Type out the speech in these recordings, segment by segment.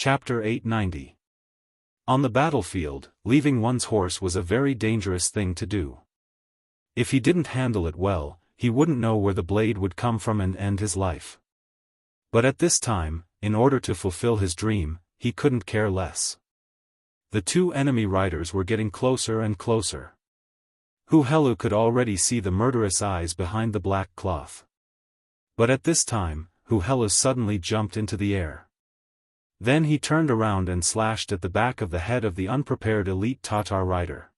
Chapter 890. On the battlefield, leaving one's horse was a very dangerous thing to do. If he didn't handle it well, he wouldn't know where the blade would come from and end his life. But at this time, in order to fulfill his dream, he couldn't care less. The two enemy riders were getting closer and closer. Hu Helu could already see the murderous eyes behind the black cloth. But at this time, Hu Helu suddenly jumped into the air. Then he turned around and slashed at the back of the head of the unprepared elite Tatar rider.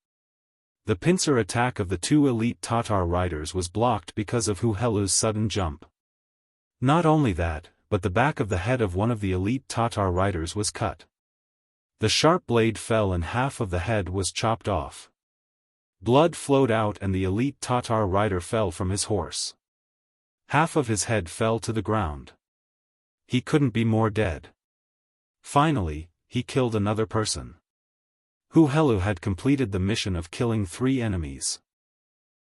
The pincer attack of the two elite Tatar riders was blocked because of Hu Helu's sudden jump. Not only that, but the back of the head of one of the elite Tatar riders was cut. The sharp blade fell and half of the head was chopped off. Blood flowed out and the elite Tatar rider fell from his horse. Half of his head fell to the ground. He couldn't be more dead. Finally, he killed another person. Hu Helu had completed the mission of killing 3 enemies.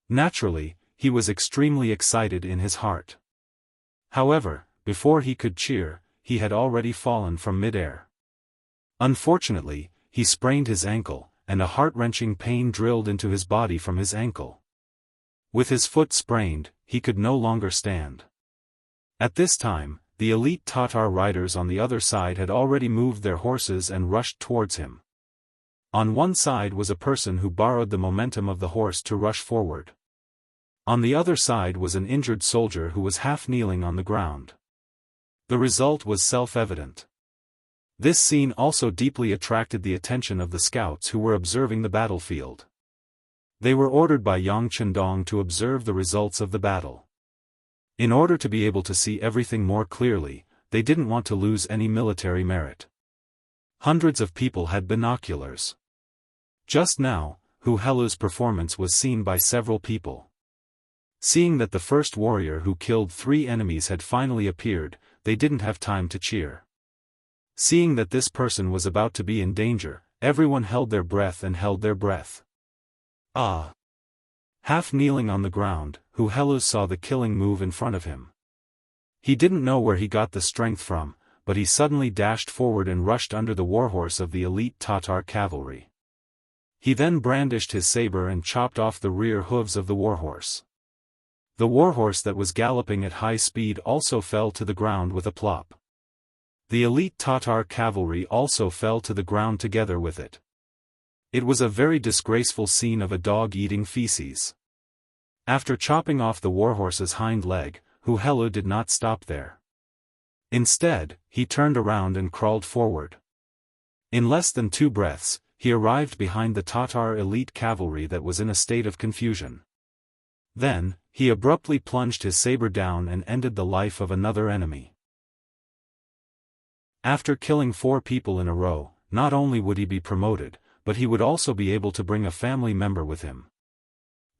Naturally, he was extremely excited in his heart. However, before he could cheer, he had already fallen from mid-air. Unfortunately, he sprained his ankle, and a heart-wrenching pain drilled into his body from his ankle. With his foot sprained, he could no longer stand. At this time, the elite Tatar riders on the other side had already moved their horses and rushed towards him. On one side was a person who borrowed the momentum of the horse to rush forward. On the other side was an injured soldier who was half kneeling on the ground. The result was self-evident. This scene also deeply attracted the attention of the scouts who were observing the battlefield. They were ordered by Yang Chendong to observe the results of the battle. In order to be able to see everything more clearly, they didn't want to lose any military merit. Hundreds of people had binoculars. Just now, Hu Helu's performance was seen by several people. Seeing that the first warrior who killed 3 enemies had finally appeared, they didn't have time to cheer. Seeing that this person was about to be in danger, everyone held their breath and held their breath. Ah! Half kneeling on the ground, Hu Helu saw the killing move in front of him. He didn't know where he got the strength from, but he suddenly dashed forward and rushed under the warhorse of the elite Tatar cavalry. He then brandished his saber and chopped off the rear hooves of the warhorse. The warhorse that was galloping at high speed also fell to the ground with a plop. The elite Tatar cavalry also fell to the ground together with it. It was a very disgraceful scene of a dog eating feces. After chopping off the warhorse's hind leg, Hu Helu did not stop there. Instead, he turned around and crawled forward. In less than 2 breaths, he arrived behind the Tatar elite cavalry that was in a state of confusion. Then, he abruptly plunged his saber down and ended the life of another enemy. After killing 4 people in a row, not only would he be promoted, but he would also be able to bring a family member with him.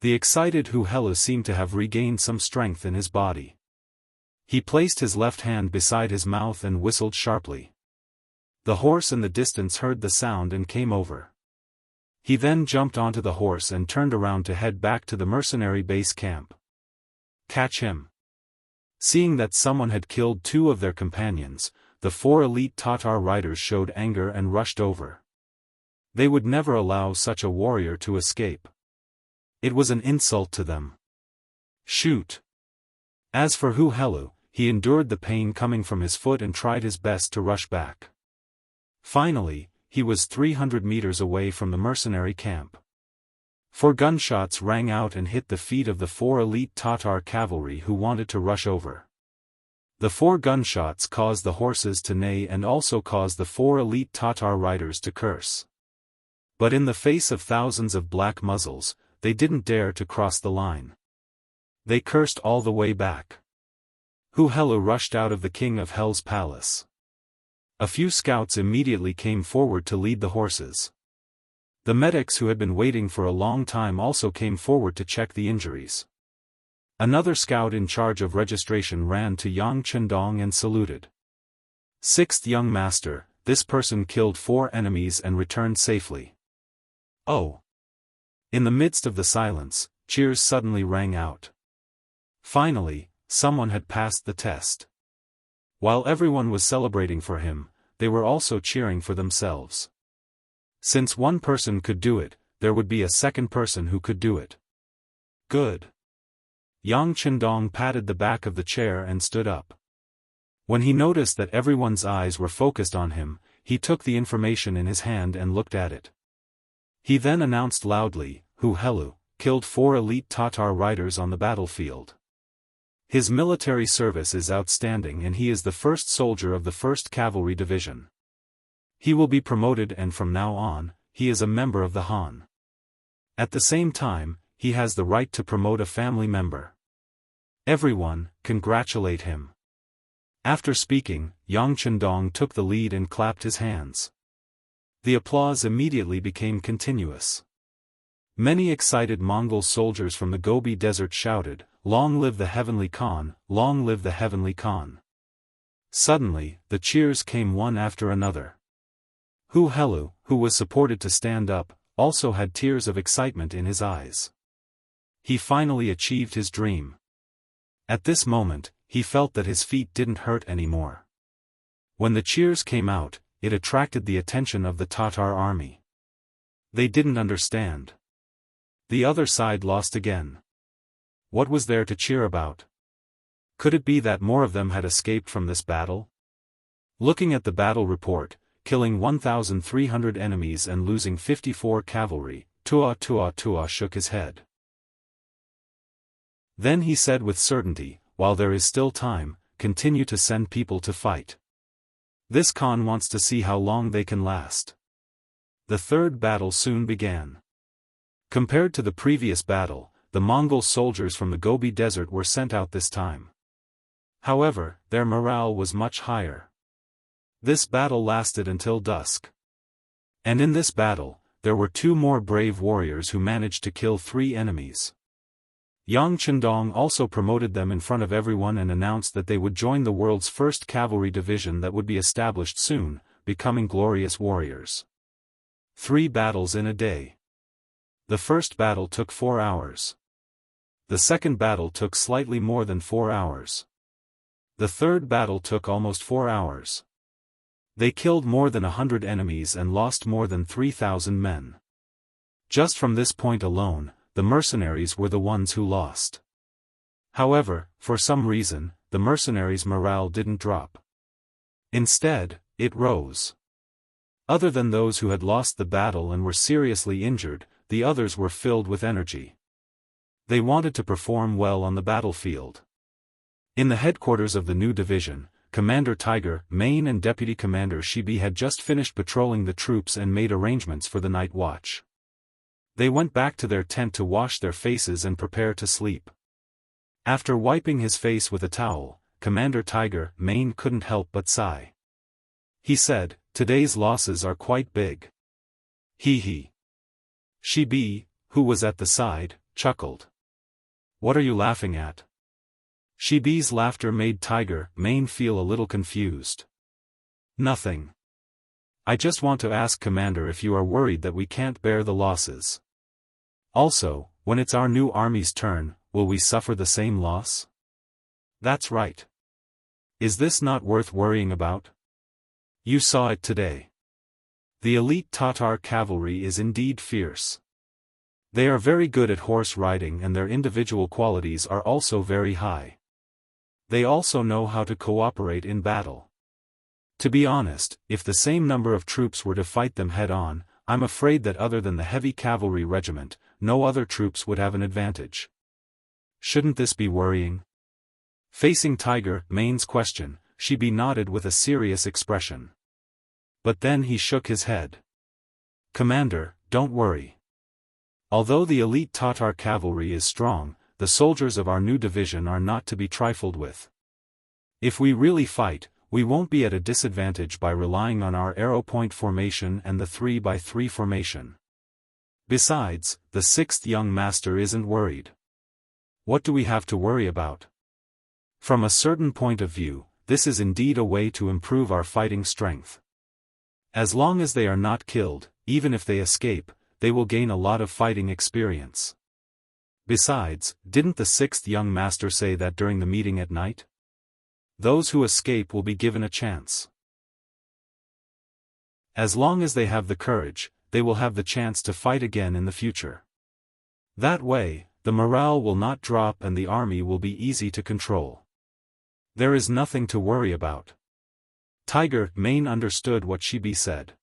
The excited Hu Helu seemed to have regained some strength in his body. He placed his left hand beside his mouth and whistled sharply. The horse in the distance heard the sound and came over. He then jumped onto the horse and turned around to head back to the mercenary base camp. Catch him! Seeing that someone had killed 2 of their companions, the 4 elite Tatar riders showed anger and rushed over. They would never allow such a warrior to escape. It was an insult to them. Shoot! As for Hu Helu, he endured the pain coming from his foot and tried his best to rush back. Finally, he was 300 meters away from the mercenary camp. 4 gunshots rang out and hit the feet of the 4 elite Tatar cavalry who wanted to rush over. The 4 gunshots caused the horses to neigh and also caused the 4 elite Tatar riders to curse. But in the face of thousands of black muzzles, they didn't dare to cross the line. They cursed all the way back. Hu Helu rushed out of the King of Hell's palace. A few scouts immediately came forward to lead the horses. The medics who had been waiting for a long time also came forward to check the injuries. Another scout in charge of registration ran to Yang Chendong and saluted. 6th young master, this person killed 4 enemies and returned safely. Oh! In the midst of the silence, cheers suddenly rang out. Finally, someone had passed the test. While everyone was celebrating for him, they were also cheering for themselves. Since one person could do it, there would be a second person who could do it. Good. Yang Chendong patted the back of the chair and stood up. When he noticed that everyone's eyes were focused on him, he took the information in his hand and looked at it. He then announced loudly, Hu Helu killed 4 elite Tatar riders on the battlefield. His military service is outstanding and he is the first soldier of the 1st Cavalry Division. He will be promoted and from now on, he is a member of the Han. At the same time, he has the right to promote a family member. Everyone, congratulate him. After speaking, Yang Chendong took the lead and clapped his hands. The applause immediately became continuous. Many excited Mongol soldiers from the Gobi Desert shouted, "Long live the Heavenly Khan, long live the Heavenly Khan." Suddenly, the cheers came one after another. Hu Helu, who was supported to stand up, also had tears of excitement in his eyes. He finally achieved his dream. At this moment, he felt that his feet didn't hurt anymore. When the cheers came out, it attracted the attention of the Tatar army. They didn't understand. The other side lost again. What was there to cheer about? Could it be that more of them had escaped from this battle? Looking at the battle report, killing 1,300 enemies and losing 54 cavalry, Tua shook his head. Then he said with certainty, while there is still time, continue to send people to fight. This Khan wants to see how long they can last. The third battle soon began. Compared to the previous battle, the Mongol soldiers from the Gobi Desert were sent out this time. However, their morale was much higher. This battle lasted until dusk. And in this battle, there were 2 more brave warriors who managed to kill 3 enemies. Yang Chendong also promoted them in front of everyone and announced that they would join the world's 1st Cavalry Division that would be established soon, becoming glorious warriors. 3 battles in a day. The first battle took 4 hours. The second battle took slightly more than 4 hours. The third battle took almost 4 hours. They killed more than 100 enemies and lost more than 3,000 men. Just from this point alone, the mercenaries were the ones who lost. However, for some reason, the mercenaries' morale didn't drop. Instead, it rose. Other than those who had lost the battle and were seriously injured, the others were filled with energy. They wanted to perform well on the battlefield. In the headquarters of the new division, Commander Tiger, Main and Deputy Commander Shibi had just finished patrolling the troops and made arrangements for the night watch. They went back to their tent to wash their faces and prepare to sleep. After wiping his face with a towel, Commander Tiger, Main couldn't help but sigh. He said, "Today's losses are quite big." He. Shibi, who was at the side, chuckled. "What are you laughing at?" Shibi's laughter made Tiger, Main feel a little confused. "Nothing. I just want to ask Commander if you are worried that we can't bear the losses. Also, when it's our new army's turn, will we suffer the same loss?" "That's right. Is this not worth worrying about? You saw it today. The elite Tatar cavalry is indeed fierce. They are very good at horse riding and their individual qualities are also very high. They also know how to cooperate in battle. To be honest, if the same number of troops were to fight them head-on, I'm afraid that other than the heavy cavalry regiment, no other troops would have an advantage. Shouldn't this be worrying?" Facing Tiger, Main's question, Shibi nodded with a serious expression. But then he shook his head. "Commander, don't worry. Although the elite Tatar cavalry is strong, the soldiers of our new division are not to be trifled with. If we really fight, we won't be at a disadvantage by relying on our arrow point formation and the 3x3 formation. Besides, the 6th young master isn't worried. What do we have to worry about? From a certain point of view, this is indeed a way to improve our fighting strength. As long as they are not killed, even if they escape, they will gain a lot of fighting experience. Besides, didn't the 6th young master say that during the meeting at night? Those who escape will be given a chance. As long as they have the courage, they will have the chance to fight again in the future. That way, the morale will not drop and the army will be easy to control. There is nothing to worry about. Tiger Mane understood what Shibi said.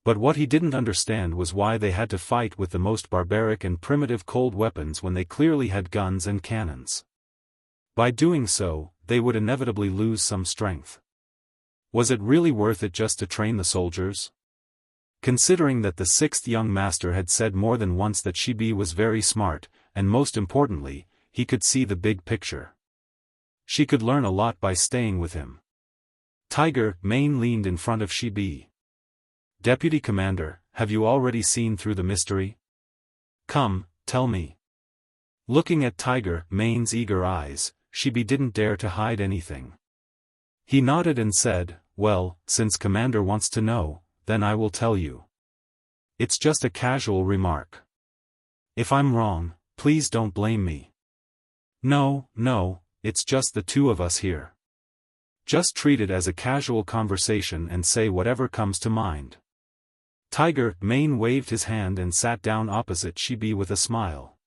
But what he didn't understand was why they had to fight with the most barbaric and primitive cold weapons when they clearly had guns and cannons. By doing so, they would inevitably lose some strength. Was it really worth it just to train the soldiers? Considering that the sixth young master had said more than once that Shibi was very smart, and most importantly, he could see the big picture. She could learn a lot by staying with him. Tiger Mane leaned in front of Shibi. Deputy Commander, have you already seen through the mystery? Come, tell me. Looking at Tiger Mane's eager eyes, Shibi didn't dare to hide anything. He nodded and said, well, since Commander wants to know, then I will tell you. It's just a casual remark. If I'm wrong, please don't blame me. No, it's just the two of us here. Just treat it as a casual conversation and say whatever comes to mind. Tiger Mane waved his hand and sat down opposite Shibi with a smile.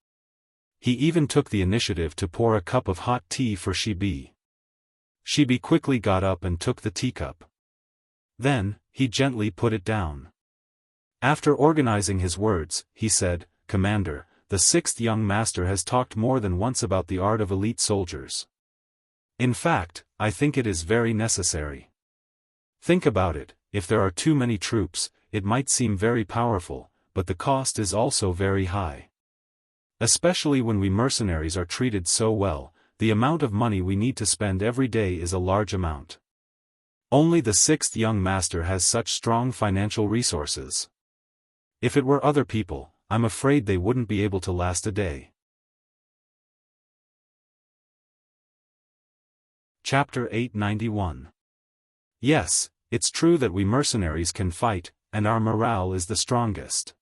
He even took the initiative to pour a cup of hot tea for Shibi. Shibi quickly got up and took the teacup. Then, he gently put it down. After organizing his words, he said, Commander, the sixth young master has talked more than once about the art of elite soldiers. In fact, I think it is very necessary. Think about it, if there are too many troops, it might seem very powerful, but the cost is also very high. Especially when we mercenaries are treated so well, the amount of money we need to spend every day is a large amount. Only the sixth young master has such strong financial resources. If it were other people, I'm afraid they wouldn't be able to last a day. Chapter 891. Yes, it's true that we mercenaries can fight, and our morale is the strongest.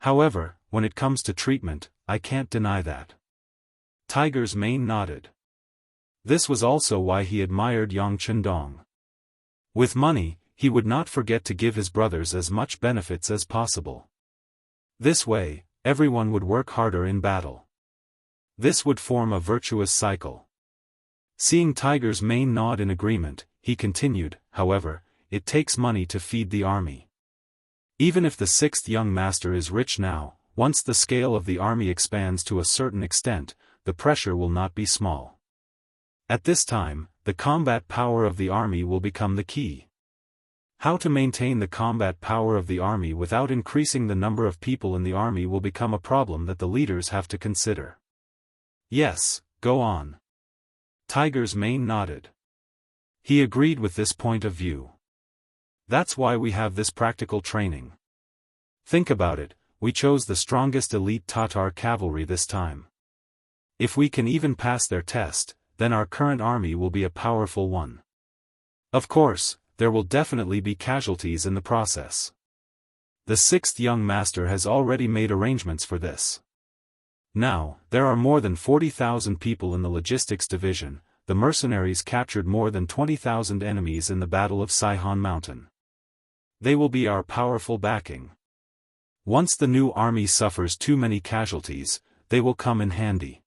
However, when it comes to treatment, I can't deny that. Tiger's Mane nodded. This was also why he admired Yang Chendong. With money, he would not forget to give his brothers as much benefits as possible. This way, everyone would work harder in battle. This would form a virtuous cycle. Seeing Tiger's Mane nod in agreement, he continued, however, it takes money to feed the army. Even if the sixth young master is rich now, once the scale of the army expands to a certain extent, the pressure will not be small. At this time, the combat power of the army will become the key. How to maintain the combat power of the army without increasing the number of people in the army will become a problem that the leaders have to consider. Yes, go on. Tiger's Mane nodded. He agreed with this point of view. That's why we have this practical training. Think about it, we chose the strongest elite Tatar cavalry this time. If we can even pass their test, then our current army will be a powerful one. Of course, there will definitely be casualties in the process. The sixth young master has already made arrangements for this. Now, there are more than 40,000 people in the logistics division. The mercenaries captured more than 20,000 enemies in the Battle of Saihan Mountain. They will be our powerful backing. Once the new army suffers too many casualties, they will come in handy.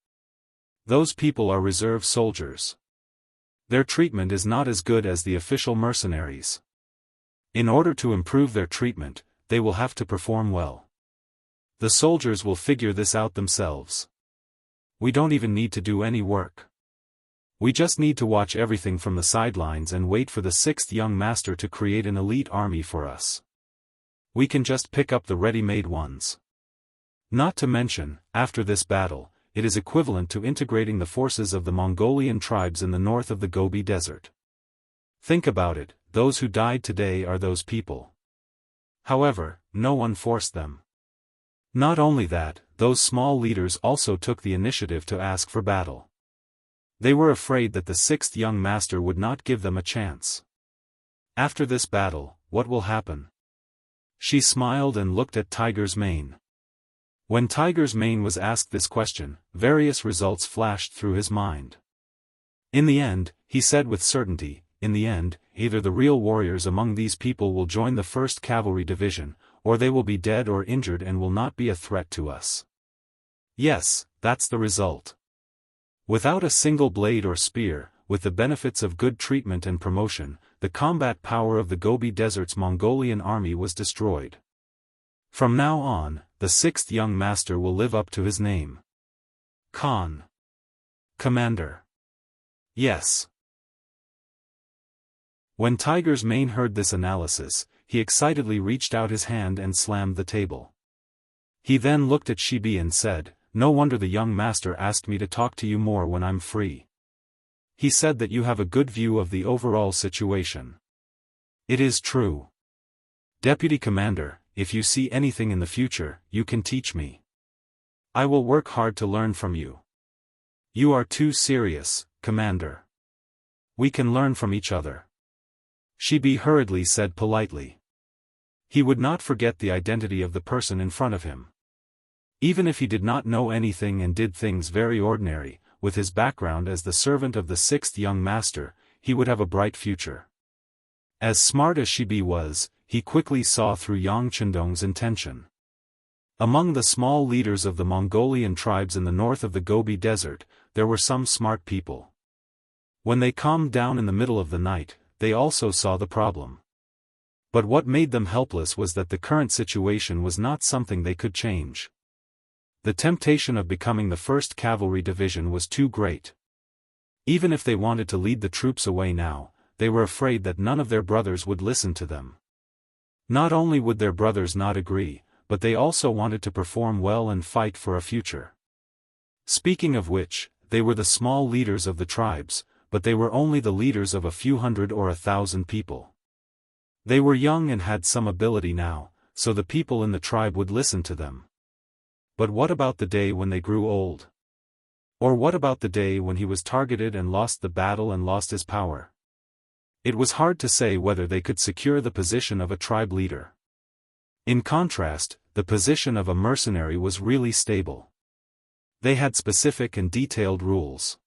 Those people are reserve soldiers. Their treatment is not as good as the official mercenaries. In order to improve their treatment, they will have to perform well. The soldiers will figure this out themselves. We don't even need to do any work. We just need to watch everything from the sidelines and wait for the sixth young master to create an elite army for us. We can just pick up the ready-made ones. Not to mention, after this battle, it is equivalent to integrating the forces of the Mongolian tribes in the north of the Gobi Desert. Think about it, those who died today are those people. However, no one forced them. Not only that, those small leaders also took the initiative to ask for battle. They were afraid that the sixth young master would not give them a chance. After this battle, what will happen? She smiled and looked at Tiger's Mane. When Tiger's Mane was asked this question, various results flashed through his mind. In the end, he said with certainty, in the end, either the real warriors among these people will join the 1st Cavalry Division, or they will be dead or injured and will not be a threat to us. Yes, that's the result. Without a single blade or spear, with the benefits of good treatment and promotion, the combat power of the Gobi Desert's Mongolian army was destroyed. From now on, the 6th young master will live up to his name. Khan. Commander. Yes. When Tiger's Mane heard this analysis, he excitedly reached out his hand and slammed the table. He then looked at Shibi and said, "No wonder the young master asked me to talk to you more when I'm free. He said that you have a good view of the overall situation." "It is true. Deputy Commander, if you see anything in the future, you can teach me. I will work hard to learn from you." "You are too serious, Commander. We can learn from each other," Shibi hurriedly said politely. He would not forget the identity of the person in front of him. Even if he did not know anything and did things very ordinary, with his background as the servant of the 6th young master, he would have a bright future. As smart as Shibi was, he quickly saw through Yang Chendong's intention. Among the small leaders of the Mongolian tribes in the north of the Gobi Desert, there were some smart people. When they calmed down in the middle of the night, they also saw the problem. But what made them helpless was that the current situation was not something they could change. The temptation of becoming the 1st Cavalry Division was too great. Even if they wanted to lead the troops away now, they were afraid that none of their brothers would listen to them. Not only would their brothers not agree, but they also wanted to perform well and fight for a future. Speaking of which, they were the small leaders of the tribes, but they were only the leaders of a few hundred or 1,000 people. They were young and had some ability now, so the people in the tribe would listen to them. But what about the day when they grew old? Or what about the day when he was targeted and lost the battle and lost his power? It was hard to say whether they could secure the position of a tribe leader. In contrast, the position of a mercenary was really stable. They had specific and detailed rules.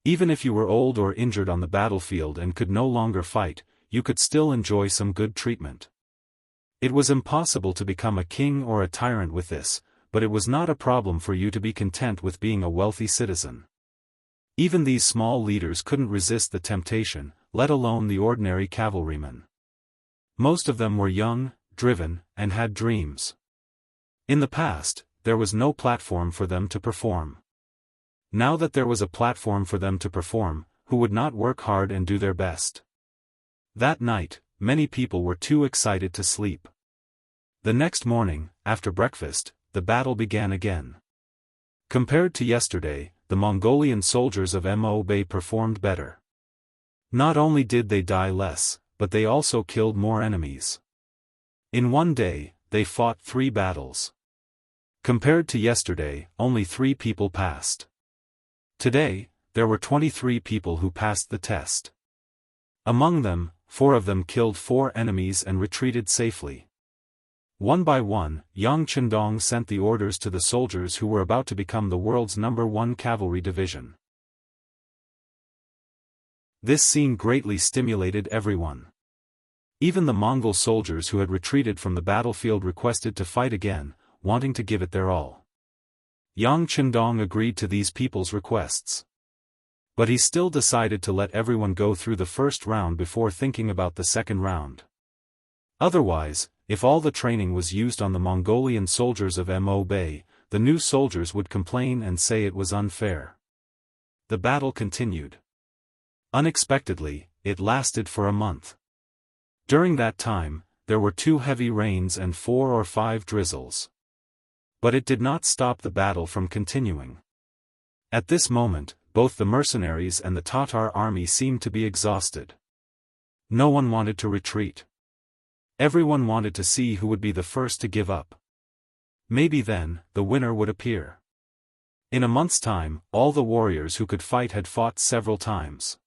Even if you were old or injured on the battlefield and could no longer fight, you could still enjoy some good treatment. It was impossible to become a king or a tyrant with this, but it was not a problem for you to be content with being a wealthy citizen. Even these small leaders couldn't resist the temptation, let alone the ordinary cavalrymen. Most of them were young, driven, and had dreams. In the past, there was no platform for them to perform. Now that there was a platform for them to perform, who would not work hard and do their best? That night, many people were too excited to sleep. The next morning, after breakfast, the battle began again. Compared to yesterday, the Mongolian soldiers of Mo Bay performed better. Not only did they die less, but they also killed more enemies. In one day, they fought 3 battles. Compared to yesterday, only 3 people passed. Today, there were 23 people who passed the test. Among them, 4 of them killed 4 enemies and retreated safely. One by one, Yang Chendong sent the orders to the soldiers who were about to become the world's #1 cavalry division. This scene greatly stimulated everyone. Even the Mongol soldiers who had retreated from the battlefield requested to fight again, wanting to give it their all. Yang Chendong agreed to these people's requests. But he still decided to let everyone go through the first round before thinking about the second round. Otherwise, if all the training was used on the Mongolian soldiers of Mo Bay, the new soldiers would complain and say it was unfair. The battle continued. Unexpectedly, it lasted for a month. During that time, there were 2 heavy rains and 4 or 5 drizzles. But it did not stop the battle from continuing. At this moment, both the mercenaries and the Tatar army seemed to be exhausted. No one wanted to retreat. Everyone wanted to see who would be the first to give up. Maybe then, the winner would appear. In a month's time, all the warriors who could fight had fought several times.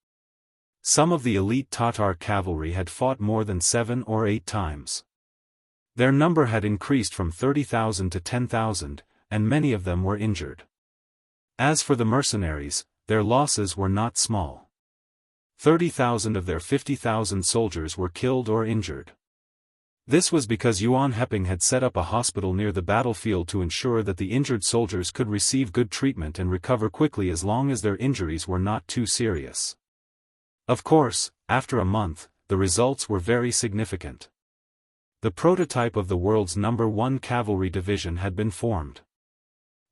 Some of the elite Tatar cavalry had fought more than 7 or 8 times. Their number had increased from 30,000 to 10,000, and many of them were injured. As for the mercenaries, their losses were not small. 30,000 of their 50,000 soldiers were killed or injured. This was because Yuan Heping had set up a hospital near the battlefield to ensure that the injured soldiers could receive good treatment and recover quickly as long as their injuries were not too serious. Of course, after a month, the results were very significant. The prototype of the world's #1 cavalry division had been formed.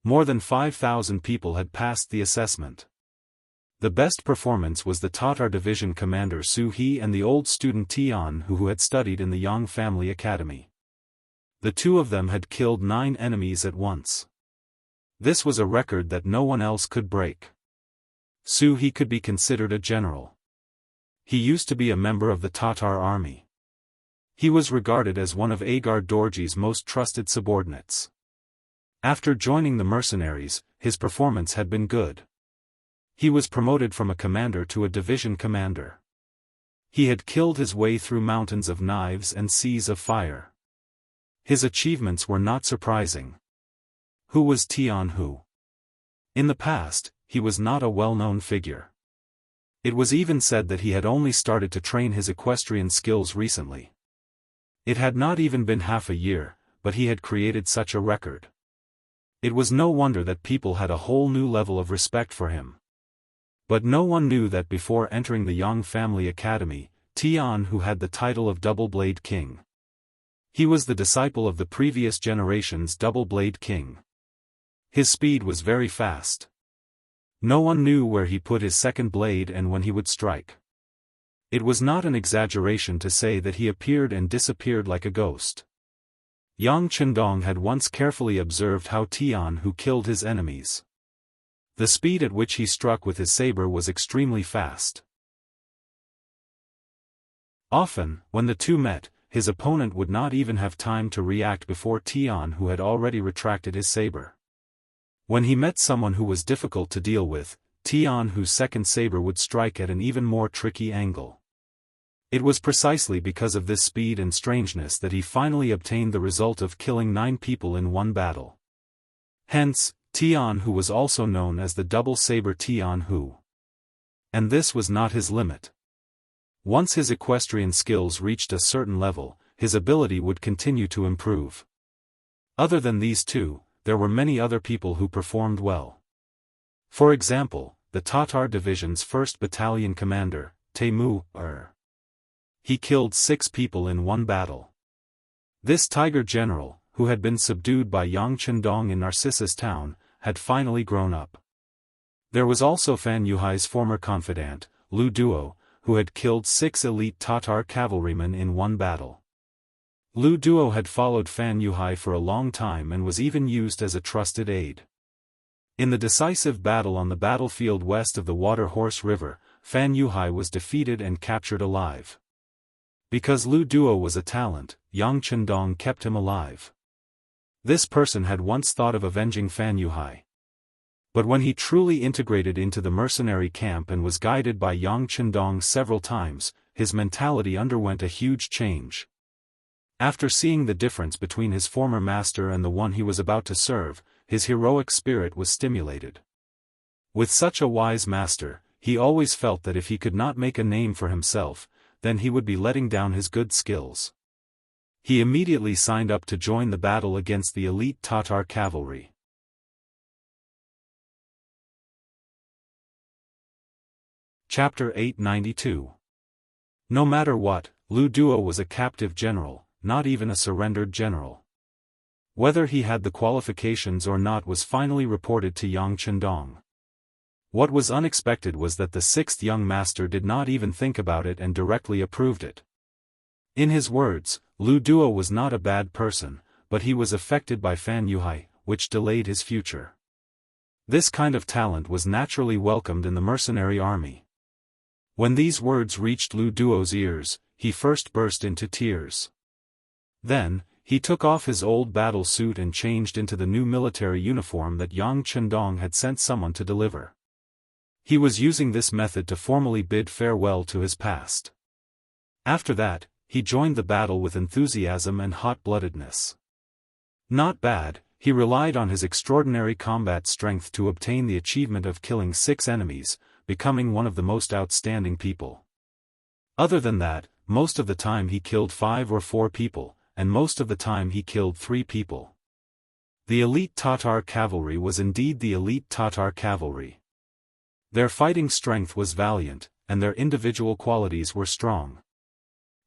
More than 5,000 people had passed the assessment. The best performance was the Tatar division commander Su He and the old student Tian who had studied in the Yang family academy. The two of them had killed 9 enemies at once. This was a record that no one else could break. Su He could be considered a general. He used to be a member of the Tatar army. He was regarded as one of Agar Dorji's most trusted subordinates. After joining the mercenaries, his performance had been good. He was promoted from a commander to a division commander. He had killed his way through mountains of knives and seas of fire. His achievements were not surprising. Who was Jianghu? In the past, he was not a well-known figure. It was even said that he had only started to train his equestrian skills recently. It had not even been half a year, but he had created such a record. It was no wonder that people had a whole new level of respect for him. But no one knew that before entering the Yang family academy, Tianhu had the title of Double-Blade King. He was the disciple of the previous generation's Double-Blade King. His speed was very fast. No one knew where he put his second blade and when he would strike. It was not an exaggeration to say that he appeared and disappeared like a ghost. Yang Chendong had once carefully observed how Tianhu killed his enemies. The speed at which he struck with his saber was extremely fast. Often, when the two met, his opponent would not even have time to react before Tianhu had already retracted his saber. When he met someone who was difficult to deal with, Tianhu's second saber would strike at an even more tricky angle. It was precisely because of this speed and strangeness that he finally obtained the result of killing 9 people in one battle. Hence, Tianhu was also known as the Double Saber Tianhu. And this was not his limit. Once his equestrian skills reached a certain level, his ability would continue to improve. Other than these two, there were many other people who performed well. For example, the Tatar division's 1st Battalion commander, Temu. He killed 6 people in one battle. This tiger general, who had been subdued by Yang Chendong in Narcissus town, had finally grown up. There was also Fan Yuhai's former confidant, Lu Duo, who had killed 6 elite Tatar cavalrymen in one battle. Lu Duo had followed Fan Yuhai for a long time and was even used as a trusted aide. In the decisive battle on the battlefield west of the Water Horse River, Fan Yuhai was defeated and captured alive. Because Lu Duo was a talent, Yang Chendong kept him alive. This person had once thought of avenging Fan Yuhai. But when he truly integrated into the mercenary camp and was guided by Yang Chendong several times, his mentality underwent a huge change. After seeing the difference between his former master and the one he was about to serve, his heroic spirit was stimulated. With such a wise master, he always felt that if he could not make a name for himself, then he would be letting down his good skills. He immediately signed up to join the battle against the elite Tatar cavalry. Chapter 892. No matter what, Lu Duo was a captive general, not even a surrendered general. Whether he had the qualifications or not was finally reported to Yang Chendong. What was unexpected was that the 6th young master did not even think about it and directly approved it. In his words, Lu Duo was not a bad person, but he was affected by Fan Yuhai, which delayed his future. This kind of talent was naturally welcomed in the mercenary army. When these words reached Lu Duo's ears, he first burst into tears. Then, he took off his old battle suit and changed into the new military uniform that Yang Chendong had sent someone to deliver. He was using this method to formally bid farewell to his past. After that, he joined the battle with enthusiasm and hot-bloodedness. Not bad, he relied on his extraordinary combat strength to obtain the achievement of killing 6 enemies, becoming one of the most outstanding people. Other than that, most of the time he killed 5 or 4 people, and most of the time he killed 3 people. The elite Tatar cavalry was indeed the elite Tatar cavalry. Their fighting strength was valiant, and their individual qualities were strong.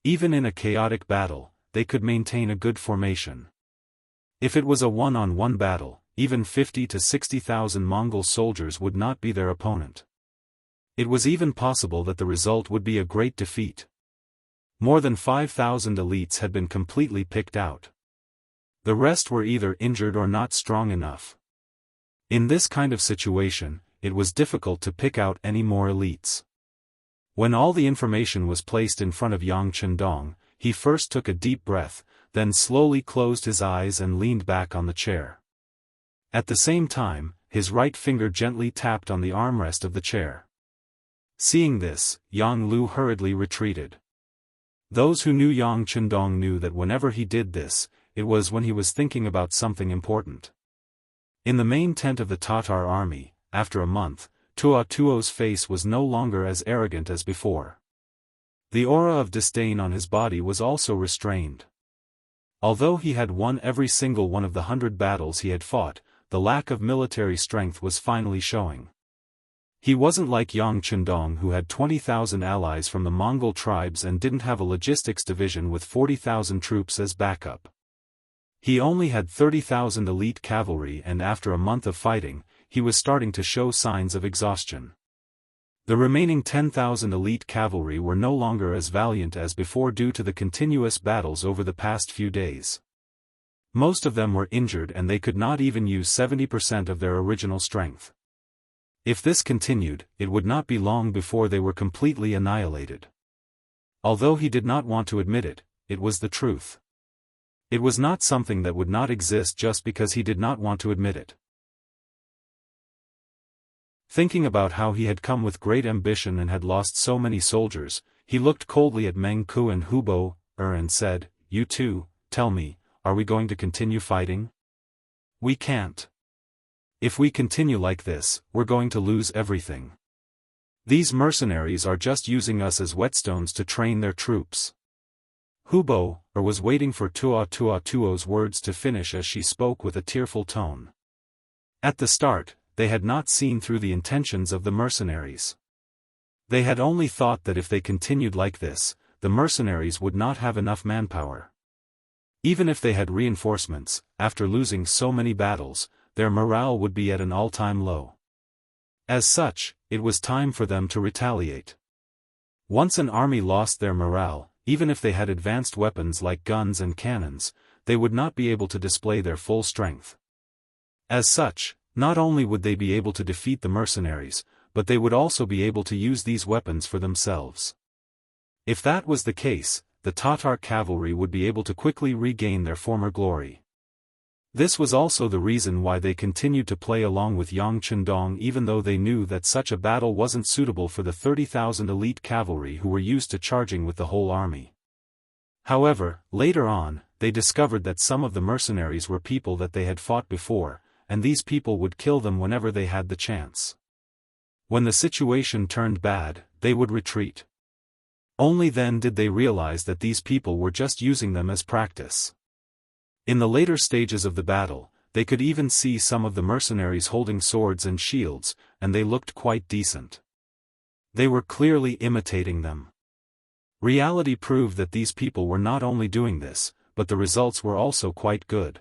Even in a chaotic battle, they could maintain a good formation. If it was a one-on-one battle, even 50 to 60,000 Mongol soldiers would not be their opponent. It was even possible that the result would be a great defeat. More than 5,000 elites had been completely picked out. The rest were either injured or not strong enough. In this kind of situation, it was difficult to pick out any more elites. When all the information was placed in front of Yang Chendong, he first took a deep breath, then slowly closed his eyes and leaned back on the chair. At the same time, his right finger gently tapped on the armrest of the chair. Seeing this, Yang Lu hurriedly retreated. Those who knew Yang Chendong knew that whenever he did this, it was when he was thinking about something important. In the main tent of the Tatar army, after a month, Tua Tuo's face was no longer as arrogant as before. The aura of disdain on his body was also restrained. Although he had won every single one of the 100 battles he had fought, the lack of military strength was finally showing. He wasn't like Yang Chendong, who had 20,000 allies from the Mongol tribes and didn't have a logistics division with 40,000 troops as backup. He only had 30,000 elite cavalry, and after a month of fighting, he was starting to show signs of exhaustion. The remaining 10,000 elite cavalry were no longer as valiant as before due to the continuous battles over the past few days. Most of them were injured and they could not even use 70% of their original strength. If this continued, it would not be long before they were completely annihilated. Although he did not want to admit it, it was the truth. It was not something that would not exist just because he did not want to admit it. Thinking about how he had come with great ambition and had lost so many soldiers, he looked coldly at Meng Ku and Hubo and said, "You two, tell me, are we going to continue fighting? We can't. If we continue like this, we're going to lose everything. These mercenaries are just using us as whetstones to train their troops." Hubo was waiting for Tua Tuo's words to finish as she spoke with a tearful tone. At the start, they had not seen through the intentions of the mercenaries. They had only thought that if they continued like this, the mercenaries would not have enough manpower. Even if they had reinforcements, after losing so many battles, their morale would be at an all-time low. As such, it was time for them to retaliate. Once an army lost their morale, even if they had advanced weapons like guns and cannons, they would not be able to display their full strength. As such, not only would they be able to defeat the mercenaries, but they would also be able to use these weapons for themselves. If that was the case, the Tatar cavalry would be able to quickly regain their former glory. This was also the reason why they continued to play along with Yang Chendong even though they knew that such a battle wasn't suitable for the 30,000 elite cavalry who were used to charging with the whole army. However, later on, they discovered that some of the mercenaries were people that they had fought before, and these people would kill them whenever they had the chance. When the situation turned bad, they would retreat. Only then did they realize that these people were just using them as practice. In the later stages of the battle, they could even see some of the mercenaries holding swords and shields, and they looked quite decent. They were clearly imitating them. Reality proved that these people were not only doing this, but the results were also quite good.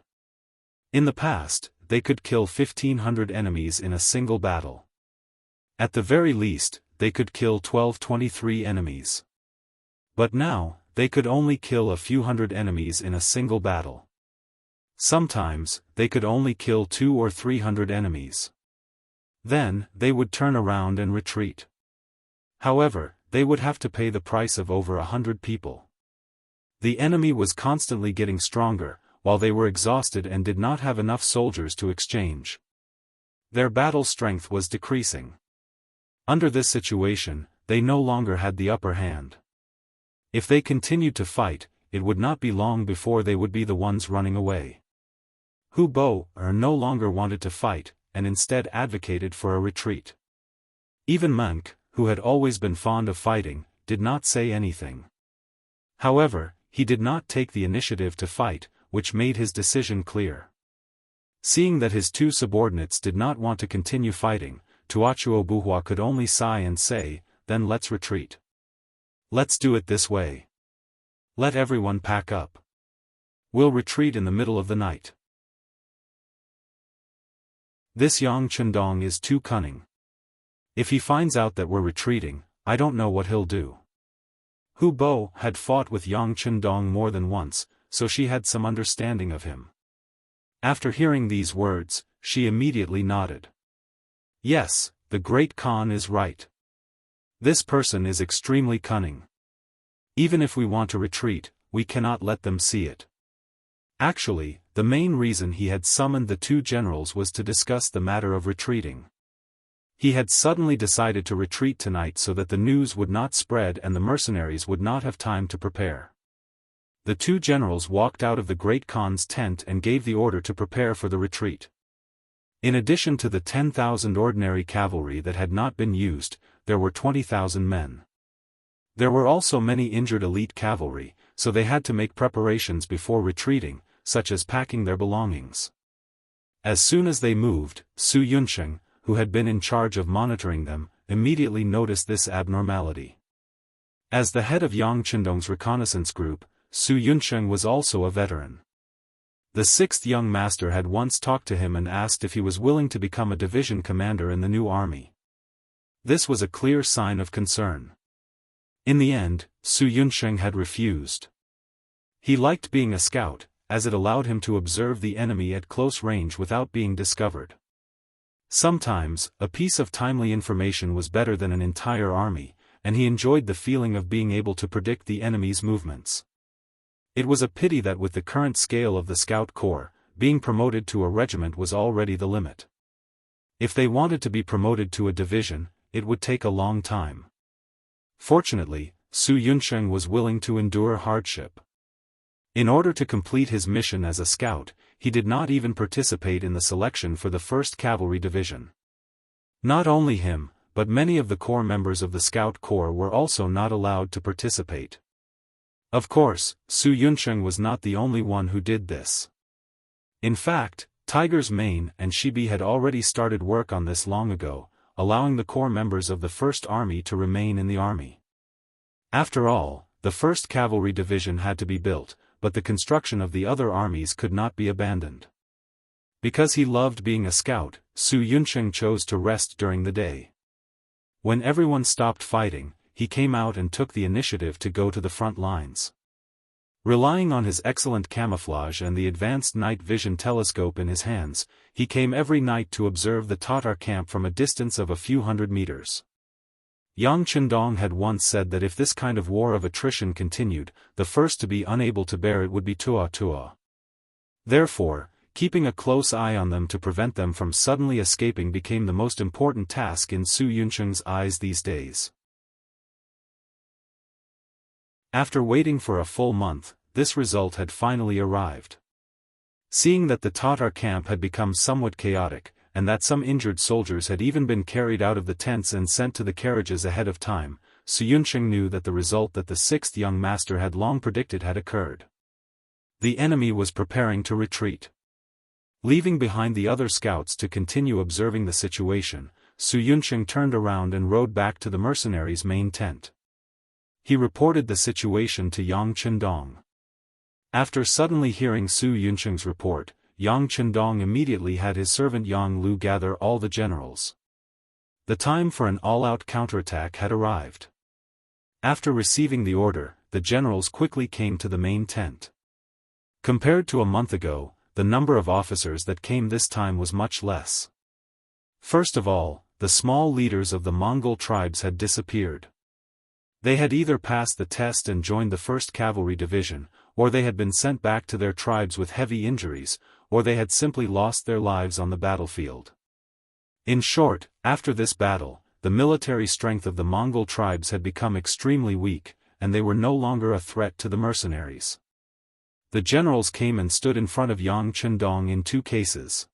In the past, they could kill 1,500 enemies in a single battle. At the very least, they could kill 1223 enemies. But now, they could only kill a few hundred enemies in a single battle. Sometimes, they could only kill 200 or 300 enemies. Then, they would turn around and retreat. However, they would have to pay the price of over 100 people. The enemy was constantly getting stronger, while they were exhausted and did not have enough soldiers to exchange. Their battle strength was decreasing. Under this situation, they no longer had the upper hand. If they continued to fight, it would not be long before they would be the ones running away. Hubo no longer wanted to fight, and instead advocated for a retreat. Even Monk, who had always been fond of fighting, did not say anything. However, he did not take the initiative to fight, which made his decision clear. Seeing that his two subordinates did not want to continue fighting, Tuachuo Buhua could only sigh and say, "Then let's retreat. Let's do it this way. Let everyone pack up. We'll retreat in the middle of the night. This Yang Chendong is too cunning. If he finds out that we're retreating, I don't know what he'll do." Hu Bo had fought with Yang Chendong more than once, so she had some understanding of him. After hearing these words, she immediately nodded. Yes, the Great Khan is right. This person is extremely cunning. Even if we want to retreat, we cannot let them see it. Actually, the main reason he had summoned the two generals was to discuss the matter of retreating. He had suddenly decided to retreat tonight so that the news would not spread and the mercenaries would not have time to prepare. The two generals walked out of the Great Khan's tent and gave the order to prepare for the retreat. In addition to the 10,000 ordinary cavalry that had not been used, there were 20,000 men. There were also many injured elite cavalry, so they had to make preparations before retreating, such as packing their belongings. As soon as they moved, Su Yunsheng, who had been in charge of monitoring them, immediately noticed this abnormality. As the head of Yang Chendong's reconnaissance group, Su Yunsheng was also a veteran. The sixth young master had once talked to him and asked if he was willing to become a division commander in the new army. This was a clear sign of concern. In the end, Su Yunsheng had refused. He liked being a scout, as it allowed him to observe the enemy at close range without being discovered. Sometimes, a piece of timely information was better than an entire army, and he enjoyed the feeling of being able to predict the enemy's movements. It was a pity that with the current scale of the Scout Corps, being promoted to a regiment was already the limit. If they wanted to be promoted to a division, it would take a long time. Fortunately, Su Yunsheng was willing to endure hardship. In order to complete his mission as a scout, he did not even participate in the selection for the 1st Cavalry Division. Not only him, but many of the corps members of the Scout Corps were also not allowed to participate. Of course, Su Yunsheng was not the only one who did this. In fact, Tiger's Mane and Shibi had already started work on this long ago, allowing the corps members of the 1st Army to remain in the army. After all, the 1st Cavalry Division had to be built, but the construction of the other armies could not be abandoned. Because he loved being a scout, Su Yunsheng chose to rest during the day. When everyone stopped fighting, he came out and took the initiative to go to the front lines. Relying on his excellent camouflage and the advanced night vision telescope in his hands, he came every night to observe the Tatar camp from a distance of a few hundred meters. Yang Chendong had once said that if this kind of war of attrition continued, the first to be unable to bear it would be Tua. Therefore, keeping a close eye on them to prevent them from suddenly escaping became the most important task in Su Yunsheng's eyes these days. After waiting for a full month, this result had finally arrived. Seeing that the Tatar camp had become somewhat chaotic, and that some injured soldiers had even been carried out of the tents and sent to the carriages ahead of time, Su Yunsheng knew that the result that the 6th young master had long predicted had occurred. The enemy was preparing to retreat. Leaving behind the other scouts to continue observing the situation, Su Yunsheng turned around and rode back to the mercenaries' main tent. He reported the situation to Yang Chendong. After suddenly hearing Su Yunsheng's report, Yang Chendong immediately had his servant Yang Lu gather all the generals. The time for an all-out counterattack had arrived. After receiving the order, the generals quickly came to the main tent. Compared to a month ago, the number of officers that came this time was much less. First of all, the small leaders of the Mongol tribes had disappeared. They had either passed the test and joined the 1st Cavalry Division, or they had been sent back to their tribes with heavy injuries, or they had simply lost their lives on the battlefield. In short, after this battle, the military strength of the Mongol tribes had become extremely weak, and they were no longer a threat to the mercenaries. The generals came and stood in front of Yang Chendong in 2 cases.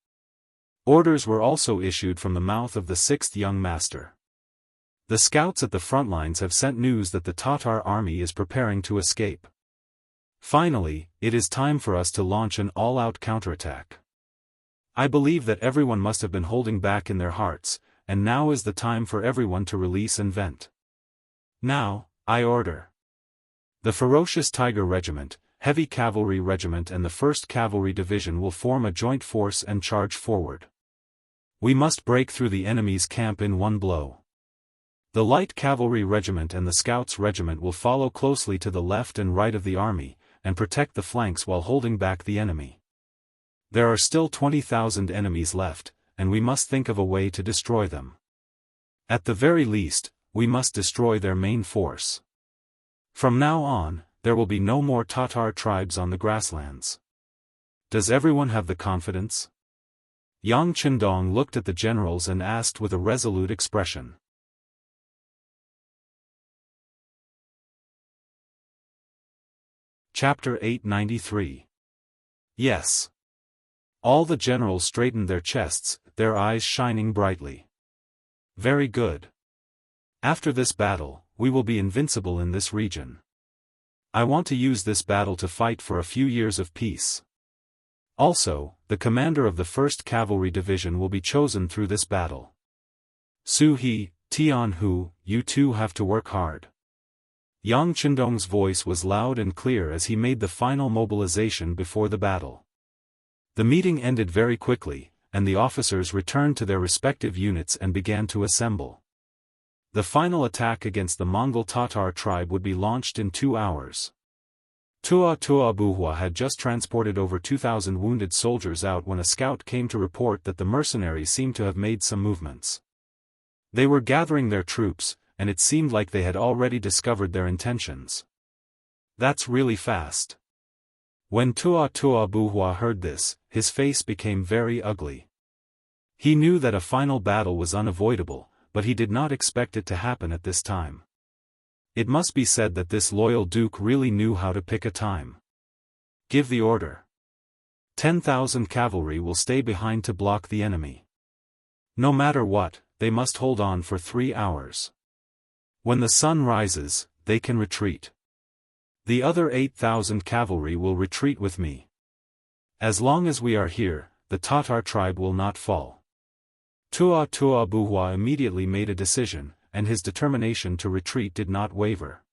Orders were also issued from the mouth of the 6th young master. The scouts at the front lines have sent news that the Tatar army is preparing to escape. Finally, it is time for us to launch an all-out counterattack. I believe that everyone must have been holding back in their hearts, and now is the time for everyone to release and vent. Now, I order. The Ferocious Tiger Regiment, Heavy Cavalry Regiment and the 1st Cavalry Division will form a joint force and charge forward. We must break through the enemy's camp in one blow. The Light Cavalry Regiment and the Scouts Regiment will follow closely to the left and right of the army, and protect the flanks while holding back the enemy. There are still 20,000 enemies left, and we must think of a way to destroy them. At the very least, we must destroy their main force. From now on, there will be no more Tatar tribes on the grasslands. Does everyone have the confidence? Yang Qindong looked at the generals and asked with a resolute expression. Chapter 893. Yes. All the generals straightened their chests, their eyes shining brightly. Very good. After this battle, we will be invincible in this region. I want to use this battle to fight for a few years of peace. Also, the commander of the 1st Cavalry Division will be chosen through this battle. Su He, Tianhu, you two have to work hard. Yang Qindong's voice was loud and clear as he made the final mobilization before the battle. The meeting ended very quickly, and the officers returned to their respective units and began to assemble. The final attack against the Mongol Tatar tribe would be launched in 2 hours. Tua Buhua had just transported over 2,000 wounded soldiers out when a scout came to report that the mercenaries seemed to have made some movements. They were gathering their troops, and it seemed like they had already discovered their intentions. That's really fast. When Tua Buhua heard this, his face became very ugly. He knew that a final battle was unavoidable, but he did not expect it to happen at this time. It must be said that this loyal duke really knew how to pick a time. Give the order. 10,000 cavalry will stay behind to block the enemy. No matter what, they must hold on for 3 hours. When the sun rises, they can retreat. The other 8,000 cavalry will retreat with me. As long as we are here, the Tatar tribe will not fall. Tua Buhua immediately made a decision, and his determination to retreat did not waver.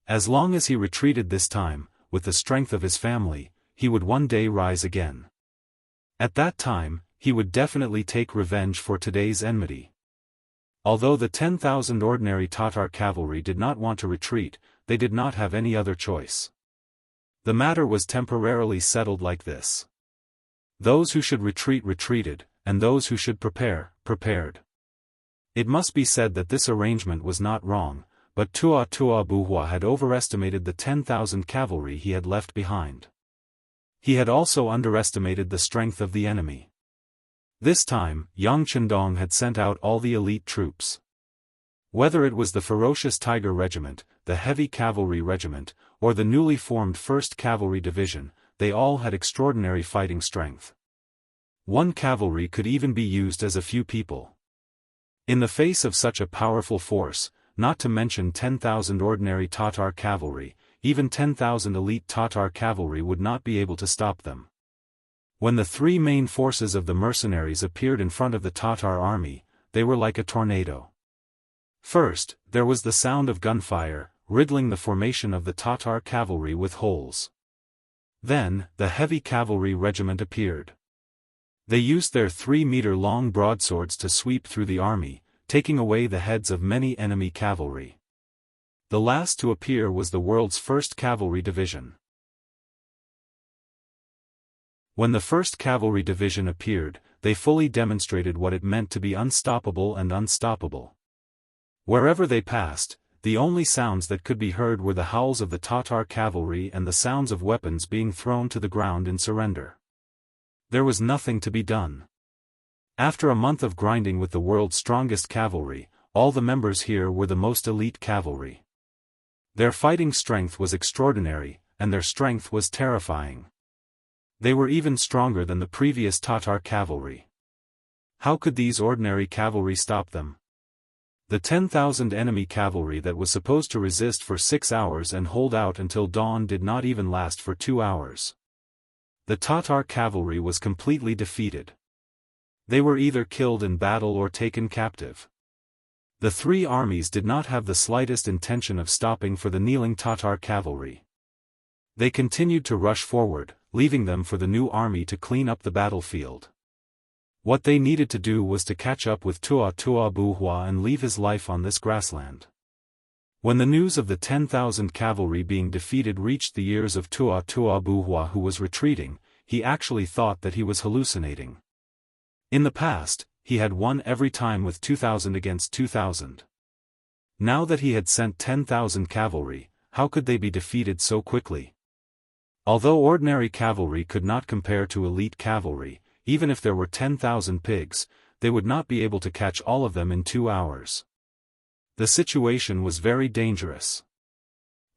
As long as he retreated this time, with the strength of his family, he would one day rise again. At that time, he would definitely take revenge for today's enmity. Although the 10,000 ordinary Tatar cavalry did not want to retreat, they did not have any other choice. The matter was temporarily settled like this. Those who should retreat retreated, and those who should prepare, prepared. It must be said that this arrangement was not wrong, but Tua Buhua had overestimated the 10,000 cavalry he had left behind. He had also underestimated the strength of the enemy. This time, Yang Qindong had sent out all the elite troops. Whether it was the Ferocious Tiger Regiment, the Heavy Cavalry Regiment, or the newly formed 1st Cavalry Division, they all had extraordinary fighting strength. One cavalry could even be used as a few people. In the face of such a powerful force, not to mention 10,000 ordinary Tatar cavalry, even 10,000 elite Tatar cavalry would not be able to stop them. When the 3 main forces of the mercenaries appeared in front of the Tatar army, they were like a tornado. First, there was the sound of gunfire, riddling the formation of the Tatar cavalry with holes. Then, the Heavy Cavalry Regiment appeared. They used their 3-meter-long broadswords to sweep through the army, taking away the heads of many enemy cavalry. The last to appear was the world's 1st Cavalry Division. When the 1st Cavalry Division appeared, they fully demonstrated what it meant to be unstoppable and unstoppable. Wherever they passed, the only sounds that could be heard were the howls of the Tatar cavalry and the sounds of weapons being thrown to the ground in surrender. There was nothing to be done. After a month of grinding with the world's strongest cavalry, all the members here were the most elite cavalry. Their fighting strength was extraordinary, and their strength was terrifying. They were even stronger than the previous Tatar cavalry. How could these ordinary cavalry stop them? The 10,000 enemy cavalry that was supposed to resist for 6 hours and hold out until dawn did not even last for 2 hours. The Tatar cavalry was completely defeated. They were either killed in battle or taken captive. The three armies did not have the slightest intention of stopping for the kneeling Tatar cavalry. They continued to rush forward, leaving them for the new army to clean up the battlefield. What they needed to do was to catch up with Tua Buhua and leave his life on this grassland. When the news of the 10,000 cavalry being defeated reached the ears of Tua Buhua, who was retreating, he actually thought that he was hallucinating. In the past, he had won every time with 2,000 against 2,000. Now that he had sent 10,000 cavalry, how could they be defeated so quickly? Although ordinary cavalry could not compare to elite cavalry, even if there were 10,000 pigs, they would not be able to catch all of them in 2 hours. The situation was very dangerous.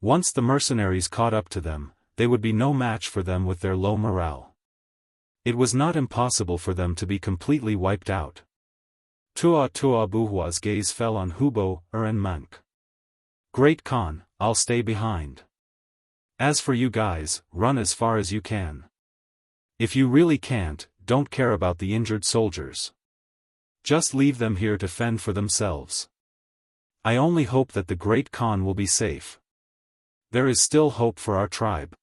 Once the mercenaries caught up to them, they would be no match for them with their low morale. It was not impossible for them to be completely wiped out. Tua Buhua's gaze fell on Hubo, and Monk. Great Khan, I'll stay behind. As for you guys, run as far as you can. If you really can't, don't care about the injured soldiers. Just leave them here to fend for themselves. I only hope that the Great Khan will be safe. There is still hope for our tribe.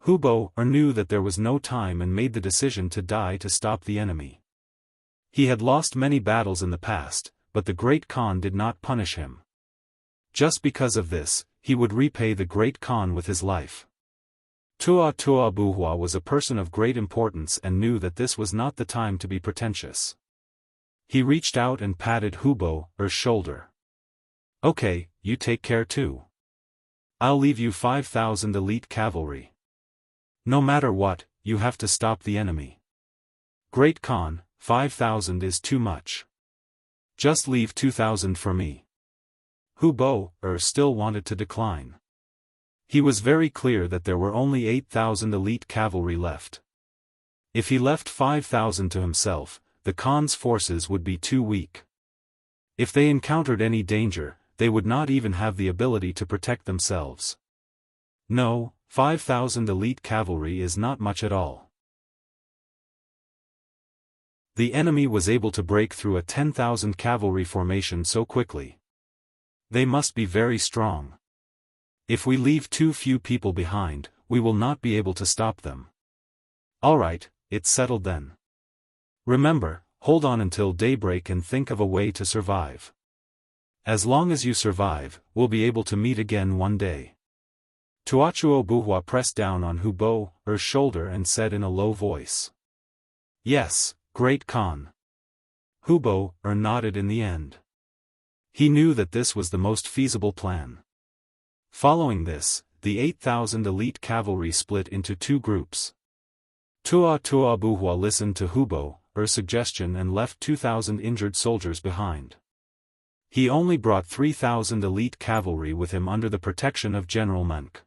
Hubo knew that there was no time and made the decision to die to stop the enemy. He had lost many battles in the past, but the Great Khan did not punish him. Just because of this, he would repay the Great Khan with his life. Tua Buhua was a person of great importance and knew that this was not the time to be pretentious. He reached out and patted Hubo's shoulder. Okay, you take care too. I'll leave you 5,000 elite cavalry. No matter what, you have to stop the enemy. Great Khan, 5,000 is too much. Just leave 2,000 for me. Hubo still wanted to decline. He was very clear that there were only 8,000 elite cavalry left. If he left 5,000 to himself, the Khan's forces would be too weak. If they encountered any danger, they would not even have the ability to protect themselves. No, 5,000 elite cavalry is not much at all. The enemy was able to break through a 10,000 cavalry formation so quickly. They must be very strong. If we leave too few people behind, we will not be able to stop them. Alright, it's settled then. Remember, hold on until daybreak and think of a way to survive. As long as you survive, we'll be able to meet again one day. Tua Buhua pressed down on Hubo's shoulder and said in a low voice. Yes, Great Khan. Hubo nodded in the end. He knew that this was the most feasible plan. Following this, the 8,000 elite cavalry split into two groups. Tua Buhua listened to Hubo's suggestion and left 2,000 injured soldiers behind. He only brought 3,000 elite cavalry with him under the protection of General Monk.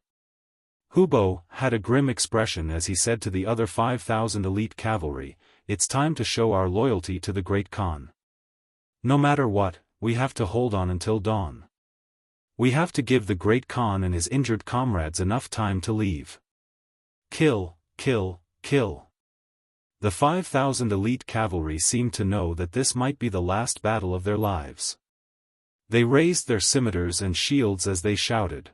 Hubo had a grim expression as he said to the other 5,000 elite cavalry, "It's time to show our loyalty to the Great Khan. No matter what, we have to hold on until dawn. We have to give the Great Khan and his injured comrades enough time to leave. Kill, kill, kill." The 5,000 elite cavalry seemed to know that this might be the last battle of their lives. They raised their scimitars and shields as they shouted.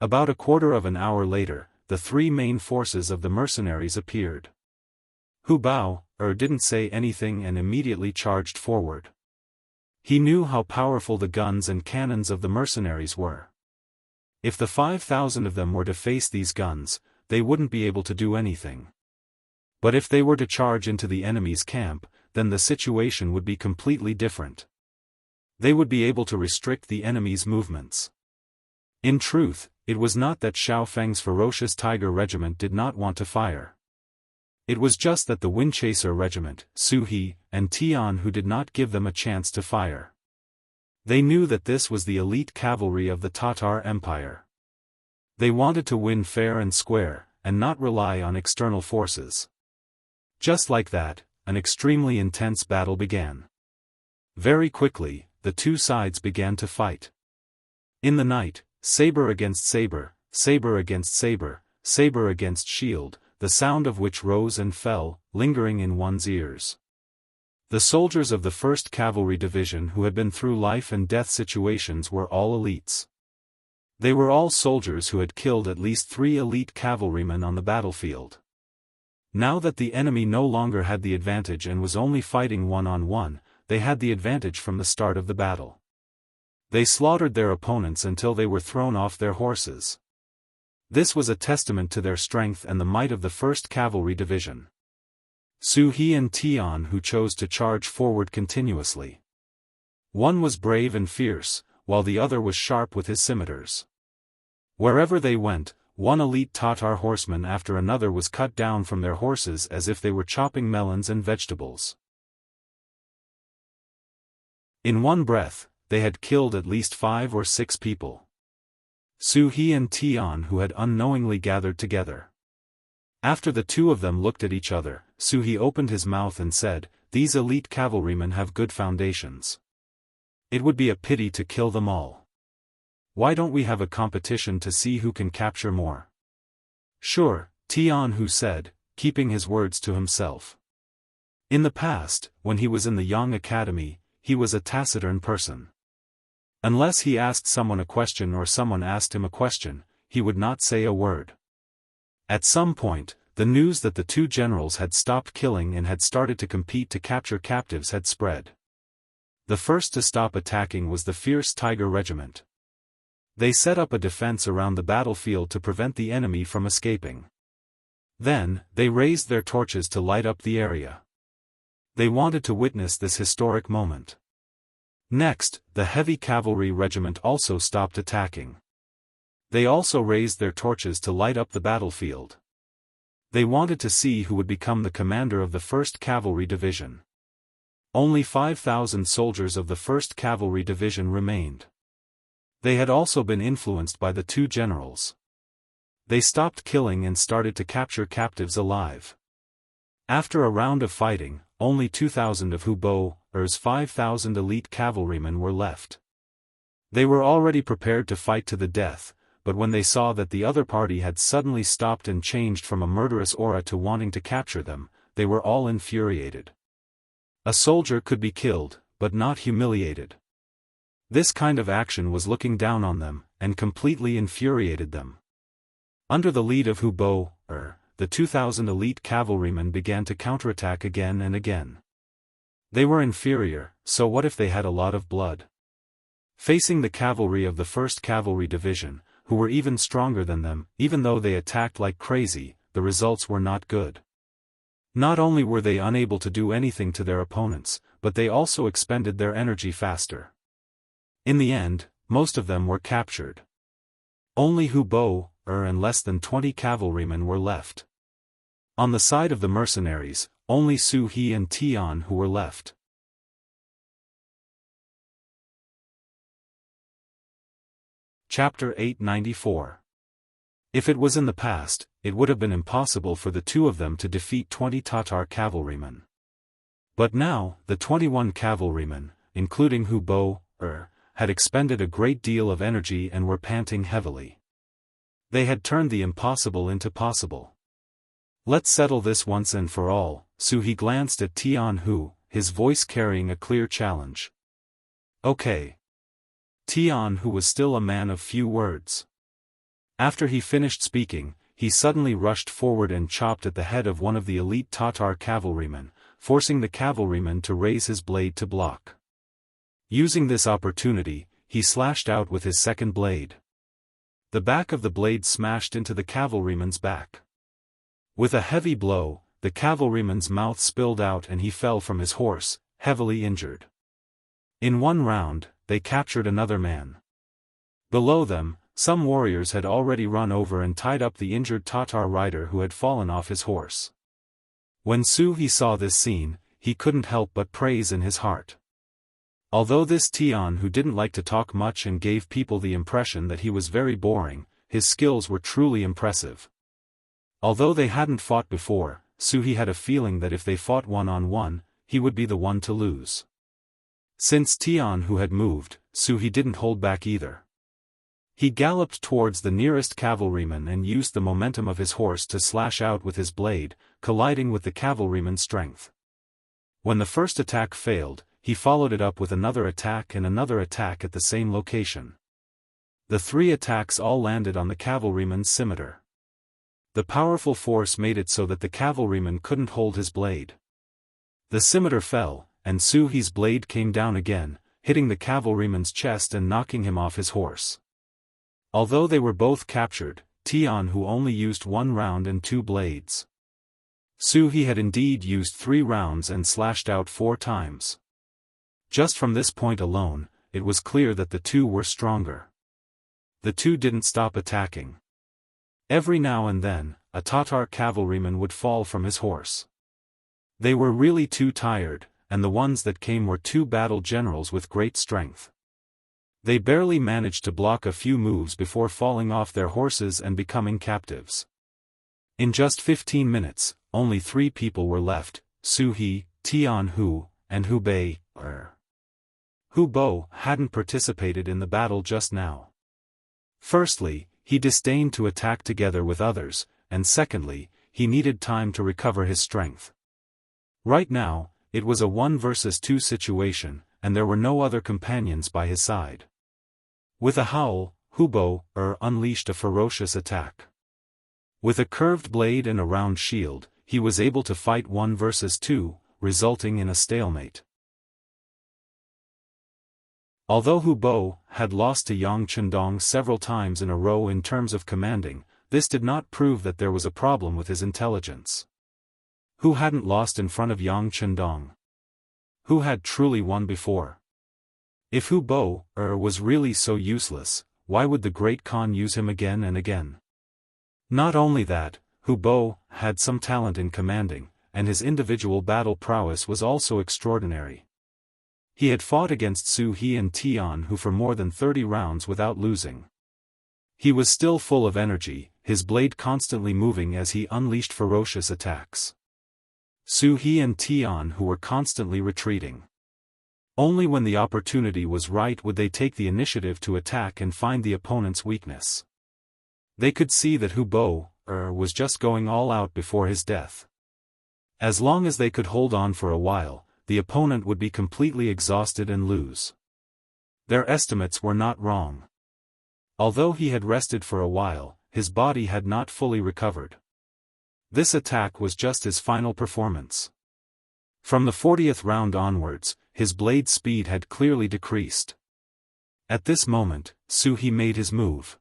About a quarter of an hour later, the three main forces of the mercenaries appeared. Hubo didn't say anything and immediately charged forward. He knew how powerful the guns and cannons of the mercenaries were. If the 5,000 of them were to face these guns, they wouldn't be able to do anything. But if they were to charge into the enemy's camp, then the situation would be completely different. They would be able to restrict the enemy's movements. In truth, it was not that Xiao Feng's ferocious tiger regiment did not want to fire. It was just that the Windchaser regiment, Su He, and Tian who did not give them a chance to fire. They knew that this was the elite cavalry of the Tatar Empire. They wanted to win fair and square, and not rely on external forces. Just like that, an extremely intense battle began. Very quickly, the two sides began to fight. In the night, saber against saber, saber against saber, saber against shield, the sound of which rose and fell, lingering in one's ears. The soldiers of the 1st Cavalry Division who had been through life and death situations were all elites. They were all soldiers who had killed at least 3 elite cavalrymen on the battlefield. Now that the enemy no longer had the advantage and was only fighting one-on-one, they had the advantage from the start of the battle. They slaughtered their opponents until they were thrown off their horses. This was a testament to their strength and the might of the 1st Cavalry Division. Su He and Tian who chose to charge forward continuously. One was brave and fierce, while the other was sharp with his scimitars. Wherever they went, one elite Tatar horseman after another was cut down from their horses as if they were chopping melons and vegetables. In one breath, they had killed at least 5 or 6 people. Su He and Tian who had unknowingly gathered together. After the two of them looked at each other, Su He opened his mouth and said, "These elite cavalrymen have good foundations. It would be a pity to kill them all. Why don't we have a competition to see who can capture more?" "Sure," Tian Hu said, keeping his words to himself. In the past, when he was in the Yang Academy, he was a taciturn person. Unless he asked someone a question or someone asked him a question, he would not say a word. At some point, the news that the two generals had stopped killing and had started to compete to capture captives had spread. The first to stop attacking was the fierce Tiger Regiment. They set up a defense around the battlefield to prevent the enemy from escaping. Then, they raised their torches to light up the area. They wanted to witness this historic moment. Next, the Heavy Cavalry Regiment also stopped attacking. They also raised their torches to light up the battlefield. They wanted to see who would become the commander of the 1st Cavalry Division. Only 5,000 soldiers of the 1st Cavalry Division remained. They had also been influenced by the two generals. They stopped killing and started to capture captives alive. After a round of fighting, only 2,000 of Hu Bo's 5,000 elite cavalrymen were left. They were already prepared to fight to the death, but when they saw that the other party had suddenly stopped and changed from a murderous aura to wanting to capture them, they were all infuriated. A soldier could be killed, but not humiliated. This kind of action was looking down on them, and completely infuriated them. Under the lead of Hu Bo, the 2,000 elite cavalrymen began to counterattack again and again. They were inferior, so what if they had a lot of blood? Facing the cavalry of the 1st Cavalry Division, who were even stronger than them, even though they attacked like crazy, the results were not good. Not only were they unable to do anything to their opponents, but they also expended their energy faster. In the end, most of them were captured. Only Hu Bo, and less than 20 cavalrymen were left. On the side of the mercenaries, only Su He and Tian who were left. Chapter 894. If it was in the past, it would have been impossible for the two of them to defeat 20 Tatar cavalrymen. But now, the 21 cavalrymen, including Hu Bo, had expended a great deal of energy and were panting heavily. They had turned the impossible into possible. "Let's settle this once and for all," Su He glanced at Tian Hu, his voice carrying a clear challenge. "Okay." Tian Hu was still a man of few words. After he finished speaking, he suddenly rushed forward and chopped at the head of one of the elite Tatar cavalrymen, forcing the cavalryman to raise his blade to block. Using this opportunity, he slashed out with his second blade. The back of the blade smashed into the cavalryman's back. With a heavy blow, the cavalryman's mouth spilled out and he fell from his horse, heavily injured. In one round, they captured another man. Below them, some warriors had already run over and tied up the injured Tatar rider who had fallen off his horse. When Su He saw this scene, he couldn't help but praise in his heart. Although this Tian Hu didn't like to talk much and gave people the impression that he was very boring, his skills were truly impressive. Although they hadn't fought before, Su He had a feeling that if they fought one-on-one, he would be the one to lose. Since Tianhu had moved, Su He didn't hold back either. He galloped towards the nearest cavalryman and used the momentum of his horse to slash out with his blade, colliding with the cavalryman's strength. When the first attack failed, he followed it up with another attack and another attack at the same location. The 3 attacks all landed on the cavalryman's scimitar. The powerful force made it so that the cavalryman couldn't hold his blade. The scimitar fell, and Su He's blade came down again, hitting the cavalryman's chest and knocking him off his horse. Although they were both captured, Tianhu only used 1 round and 2 blades. Su He had indeed used 3 rounds and slashed out 4 times. Just from this point alone, it was clear that the 2 were stronger. The 2 didn't stop attacking. Every now and then, a Tatar cavalryman would fall from his horse. They were really too tired, and the ones that came were 2 battle generals with great strength. They barely managed to block a few moves before falling off their horses and becoming captives. In just 15 minutes, only 3 people were left: Su He, Tianhu, and Hu Bei. Hu Bo hadn't participated in the battle just now. Firstly, he disdained to attack together with others, and secondly, he needed time to recover his strength. Right now, it was a 1 versus 2 situation, and there were no other companions by his side. With a howl, Hu Bo unleashed a ferocious attack. With a curved blade and a round shield, he was able to fight 1 versus 2, resulting in a stalemate. Although Hu Bo had lost to Yang Chendong several times in a row in terms of commanding, this did not prove that there was a problem with his intelligence. Who hadn't lost in front of Yang Chendong? Who had truly won before? If Hu Bo was really so useless, why would the Great Khan use him again and again? Not only that, Hu Bo had some talent in commanding, and his individual battle prowess was also extraordinary. He had fought against Su He and Tianhu for more than 30 rounds without losing. He was still full of energy, his blade constantly moving as he unleashed ferocious attacks. Su He and Tianhu were constantly retreating. Only when the opportunity was right would they take the initiative to attack and find the opponent's weakness. They could see that Hu Bo was just going all out before his death. As long as they could hold on for a while, the opponent would be completely exhausted and lose. Their estimates were not wrong. Although he had rested for a while, his body had not fully recovered. This attack was just his final performance. From the 40th round onwards, his blade speed had clearly decreased. At this moment, Su He made his move.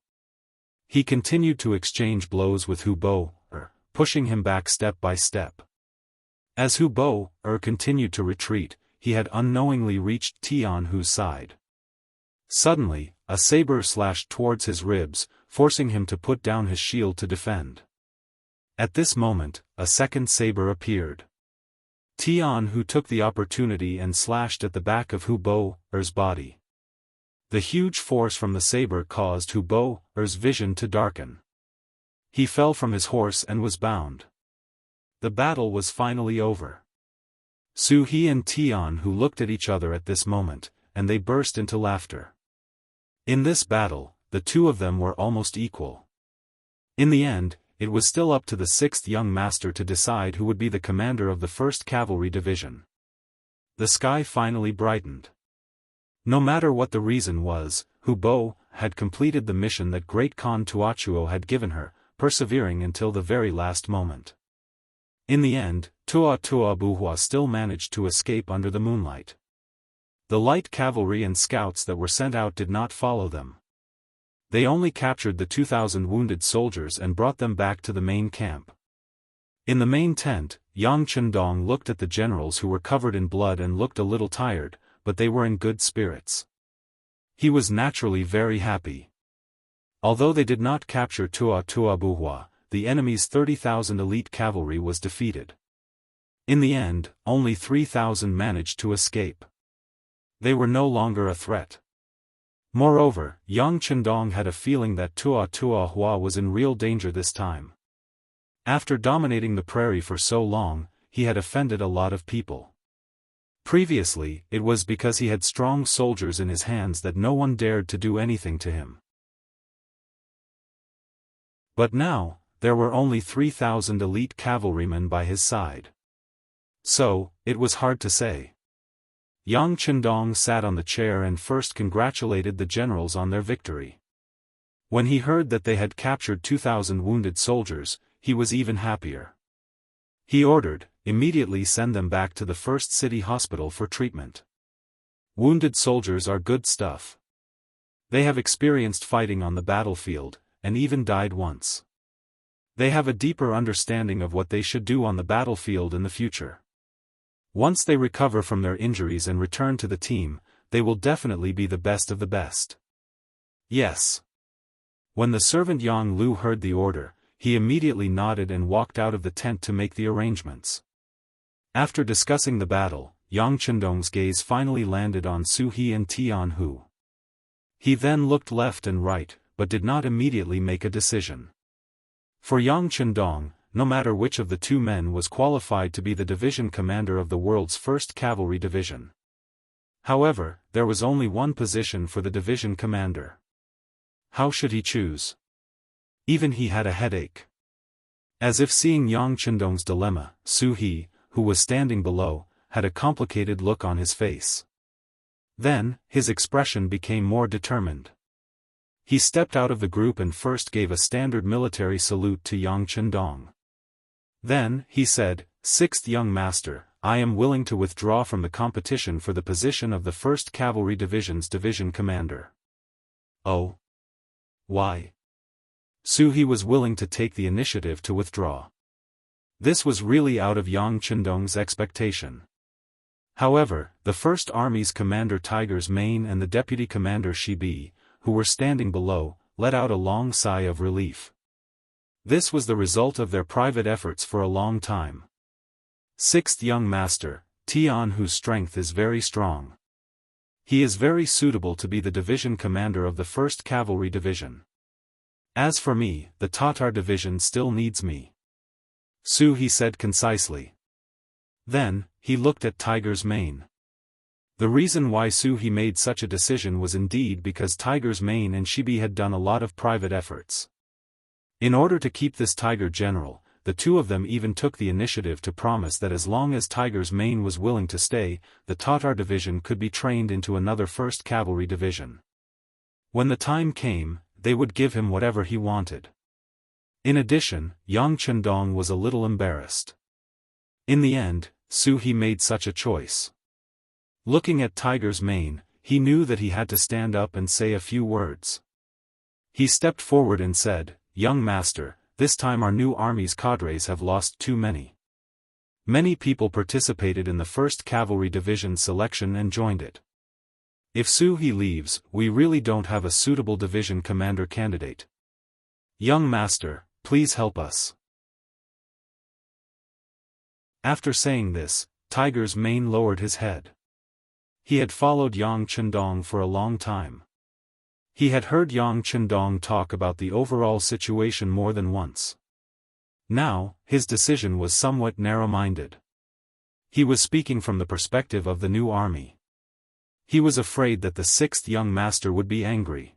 He continued to exchange blows with Hu Bo, pushing him back step by step. As Hu Bo continued to retreat, he had unknowingly reached Tianhu's side. Suddenly, a saber slashed towards his ribs, forcing him to put down his shield to defend. At this moment, a second saber appeared. Tianhu took the opportunity and slashed at the back of Hu Bo's body. The huge force from the saber caused Hu Bo's vision to darken. He fell from his horse and was bound. The battle was finally over. Su He and Tianhu looked at each other at this moment, and they burst into laughter. In this battle, the 2 of them were almost equal. In the end, it was still up to the 6th young master to decide who would be the commander of the 1st Cavalry Division. The sky finally brightened. No matter what the reason was, Hu Bo had completed the mission that Great Khan Tuachuo had given her, persevering until the very last moment. In the end, Tuabuhua still managed to escape under the moonlight. The light cavalry and scouts that were sent out did not follow them. They only captured the 2,000 wounded soldiers and brought them back to the main camp. In the main tent, Yang Chendong looked at the generals who were covered in blood and looked a little tired, but they were in good spirits. He was naturally very happy. Although they did not capture Tuabuhua, the enemy's 30,000 elite cavalry was defeated. In the end, only 3,000 managed to escape. They were no longer a threat. Moreover, Yang Chendong had a feeling that Tuahua was in real danger this time. After dominating the prairie for so long, he had offended a lot of people. Previously, it was because he had strong soldiers in his hands that no one dared to do anything to him. But now, there were only 3,000 elite cavalrymen by his side. So, it was hard to say. Yang Chendong sat on the chair and first congratulated the generals on their victory. When he heard that they had captured 2,000 wounded soldiers, he was even happier. He ordered, immediately send them back to the first city hospital for treatment. Wounded soldiers are good stuff. They have experienced fighting on the battlefield, and even died once. They have a deeper understanding of what they should do on the battlefield in the future. Once they recover from their injuries and return to the team, they will definitely be the best of the best. Yes. When the servant Yang Lu heard the order, he immediately nodded and walked out of the tent to make the arrangements. After discussing the battle, Yang Chendong's gaze finally landed on Su He and Tianhu. He then looked left and right, but did not immediately make a decision. For Yang Chendong, no matter which of the two men was qualified to be the division commander of the world's first cavalry division. However, there was only one position for the division commander. How should he choose? Even he had a headache. As if seeing Yang Chendong's dilemma, Su He, who was standing below, had a complicated look on his face. Then, his expression became more determined. He stepped out of the group and first gave a standard military salute to Yang Chendong. Then, he said, "Sixth young master, I am willing to withdraw from the competition for the position of the 1st Cavalry Division's division commander." Oh. Why? Su He was willing to take the initiative to withdraw. This was really out of Yang Chendong's expectation. However, the 1st Army's commander Tiger's Mane and the deputy commander Shibi, who were standing below, let out a long sigh of relief. This was the result of their private efforts for a long time. Sixth young master, Tian, whose strength is very strong. He is very suitable to be the division commander of the 1st Cavalry Division. As for me, the Tatar division still needs me. Su He said concisely. Then, he looked at Tiger's Mane. The reason why Su He made such a decision was indeed because Tiger's Mane and Shibi had done a lot of private efforts. In order to keep this Tiger general, the two of them even took the initiative to promise that as long as Tiger's Mane was willing to stay, the Tatar division could be trained into another 1st Cavalry Division. When the time came, they would give him whatever he wanted. In addition, Yang Chendong was a little embarrassed. In the end, Su He made such a choice. Looking at Tiger's Mane, he knew that he had to stand up and say a few words. He stepped forward and said, "Young master, this time our new army's cadres have lost too many. Many people participated in the 1st Cavalry Division selection and joined it. If Su He leaves, we really don't have a suitable division commander candidate. Young master, please help us." After saying this, Tiger's Mane lowered his head. He had followed Yang Chendong for a long time. He had heard Yang Chendong talk about the overall situation more than once. Now, his decision was somewhat narrow-minded. He was speaking from the perspective of the new army. He was afraid that the 6th young master would be angry.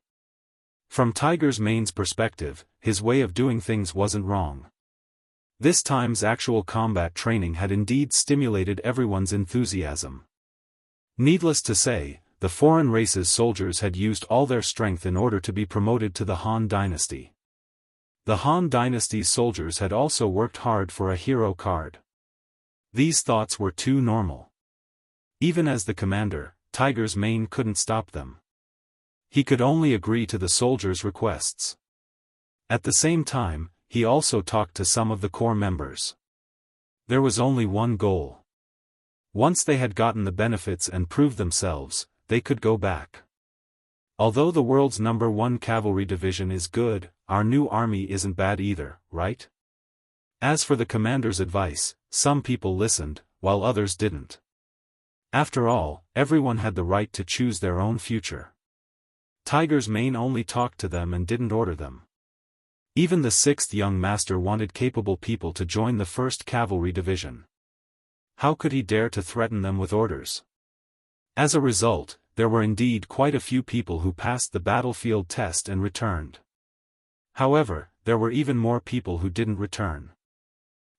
From Tiger's Mane's perspective, his way of doing things wasn't wrong. This time's actual combat training had indeed stimulated everyone's enthusiasm. Needless to say, the foreign race's soldiers had used all their strength in order to be promoted to the Han Dynasty. The Han Dynasty's soldiers had also worked hard for a hero card. These thoughts were too normal. Even as the commander, Tiger's Mane couldn't stop them. He could only agree to the soldiers' requests. At the same time, he also talked to some of the core members. There was only one goal. Once they had gotten the benefits and proved themselves, they could go back. Although the world's #1 cavalry division is good, our new army isn't bad either, right? As for the commander's advice, some people listened, while others didn't. After all, everyone had the right to choose their own future. Tiger's Mane only talked to them and didn't order them. Even the 6th young master wanted capable people to join the 1st Cavalry Division. How could he dare to threaten them with orders? As a result, there were indeed quite a few people who passed the battlefield test and returned. However, there were even more people who didn't return.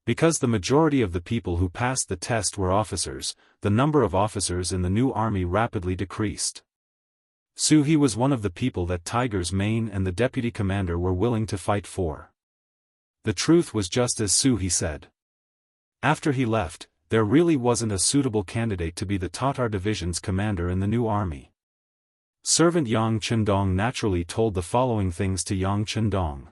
Because the majority of the people who passed the test were officers, the number of officers in the new army rapidly decreased. Su He was one of the people that Tiger's Mane and the deputy commander were willing to fight for. The truth was just as Su He said. After he left, there really wasn't a suitable candidate to be the Tatar division's commander in the new army. Servant Yang Chendong naturally told the following things to Yang Chendong.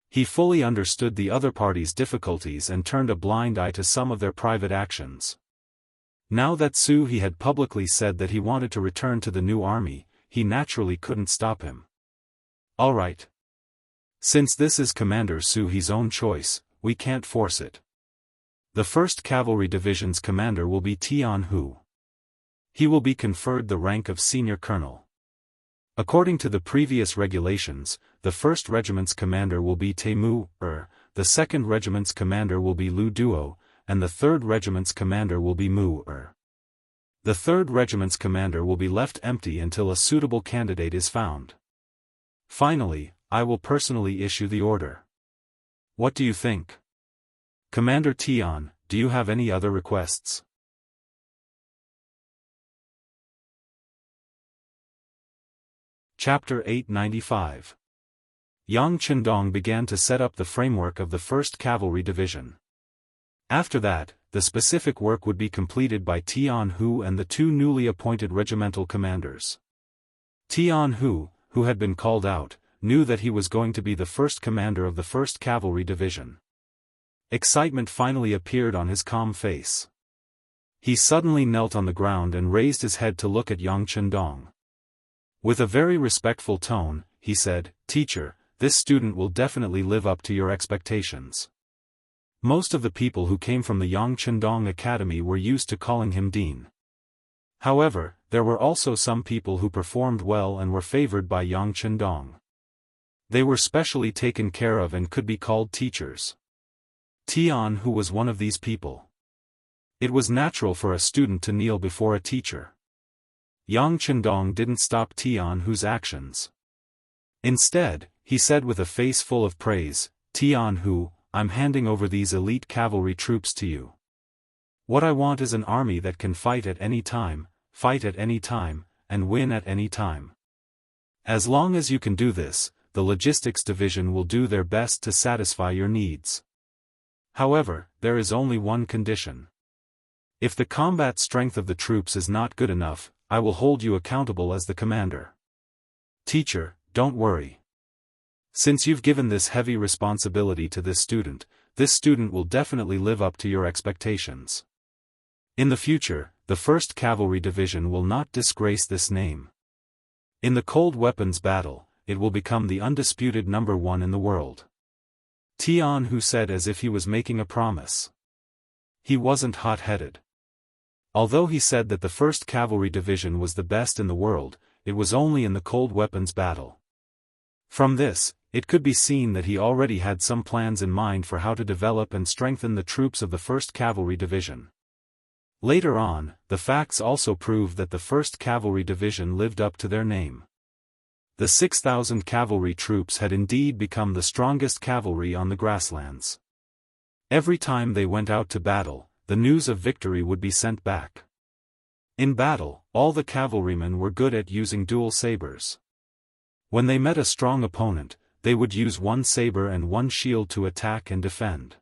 He fully understood the other party's difficulties and turned a blind eye to some of their private actions. Now that Su He had publicly said that he wanted to return to the new army, he naturally couldn't stop him. Alright. Since this is Commander Su He's own choice, we can't force it. The 1st Cavalry Division's commander will be Tian Hu. He will be conferred the rank of Senior Colonel. According to the previous regulations, the 1st Regiment's commander will be Temu, the 2nd Regiment's commander will be Lu Duo, and the 3rd Regiment's commander will be Mu. The 3rd Regiment's commander will be left empty until a suitable candidate is found. Finally, I will personally issue the order. What do you think? Commander Tian, do you have any other requests? Chapter 895. Yang Chendong began to set up the framework of the 1st Cavalry Division. After that, the specific work would be completed by Tian Hu and the 2 newly appointed regimental commanders. Tian Hu, who had been called out, knew that he was going to be the 1st commander of the 1st Cavalry Division. Excitement finally appeared on his calm face. He suddenly knelt on the ground and raised his head to look at Yang Chendong. With a very respectful tone, he said, "Teacher, this student will definitely live up to your expectations." Most of the people who came from the Yang Chendong Academy were used to calling him Dean. However, there were also some people who performed well and were favored by Yang Chendong. They were specially taken care of and could be called teachers. Tian Hu was one of these people. It was natural for a student to kneel before a teacher. Yang Chendong didn't stop Tian Hu's actions. Instead, he said with a face full of praise, "Tian Hu, I'm handing over these elite cavalry troops to you. What I want is an army that can fight at any time, and win at any time. As long as you can do this, the logistics division will do their best to satisfy your needs. However, there is only one condition. If the combat strength of the troops is not good enough, I will hold you accountable as the commander. Teacher, don't worry. Since you've given this heavy responsibility to this student will definitely live up to your expectations. In the future, the 1st Cavalry Division will not disgrace this name. In the cold weapons battle, it will become the undisputed number 1 in the world." Tian Hu said as if he was making a promise. He wasn't hot-headed. Although he said that the 1st Cavalry Division was the best in the world, it was only in the cold weapons battle. From this, it could be seen that he already had some plans in mind for how to develop and strengthen the troops of the 1st Cavalry Division. Later on, the facts also proved that the 1st Cavalry Division lived up to their name. The 6,000 cavalry troops had indeed become the strongest cavalry on the grasslands. Every time they went out to battle, the news of victory would be sent back. In battle, all the cavalrymen were good at using dual sabers. When they met a strong opponent, they would use one saber and one shield to attack and defend.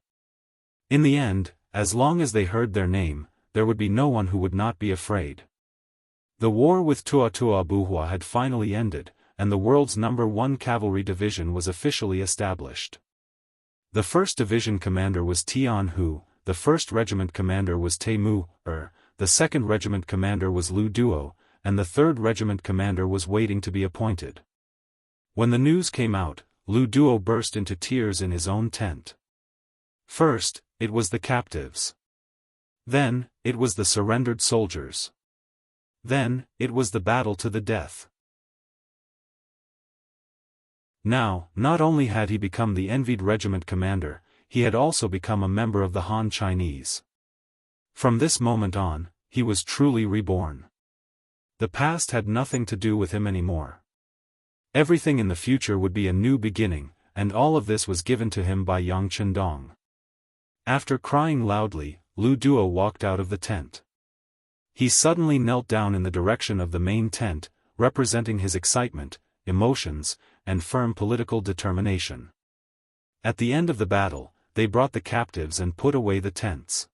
In the end, as long as they heard their name, there would be no one who would not be afraid. The war with Tuatua Buhua had finally ended, and the world's number 1 cavalry division was officially established. The 1st Division commander was Tian Hu, the 1st Regiment commander was Temu, the 2nd Regiment commander was Lu Duo, and the 3rd Regiment commander was waiting to be appointed. When the news came out, Lu Duo burst into tears in his own tent. First, it was the captives. Then, it was the surrendered soldiers. Then, it was the battle to the death. Now, not only had he become the envied regiment commander, he had also become a member of the Han Chinese. From this moment on, he was truly reborn. The past had nothing to do with him anymore. Everything in the future would be a new beginning, and all of this was given to him by Yang Chendong. After crying loudly, Lu Duo walked out of the tent. He suddenly knelt down in the direction of the main tent, representing his excitement, emotions, and firm political determination. At the end of the battle, they brought the captives and put away the tents.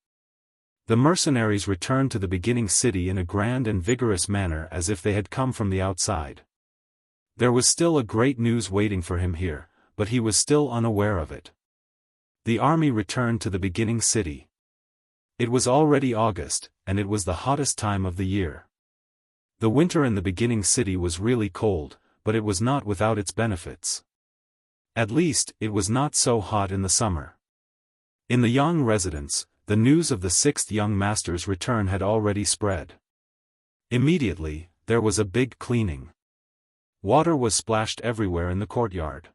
The mercenaries returned to the beginning city in a grand and vigorous manner as if they had come from the outside. There was still a great news waiting for him here, but he was still unaware of it. The army returned to the beginning city. It was already August, and it was the hottest time of the year. The winter in the beginning city was really cold, but it was not without its benefits. At least, it was not so hot in the summer. In the Yang residence, the news of the sixth young master's return had already spread. Immediately, there was a big cleaning. Water was splashed everywhere in the courtyard.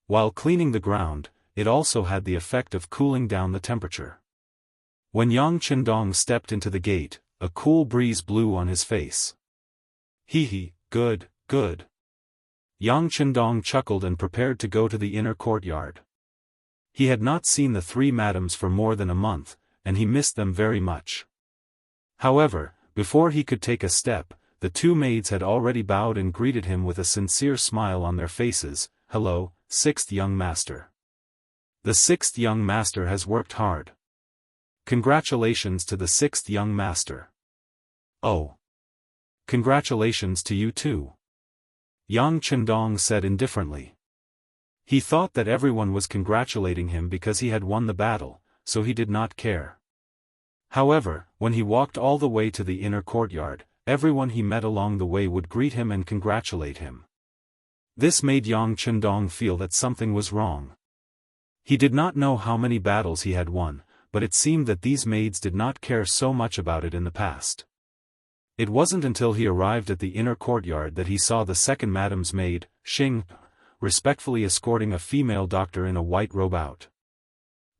While cleaning the ground, it also had the effect of cooling down the temperature. When Yang Chendong stepped into the gate, a cool breeze blew on his face. Hee, good, good. Yang Chendong chuckled and prepared to go to the inner courtyard. He had not seen the three madams for more than a month, and he missed them very much. However, before he could take a step, the two maids had already bowed and greeted him with a sincere smile on their faces. Hello, sixth young master. The sixth young master has worked hard. Congratulations to the sixth young master. Oh. Congratulations to you too. Yang Chendong said indifferently. He thought that everyone was congratulating him because he had won the battle, so he did not care. However, when he walked all the way to the inner courtyard, everyone he met along the way would greet him and congratulate him. This made Yang Chendong feel that something was wrong. He did not know how many battles he had won, but it seemed that these maids did not care so much about it in the past. It wasn't until he arrived at the inner courtyard that he saw the second madam's maid, Xing, respectfully escorting a female doctor in a white robe out.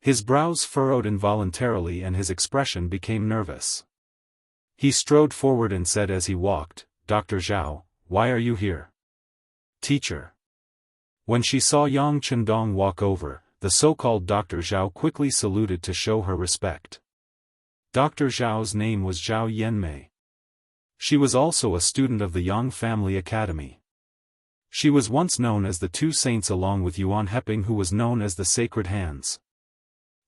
His brows furrowed involuntarily and his expression became nervous. He strode forward and said as he walked, "Dr. Zhao, why are you here?" "Teacher." When she saw Yang Chendong walk over, the so-called Dr. Zhao quickly saluted to show her respect. Dr. Zhao's name was Zhao Yanmei. She was also a student of the Yang Family Academy. She was once known as the Two Saints along with Yuan Heping, who was known as the Sacred Hands.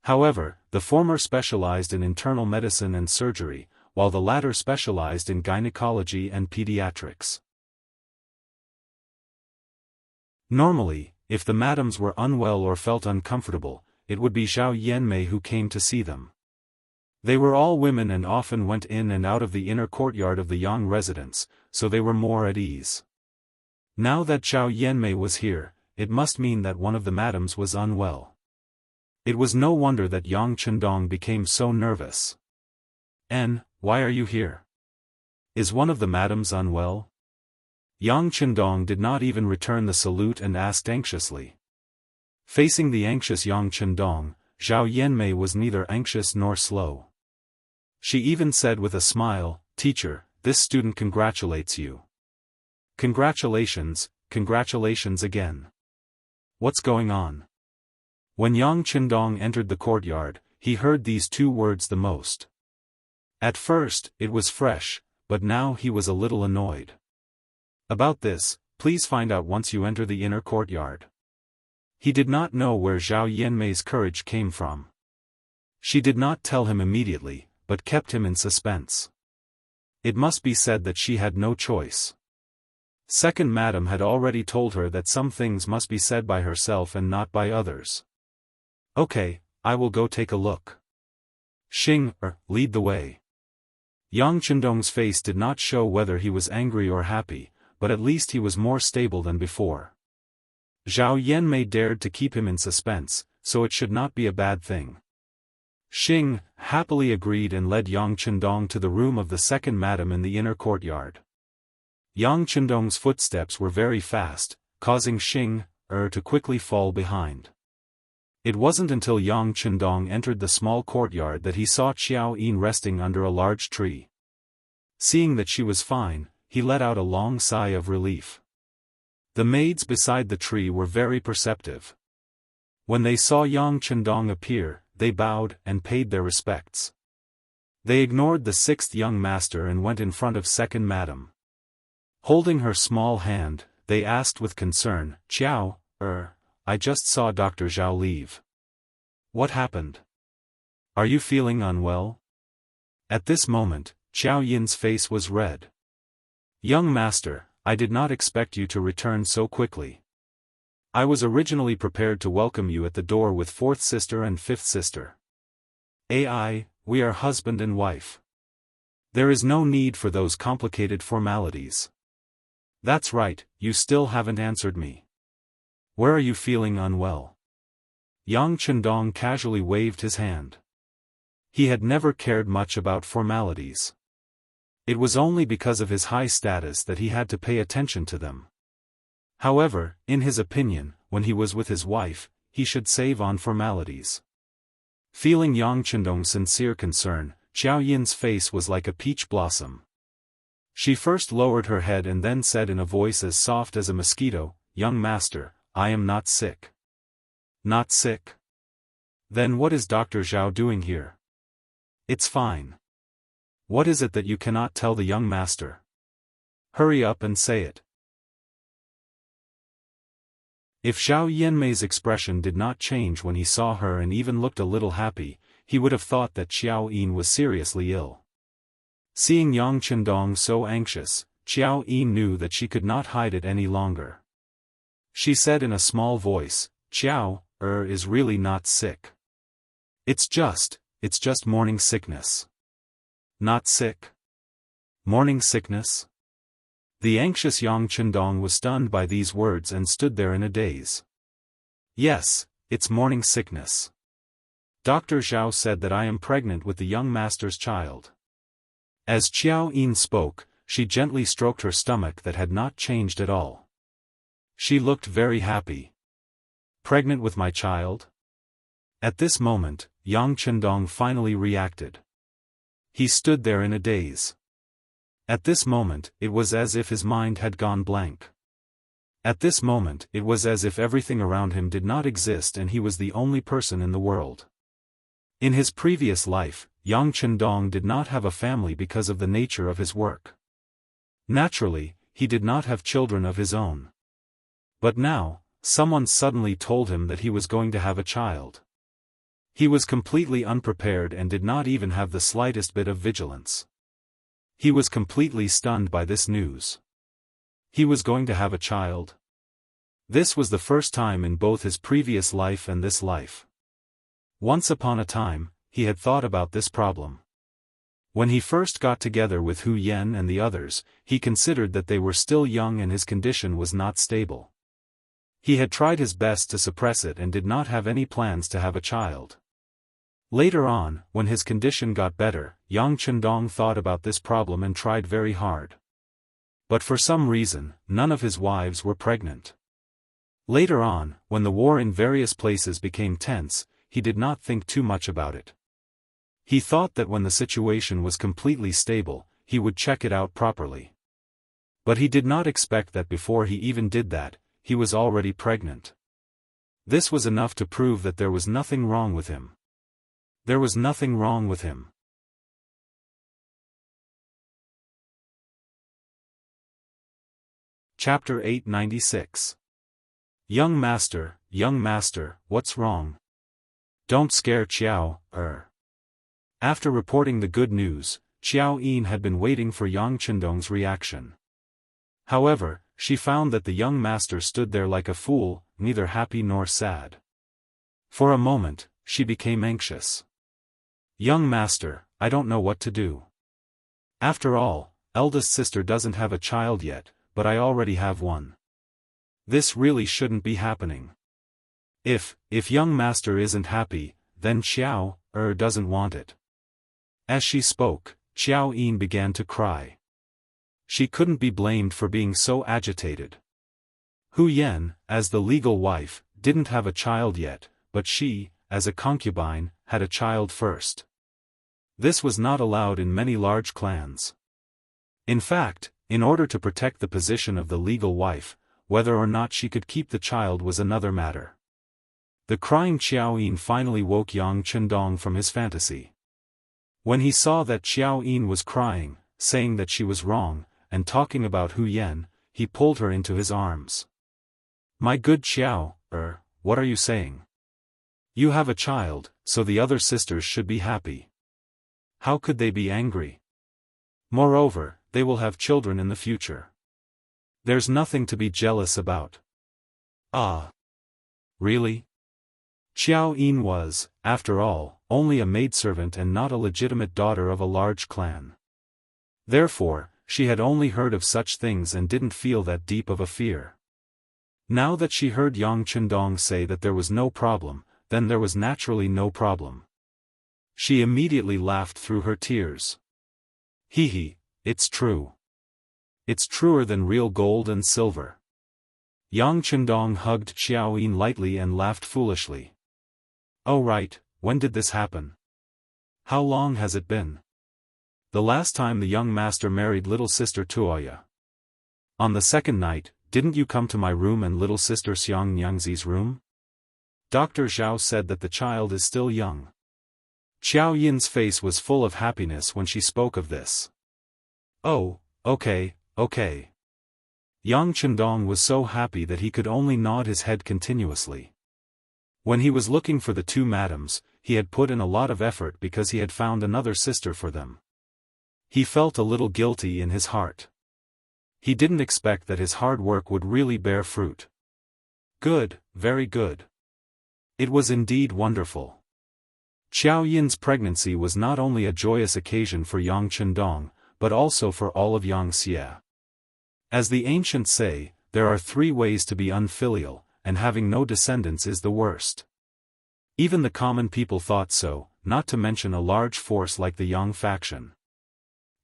However, the former specialized in internal medicine and surgery, while the latter specialized in gynecology and pediatrics. Normally, if the madams were unwell or felt uncomfortable, it would be Zhao Yanmei who came to see them. They were all women and often went in and out of the inner courtyard of the Yang residence, so they were more at ease. Now that Zhao Yanmei was here, it must mean that one of the madams was unwell. It was no wonder that Yang Chendong became so nervous. Why are you here? Is one of the madams unwell? Yang Chendong did not even return the salute and asked anxiously. Facing the anxious Yang Chendong, Zhao Yanmei was neither anxious nor slow. She even said with a smile, "Teacher, this student congratulates you." "Congratulations, congratulations again. What's going on?" When Yang Chendong entered the courtyard, he heard these two words the most. At first, it was fresh, but now he was a little annoyed. "About this, please find out once you enter the inner courtyard." He did not know where Zhao Yanmei's courage came from. She did not tell him immediately, but kept him in suspense. It must be said that she had no choice. Second Madam had already told her that some things must be said by herself and not by others. "Okay, I will go take a look." Xing, lead the way. Yang Chendong's face did not show whether he was angry or happy, but at least he was more stable than before. Zhao Yanmei dared to keep him in suspense, so it should not be a bad thing. Xing happily agreed and led Yang Chendong to the room of the second madam in the inner courtyard. Yang Chendong's footsteps were very fast, causing Xing to quickly fall behind. It wasn't until Yang Chendong entered the small courtyard that he saw Xiao Yin resting under a large tree. Seeing that she was fine, he let out a long sigh of relief. The maids beside the tree were very perceptive. When they saw Yang Chendong appear, they bowed and paid their respects. They ignored the sixth young master and went in front of second madam. Holding her small hand, they asked with concern, "Xiao, I just saw Dr. Zhao leave. What happened? Are you feeling unwell?" At this moment, Xiao Yin's face was red. "Young master, I did not expect you to return so quickly. I was originally prepared to welcome you at the door with fourth sister and fifth sister. We are husband and wife. There is no need for those complicated formalities." "That's right, you still haven't answered me. Where are you feeling unwell?" Yang Chendong casually waved his hand. He had never cared much about formalities. It was only because of his high status that he had to pay attention to them. However, in his opinion, when he was with his wife, he should save on formalities. Feeling Yang Chendong's sincere concern, Xiao Yin's face was like a peach blossom. She first lowered her head and then said in a voice as soft as a mosquito, "Young master, I am not sick." "Not sick? Then what is Dr. Zhao doing here?" "It's fine. What is it that you cannot tell the young master? Hurry up and say it." If Zhao Yanmei's expression did not change when he saw her and even looked a little happy, he would have thought that Xiao Yin was seriously ill. Seeing Yang Chendong so anxious, Xiao Yin knew that she could not hide it any longer. She said in a small voice, "Xiao, is really not sick. It's just morning sickness." "Not sick? Morning sickness?" The anxious Yang Chendong was stunned by these words and stood there in a daze. "Yes, it's morning sickness. Dr. Zhao said that I am pregnant with the young master's child." As Xiao Yin spoke, she gently stroked her stomach that had not changed at all. She looked very happy. "Pregnant with my child?" At this moment, Yang Chendong finally reacted. He stood there in a daze. At this moment, it was as if his mind had gone blank. At this moment, it was as if everything around him did not exist and he was the only person in the world. In his previous life, Yang Chendong did not have a family because of the nature of his work. Naturally, he did not have children of his own. But now, someone suddenly told him that he was going to have a child. He was completely unprepared and did not even have the slightest bit of vigilance. He was completely stunned by this news. He was going to have a child? This was the first time in both his previous life and this life. Once upon a time, he had thought about this problem. When he first got together with Hu Yan and the others, he considered that they were still young and his condition was not stable. He had tried his best to suppress it and did not have any plans to have a child. Later on, when his condition got better, Yang Chendong thought about this problem and tried very hard. But for some reason, none of his wives were pregnant. Later on, when the war in various places became tense, he did not think too much about it. He thought that when the situation was completely stable, he would check it out properly. But he did not expect that before he even did that, he was already pregnant. This was enough to prove that there was nothing wrong with him. There was nothing wrong with him. Chapter 896. Young master, what's wrong? Don't scare Xiao, After reporting the good news, Xiao Yin had been waiting for Yang Chendong's reaction. However, she found that the young master stood there like a fool, neither happy nor sad. For a moment, she became anxious. "Young master, I don't know what to do. After all, eldest sister doesn't have a child yet, but I already have one. This really shouldn't be happening. If young master isn't happy, then Xiao, doesn't want it." As she spoke, Xiao Yin began to cry. She couldn't be blamed for being so agitated. Hu Yan, as the legal wife, didn't have a child yet, but she, as a concubine, had a child first. This was not allowed in many large clans. In fact, in order to protect the position of the legal wife, whether or not she could keep the child was another matter. The crying Xiao Yin finally woke Yang Chendong from his fantasy. When he saw that Xiao Yin was crying, saying that she was wrong, and talking about Hu Yan, he pulled her into his arms. "My good Xiao, what are you saying? You have a child, so the other sisters should be happy. How could they be angry? Moreover, they will have children in the future. There's nothing to be jealous about." Ah. Really? Xiao Yin was, after all, only a maidservant and not a legitimate daughter of a large clan. Therefore, she had only heard of such things and didn't feel that deep of a fear. Now that she heard Yang Chendong say that there was no problem, then there was naturally no problem. She immediately laughed through her tears. Hee, it's true. It's truer than real gold and silver. Yang Chendong hugged Xiao Yin lightly and laughed foolishly. "Oh right, when did this happen? How long has it been?" "The last time the young master married little sister Tuoya. On the second night, didn't you come to my room and little sister Xiang Nyangzi's room? Dr. Zhao said that the child is still young." Xiao Yin's face was full of happiness when she spoke of this. "Oh, okay. Yang Chendong was so happy that he could only nod his head continuously. When he was looking for the two madams, he had put in a lot of effort because he had found another sister for them. He felt a little guilty in his heart. He didn't expect that his hard work would really bear fruit. Good, very good. It was indeed wonderful. Xiao Yin's pregnancy was not only a joyous occasion for Yang Chendong, but also for all of Yangxia. As the ancients say, there are 3 ways to be unfilial, and having no descendants is the worst. Even the common people thought so, not to mention a large force like the Yang faction.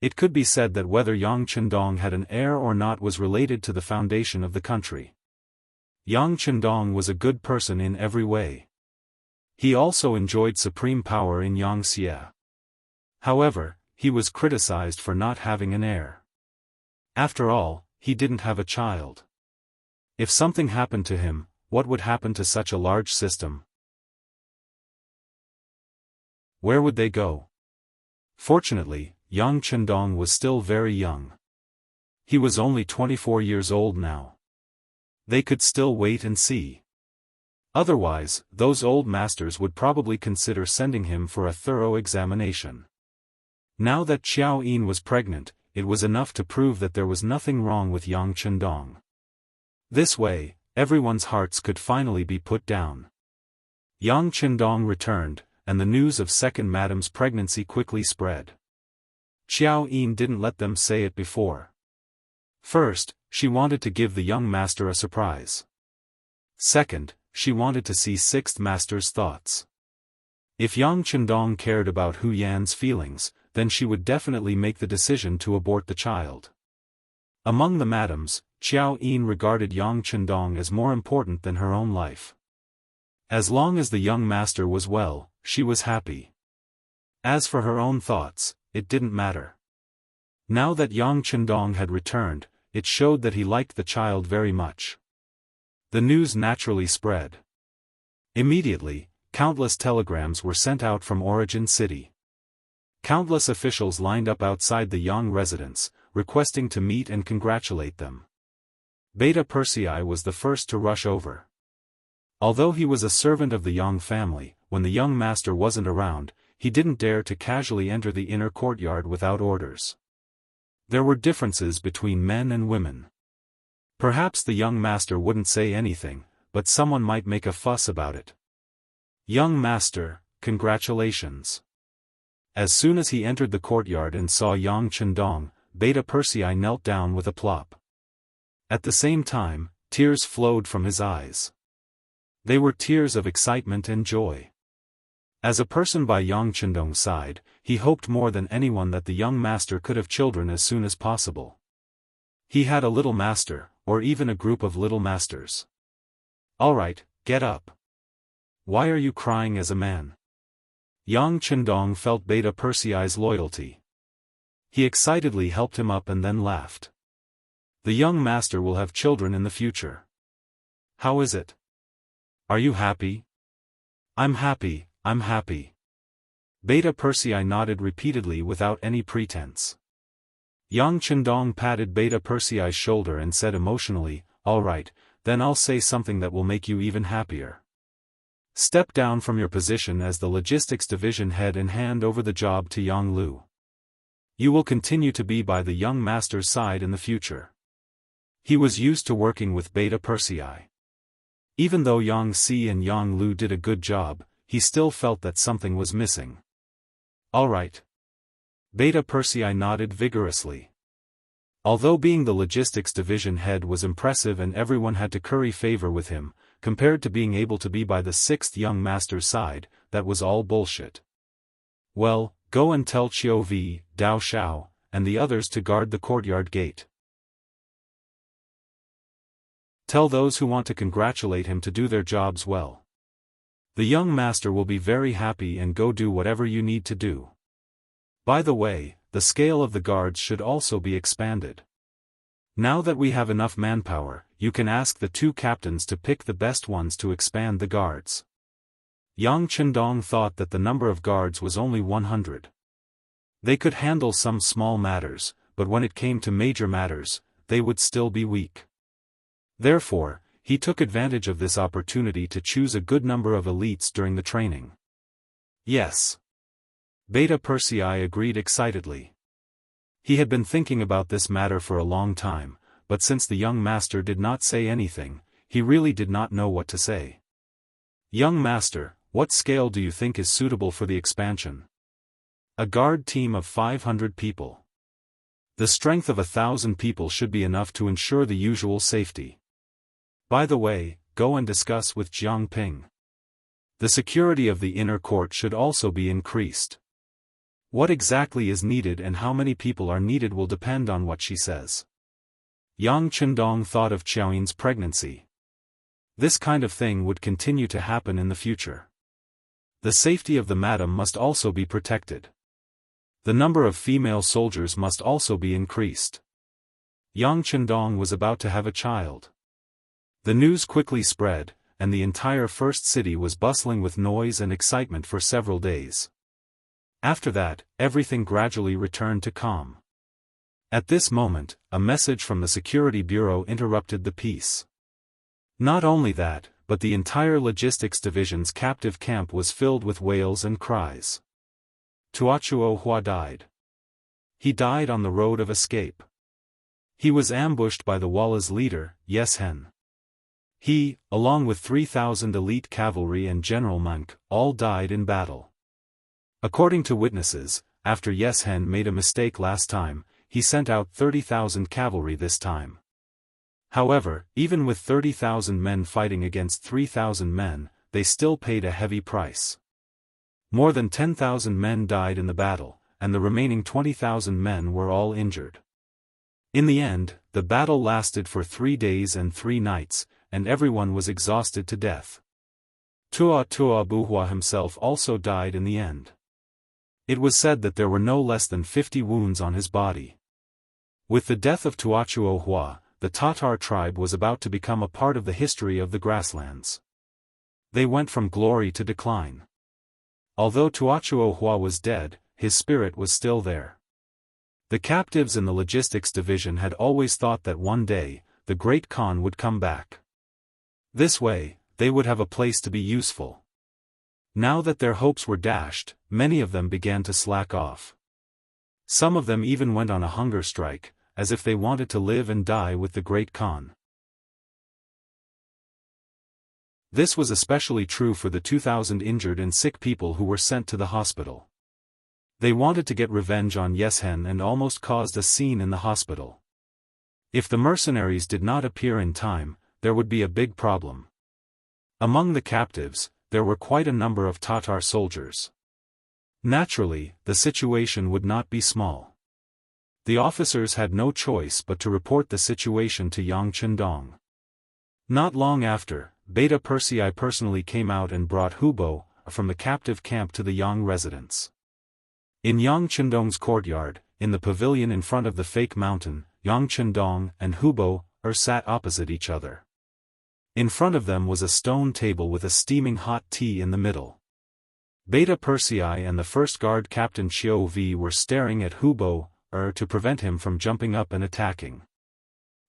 It could be said that whether Yang Chendong had an heir or not was related to the foundation of the country. Yang Chendong was a good person in every way. He also enjoyed supreme power in Yangxia. However, he was criticized for not having an heir. After all, he didn't have a child. If something happened to him, what would happen to such a large system? Where would they go? Fortunately, Yang Chendong was still very young. He was only 24 years old now. They could still wait and see. Otherwise, those old masters would probably consider sending him for a thorough examination. Now that Xiao Yin was pregnant, it was enough to prove that there was nothing wrong with Yang Chendong. This way, everyone's hearts could finally be put down. Yang Chendong returned, and the news of second madam's pregnancy quickly spread. Xiao Yin didn't let them say it before. First, she wanted to give the young master a surprise. Second, she wanted to see sixth master's thoughts. If Yang Chendong cared about Hu Yan's feelings, then she would definitely make the decision to abort the child. Among the madams, Xiao Yin regarded Yang Chendong as more important than her own life. As long as the young master was well, she was happy. As for her own thoughts, it didn't matter. Now that Yang Chendong had returned, it showed that he liked the child very much. The news naturally spread. Immediately, countless telegrams were sent out from Origin City. Countless officials lined up outside the Yang residence, requesting to meet and congratulate them. Beta Persei was the first to rush over. Although he was a servant of the Yang family, when the young master wasn't around, he didn't dare to casually enter the inner courtyard without orders. There were differences between men and women. Perhaps the young master wouldn't say anything, but someone might make a fuss about it. Young master, congratulations. As soon as he entered the courtyard and saw Yang Chendong, Beta Persei knelt down with a plop. At the same time, tears flowed from his eyes. They were tears of excitement and joy. As a person by Yang Chendong's side, he hoped more than anyone that the young master could have children as soon as possible. He had a little master, or even a group of little masters. All right, get up. Why are you crying as a man? Yang Chendong felt Beta Persei's loyalty. He excitedly helped him up and then laughed. The young master will have children in the future. How is it? Are you happy? I'm happy, I'm happy. Beta Persei nodded repeatedly without any pretense. Yang Chendong patted Beta Persei's shoulder and said emotionally, all right, then I'll say something that will make you even happier. Step down from your position as the logistics division head and hand over the job to Yang Lu. You will continue to be by the young master's side in the future. He was used to working with Beta Persei. Even though Yang Si and Yang Lu did a good job, he still felt that something was missing. All right. Beta Persei nodded vigorously. Although being the logistics division head was impressive and everyone had to curry favor with him, compared to being able to be by the sixth young master's side, that was all bullshit. Well, go and tell Qiu Vi, Dao Shao, and the others to guard the courtyard gate. Tell those who want to congratulate him to do their jobs well. The young master will be very happy and go do whatever you need to do. By the way, the scale of the guards should also be expanded. Now that we have enough manpower, you can ask the two captains to pick the best ones to expand the guards. Yang Chendong thought that the number of guards was only 100. They could handle some small matters, but when it came to major matters, they would still be weak. Therefore, he took advantage of this opportunity to choose a good number of elites during the training. Yes. Beta Persei agreed excitedly. He had been thinking about this matter for a long time, but since the young master did not say anything, he really did not know what to say. Young master, what scale do you think is suitable for the expansion? A guard team of 500 people. The strength of 1,000 people should be enough to ensure the usual safety. By the way, go and discuss with Jiang Ping. The security of the inner court should also be increased. What exactly is needed and how many people are needed will depend on what she says. Yang Chendong thought of Qiaoyin's pregnancy. This kind of thing would continue to happen in the future. The safety of the madam must also be protected. The number of female soldiers must also be increased. Yang Chendong was about to have a child. The news quickly spread, and the entire first city was bustling with noise and excitement for several days. After that, everything gradually returned to calm. At this moment, a message from the security bureau interrupted the peace. Not only that, but the entire logistics division's captive camp was filled with wails and cries. Tuachuo Hua died. He died on the road of escape. He was ambushed by the Walla's leader, Yes Hen. He, along with 3,000 elite cavalry and General Monk, all died in battle. According to witnesses, after Yes Hen made a mistake last time, he sent out 30,000 cavalry this time. However, even with 30,000 men fighting against 3,000 men, they still paid a heavy price. More than 10,000 men died in the battle, and the remaining 20,000 men were all injured. In the end, the battle lasted for 3 days and 3 nights, and everyone was exhausted to death. Tua Buhua himself also died in the end. It was said that there were no less than 50 wounds on his body. With the death of Tuachuo Hua, the Tatar tribe was about to become a part of the history of the grasslands. They went from glory to decline. Although Tuachuo Hua was dead, his spirit was still there. The captives in the logistics division had always thought that one day, the Great Khan would come back. This way, they would have a place to be useful. Now that their hopes were dashed, many of them began to slack off. Some of them even went on a hunger strike, as if they wanted to live and die with the Great Khan. This was especially true for the 2,000 injured and sick people who were sent to the hospital. They wanted to get revenge on Yes Hen and almost caused a scene in the hospital. If the mercenaries did not appear in time, there would be a big problem. Among the captives, there were quite a number of Tatar soldiers. Naturally, the situation would not be small. The officers had no choice but to report the situation to Yang Chendong. Not long after, Beta Persei personally came out and brought Hubo from the captive camp to the Yang residence. In Yang Chendong's courtyard, in the pavilion in front of the fake mountain, Yang Chendong and Hubo sat opposite each other. In front of them was a stone table with a steaming hot tea in the middle. Beta Persei and the first guard captain Xiao Vi were staring at Hubo to prevent him from jumping up and attacking.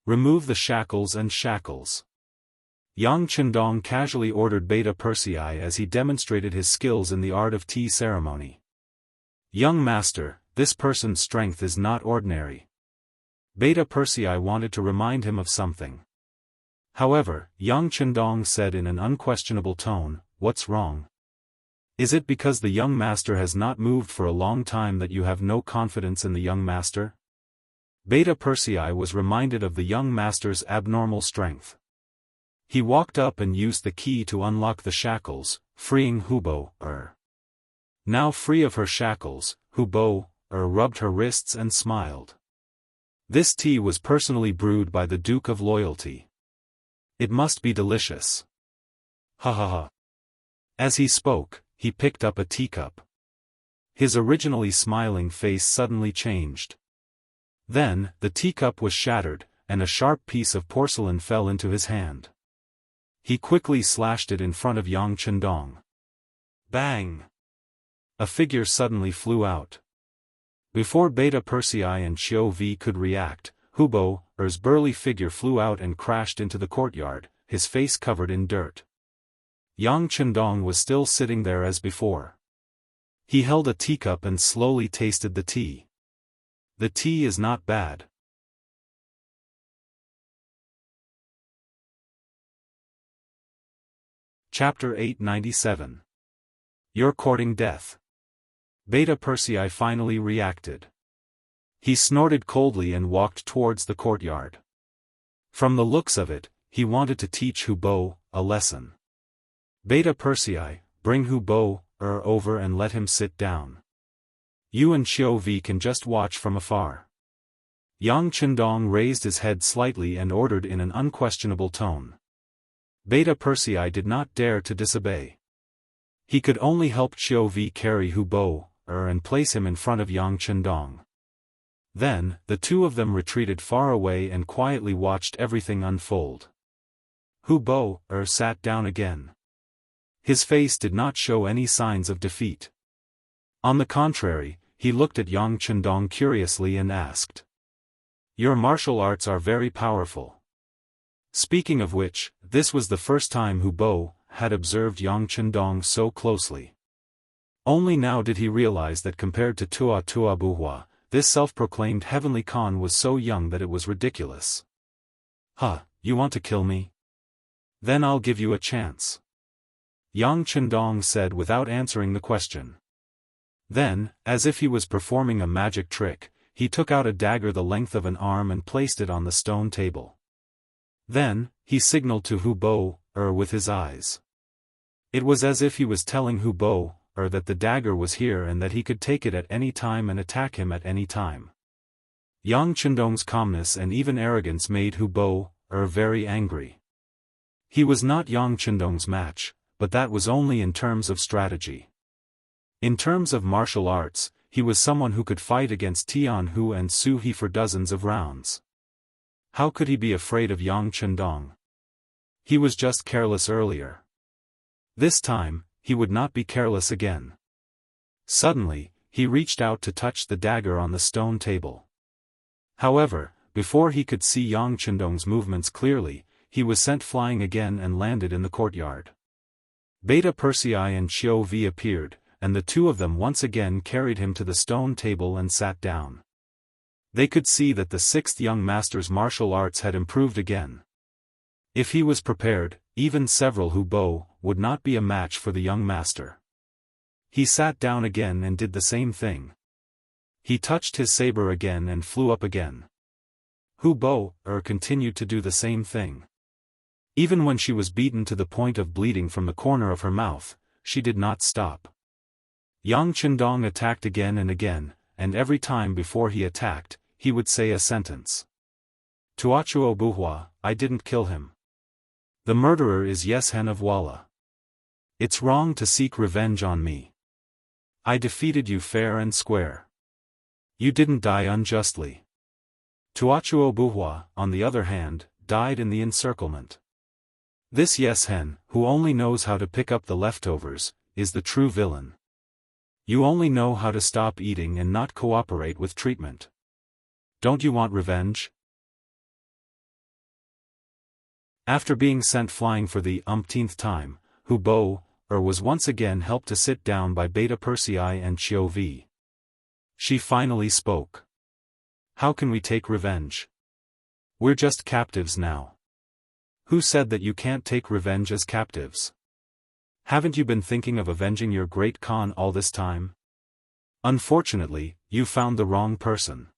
Remove the shackles and shackles. Yang Chendong casually ordered Beta Persei as he demonstrated his skills in the art of tea ceremony. Young master, this person's strength is not ordinary. Beta Persei wanted to remind him of something. However, Yang Chendong said in an unquestionable tone, "What's wrong? Is it because the young master has not moved for a long time that you have no confidence in the young master?" Beta Persei was reminded of the young master's abnormal strength. He walked up and used the key to unlock the shackles, freeing Hubo. Now free of her shackles, Hubo rubbed her wrists and smiled. This tea was personally brewed by the Duke of Loyalty. It must be delicious. Ha ha ha. As he spoke, he picked up a teacup. His originally smiling face suddenly changed. Then, the teacup was shattered, and a sharp piece of porcelain fell into his hand. He quickly slashed it in front of Yang Chendong. Bang! A figure suddenly flew out. Before Beta Persei and Xiao Vi could react, Hubo's burly figure flew out and crashed into the courtyard, his face covered in dirt. Yang Chendong was still sitting there as before. He held a teacup and slowly tasted the tea. The tea is not bad. Chapter 897. You're courting death. Beta Persei finally reacted. He snorted coldly and walked towards the courtyard. From the looks of it, he wanted to teach Hubo a lesson. Beta Persei, bring Hubo over and let him sit down. You and Xiao Vi can just watch from afar. Yang Chendong raised his head slightly and ordered in an unquestionable tone. Beta Persei did not dare to disobey. He could only help Xiao Vi carry Hubo and place him in front of Yang Chendong. Then, the two of them retreated far away and quietly watched everything unfold. Hubo sat down again. His face did not show any signs of defeat. On the contrary, he looked at Yang Chendong curiously and asked, "Your martial arts are very powerful." Speaking of which, this was the first time Hubo had observed Yang Chendong so closely. Only now did he realize that compared to Tua Buhua, this self-proclaimed heavenly Khan was so young that it was ridiculous. "Huh, you want to kill me? Then I'll give you a chance," Yang Chendong said without answering the question. Then, as if he was performing a magic trick, he took out a dagger the length of an arm and placed it on the stone table. Then, he signaled to Hubo with his eyes. It was as if he was telling Hubo that the dagger was here and that he could take it at any time and attack him at any time. Yang Chendong's calmness and even arrogance made Hubo very angry. He was not Yang Chendong's match, but that was only in terms of strategy. In terms of martial arts, he was someone who could fight against Tianhu and Su He for dozens of rounds. How could he be afraid of Yang Chendong? He was just careless earlier. This time, he would not be careless again. Suddenly, he reached out to touch the dagger on the stone table. However, before he could see Yang Chendong's movements clearly, he was sent flying again and landed in the courtyard. Beta Persei and Xiao Vi appeared, and the two of them once again carried him to the stone table and sat down. They could see that the sixth young master's martial arts had improved again. If he was prepared, even several Hubo would not be a match for the young master. He sat down again and did the same thing. He touched his saber again and flew up again. Hubo continued to do the same thing. Even when she was beaten to the point of bleeding from the corner of her mouth, she did not stop. Yang Chendong attacked again, and every time before he attacked, he would say a sentence. "Tuachuo Buhua, I didn't kill him." The murderer is Yeshen of Walla. It's wrong to seek revenge on me. I defeated you fair and square. You didn't die unjustly. Tuachuo Buhua, on the other hand, died in the encirclement. This Yeshen, who only knows how to pick up the leftovers, is the true villain. You only know how to stop eating and not cooperate with treatment. Don't you want revenge? After being sent flying for the umpteenth time, Hu Bo was once again helped to sit down by Beta Persei and Chiu Vi. She finally spoke. How can we take revenge? We're just captives now. Who said that you can't take revenge as captives? Haven't you been thinking of avenging your great Khan all this time? Unfortunately, you found the wrong person.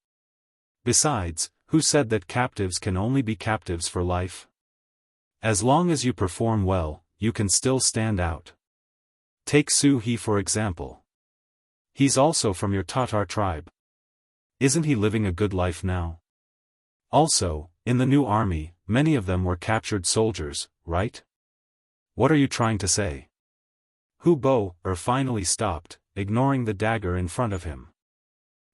Besides, who said that captives can only be captives for life? As long as you perform well, you can still stand out. Take Su He for example. He's also from your Tatar tribe. Isn't he living a good life now? Also, in the new army, many of them were captured soldiers, right? What are you trying to say? Hu Bo finally stopped, ignoring the dagger in front of him.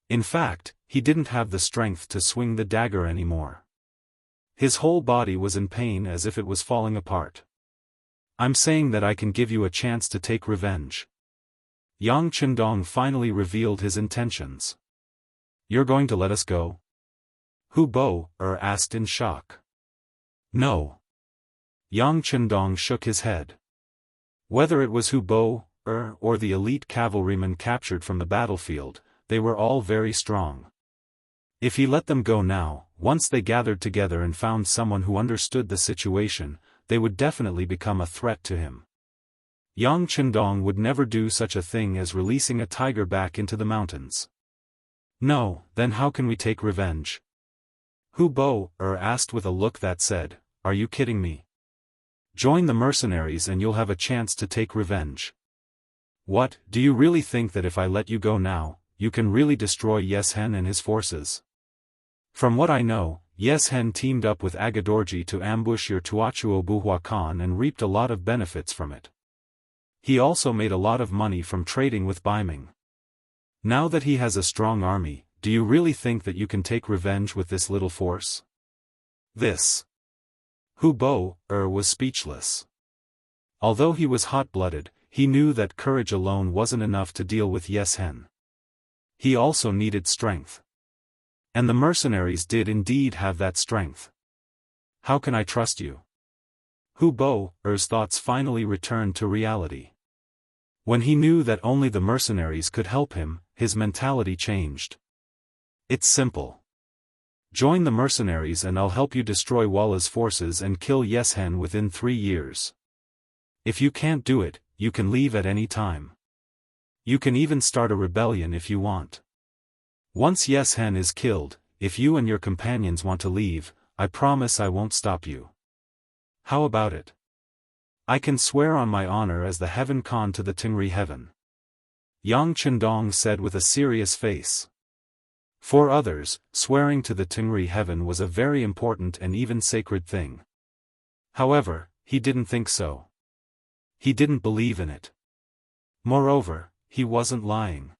In fact, he didn't have the strength to swing the dagger anymore. His whole body was in pain as if it was falling apart. I'm saying that I can give you a chance to take revenge. Yang Chendong finally revealed his intentions. You're going to let us go? Hu Bo asked in shock. No. Yang Chendong shook his head. Whether it was Hu Bo or the elite cavalrymen captured from the battlefield, they were all very strong. If he let them go now, once they gathered together and found someone who understood the situation, they would definitely become a threat to him. Yang Chendong would never do such a thing as releasing a tiger back into the mountains. No, then how can we take revenge? Hu Bo asked with a look that said, are you kidding me? Join the mercenaries and you'll have a chance to take revenge. What, do you really think that if I let you go now, you can really destroy Yeshen and his forces? From what I know, Yeshen teamed up with Agadorji to ambush your Tuachuo Buhua Khan and reaped a lot of benefits from it. He also made a lot of money from trading with Baiming. Now that he has a strong army, do you really think that you can take revenge with this little force? This. Hu Bo was speechless. Although he was hot-blooded, he knew that courage alone wasn't enough to deal with Yeshen. He also needed strength. And the mercenaries did indeed have that strength. How can I trust you? Hu Bo's thoughts finally returned to reality. When he knew that only the mercenaries could help him, his mentality changed. It's simple. Join the mercenaries and I'll help you destroy Walla's forces and kill Yeshen within 3 years. If you can't do it, you can leave at any time. You can even start a rebellion if you want. Once Yeshen is killed, if you and your companions want to leave, I promise I won't stop you. How about it? I can swear on my honor as the Heaven Khan to the Tingri Heaven. Yang Chendong said with a serious face. For others, swearing to the Tingri Heaven was a very important and even sacred thing. However, he didn't think so. He didn't believe in it. Moreover, he wasn't lying.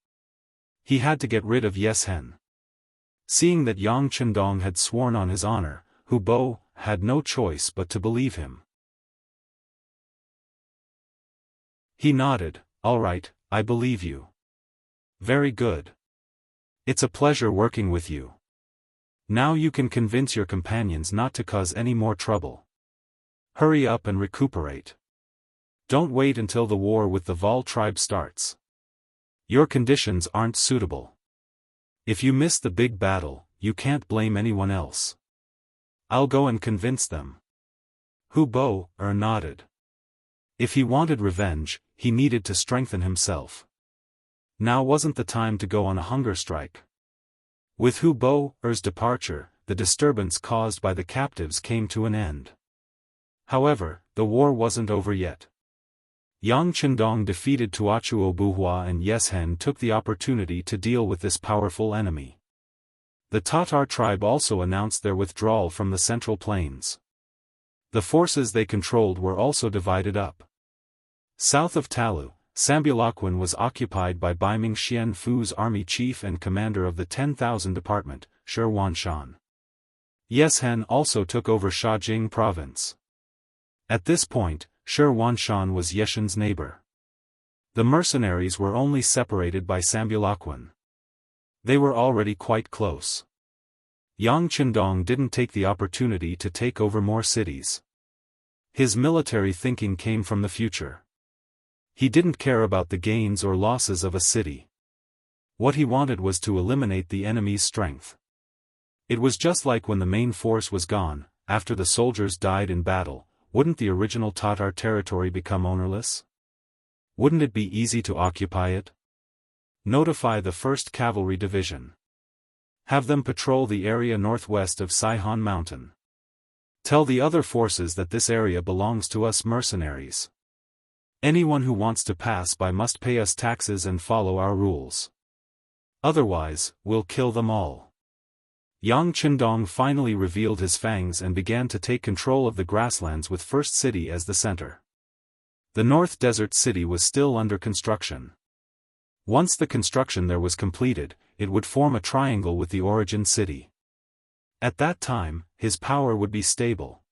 He had to get rid of Yeshen. Seeing that Yang Chendong had sworn on his honor, Hu Bo had no choice but to believe him. He nodded, all right, I believe you. Very good. It's a pleasure working with you. Now you can convince your companions not to cause any more trouble. Hurry up and recuperate. Don't wait until the war with the Vol tribe starts. Your conditions aren't suitable. If you miss the big battle, you can't blame anyone else. I'll go and convince them. Hu Bo nodded. If he wanted revenge, he needed to strengthen himself. Now wasn't the time to go on a hunger strike. With Hu Bo's departure, the disturbance caused by the captives came to an end. However, the war wasn't over yet. Yang Chendong defeated Tuachuo Buhua and Yeshen took the opportunity to deal with this powerful enemy. The Tatar tribe also announced their withdrawal from the Central Plains. The forces they controlled were also divided up. South of Talu, Sambulakwin was occupied by Baiming Xian Fu's army chief and commander of the 10,000 Department, Shi Wanshan. Yeshen also took over Shajing province. At this point, Shi Wanshan was Yeshen's neighbor. The mercenaries were only separated by Sambulakwin. They were already quite close. Yang Qindong didn't take the opportunity to take over more cities. His military thinking came from the future. He didn't care about the gains or losses of a city. What he wanted was to eliminate the enemy's strength. It was just like when the main force was gone, after the soldiers died in battle, wouldn't the original Tatar territory become ownerless? Wouldn't it be easy to occupy it? Notify the 1st Cavalry Division. Have them patrol the area northwest of Saihan Mountain. Tell the other forces that this area belongs to us mercenaries. Anyone who wants to pass by must pay us taxes and follow our rules. Otherwise, we'll kill them all. Yang Qindong finally revealed his fangs and began to take control of the grasslands with First City as the center. The North Desert City was still under construction. Once the construction there was completed, it would form a triangle with the origin city. At that time, his power would be stable.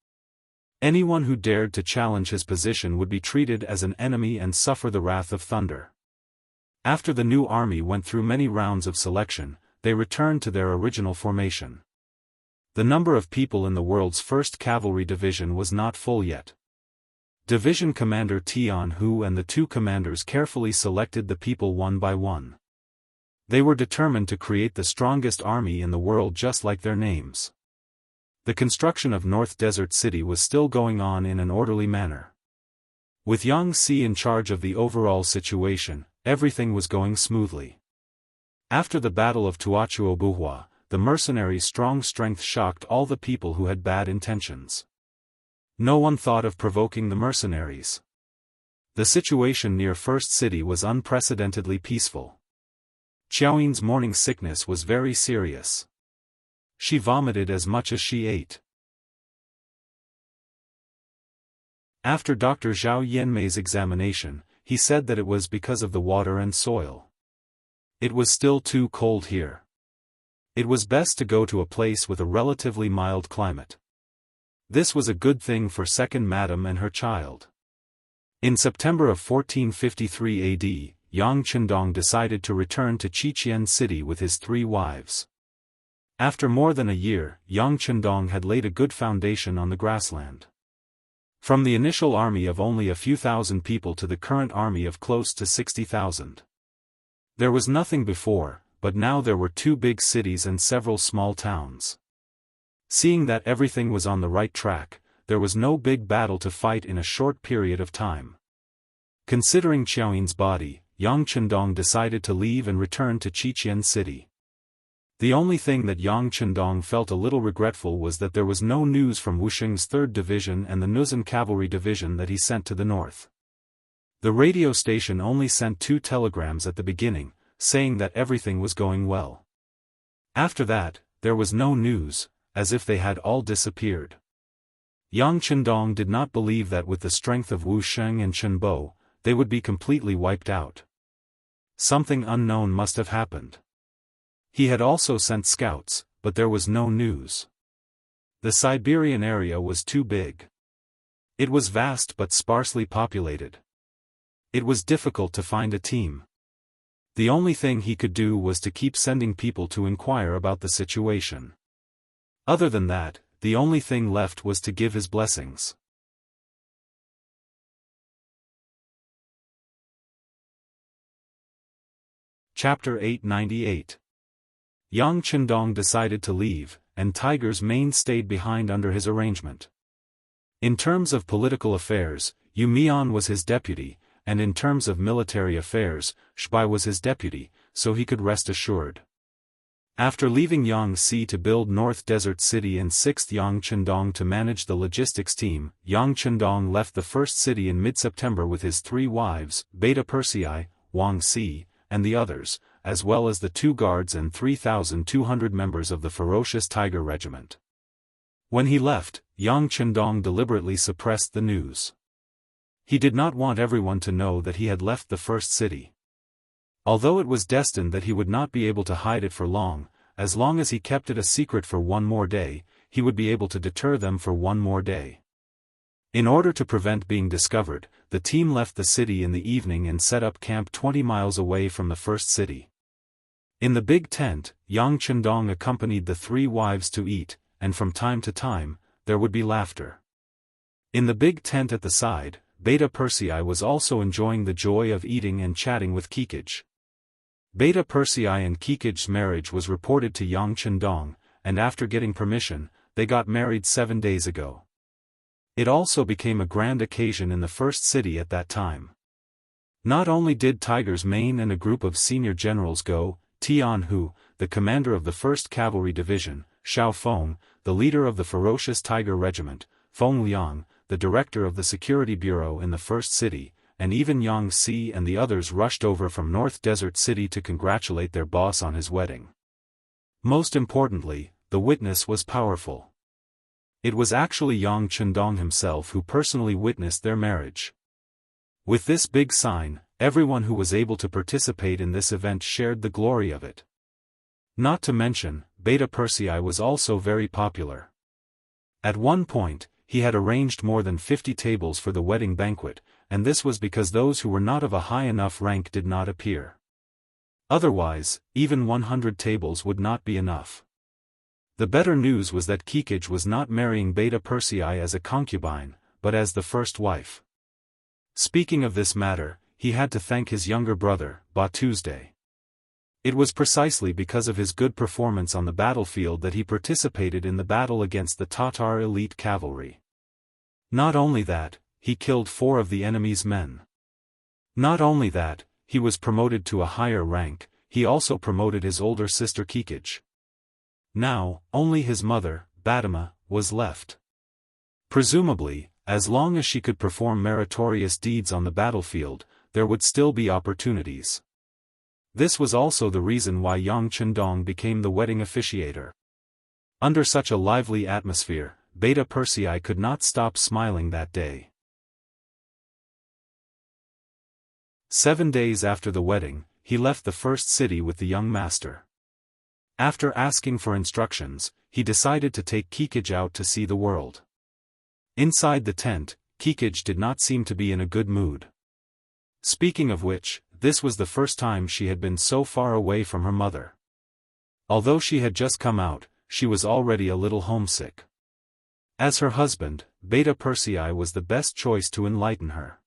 Anyone who dared to challenge his position would be treated as an enemy and suffer the wrath of thunder. After the new army went through many rounds of selection, they returned to their original formation. The number of people in the world's 1st Cavalry Division was not full yet. Division Commander Tian Hu and the 2 commanders carefully selected the people one by one. They were determined to create the strongest army in the world just like their names. The construction of North Desert City was still going on in an orderly manner. With Yang Si in charge of the overall situation, everything was going smoothly. After the Battle of Tuachuobuhua, the mercenaries' strong strength shocked all the people who had bad intentions. No one thought of provoking the mercenaries. The situation near First City was unprecedentedly peaceful. Qiaoyin's morning sickness was very serious. She vomited as much as she ate. After Dr. Zhao Yanmei's examination, he said that it was because of the water and soil. It was still too cold here. It was best to go to a place with a relatively mild climate. This was a good thing for Second Madam and her child. In September of 1453 AD, Yang Qindong decided to return to Qiqian City with his 3 wives. After more than a year, Yang Qindong had laid a good foundation on the grassland. From the initial army of only a few thousand people to the current army of close to 60,000. There was nothing before, but now there were 2 big cities and several small towns. Seeing that everything was on the right track, there was no big battle to fight in a short period of time. Considering Qiaoyin's body, Yang Qindong decided to leave and return to Qiqian City. The only thing that Yang Qindong felt a little regretful was that there was no news from Wuxing's 3rd Division and the Nuzhen Cavalry Division that he sent to the north. The radio station only sent 2 telegrams at the beginning, saying that everything was going well. After that, there was no news, as if they had all disappeared. Yang Qindong did not believe that with the strength of Wu Sheng and Chen Bo, they would be completely wiped out. Something unknown must have happened. He had also sent scouts, but there was no news. The Siberian area was too big. It was vast but sparsely populated. It was difficult to find a team. The only thing he could do was to keep sending people to inquire about the situation. Other than that, the only thing left was to give his blessings. Chapter 898. Yang Qindong decided to leave, and Tiger's Mane stayed behind under his arrangement. In terms of political affairs, Yu Mian was his deputy, and in terms of military affairs, Shbai was his deputy, so he could rest assured. After leaving Yang Si to build North Desert City and 6th Yang Qindong to manage the logistics team, Yang Qindong left the first city in mid-September with his 3 wives, Beta Persei, Wang Si, and the others, as well as the 2 guards and 3,200 members of the ferocious Tiger Regiment. When he left, Yang Chendong deliberately suppressed the news. He did not want everyone to know that he had left the first city. Although it was destined that he would not be able to hide it for long, as long as he kept it a secret for one more day, he would be able to deter them for one more day. In order to prevent being discovered, the team left the city in the evening and set up camp 20 miles away from the first city. In the big tent, Yang Chendong accompanied the 3 wives to eat, and from time to time, there would be laughter. In the big tent at the side, Beta Persei was also enjoying the joy of eating and chatting with Kikij. Beta Persei and Kikij's marriage was reported to Yang Chendong, and after getting permission, they got married 7 days ago. It also became a grand occasion in the first city at that time. Not only did Tiger's Mane and a group of senior generals go, Tian Hu, the commander of the 1st Cavalry Division, Xiao Feng, the leader of the ferocious Tiger Regiment, Feng Liang, the director of the Security Bureau in the first city, and even Yang Si and the others rushed over from North Desert City to congratulate their boss on his wedding. Most importantly, the witness was powerful. It was actually Yang Chendong himself who personally witnessed their marriage. With this big sign, everyone who was able to participate in this event shared the glory of it. Not to mention, Beta Persei was also very popular. At one point, he had arranged more than 50 tables for the wedding banquet, and this was because those who were not of a high enough rank did not appear. Otherwise, even 100 tables would not be enough. The better news was that Kikij was not marrying Beta Persei as a concubine, but as the first wife. Speaking of this matter, he had to thank his younger brother, Ba Tuesday. It was precisely because of his good performance on the battlefield that he participated in the battle against the Tatar elite cavalry. Not only that, he killed 4 of the enemy's men. Not only that, he was promoted to a higher rank, he also promoted his older sister Kikij. Now, only his mother, Batama, was left. Presumably, as long as she could perform meritorious deeds on the battlefield, there would still be opportunities. This was also the reason why Yang Chendong became the wedding officiator. Under such a lively atmosphere, Beta Persei could not stop smiling that day. 7 days after the wedding, he left the first city with the young master. After asking for instructions, he decided to take Kikij out to see the world. Inside the tent, Kikij did not seem to be in a good mood. Speaking of which, this was the first time she had been so far away from her mother. Although she had just come out, she was already a little homesick. As her husband, Beta Persei was the best choice to enlighten her.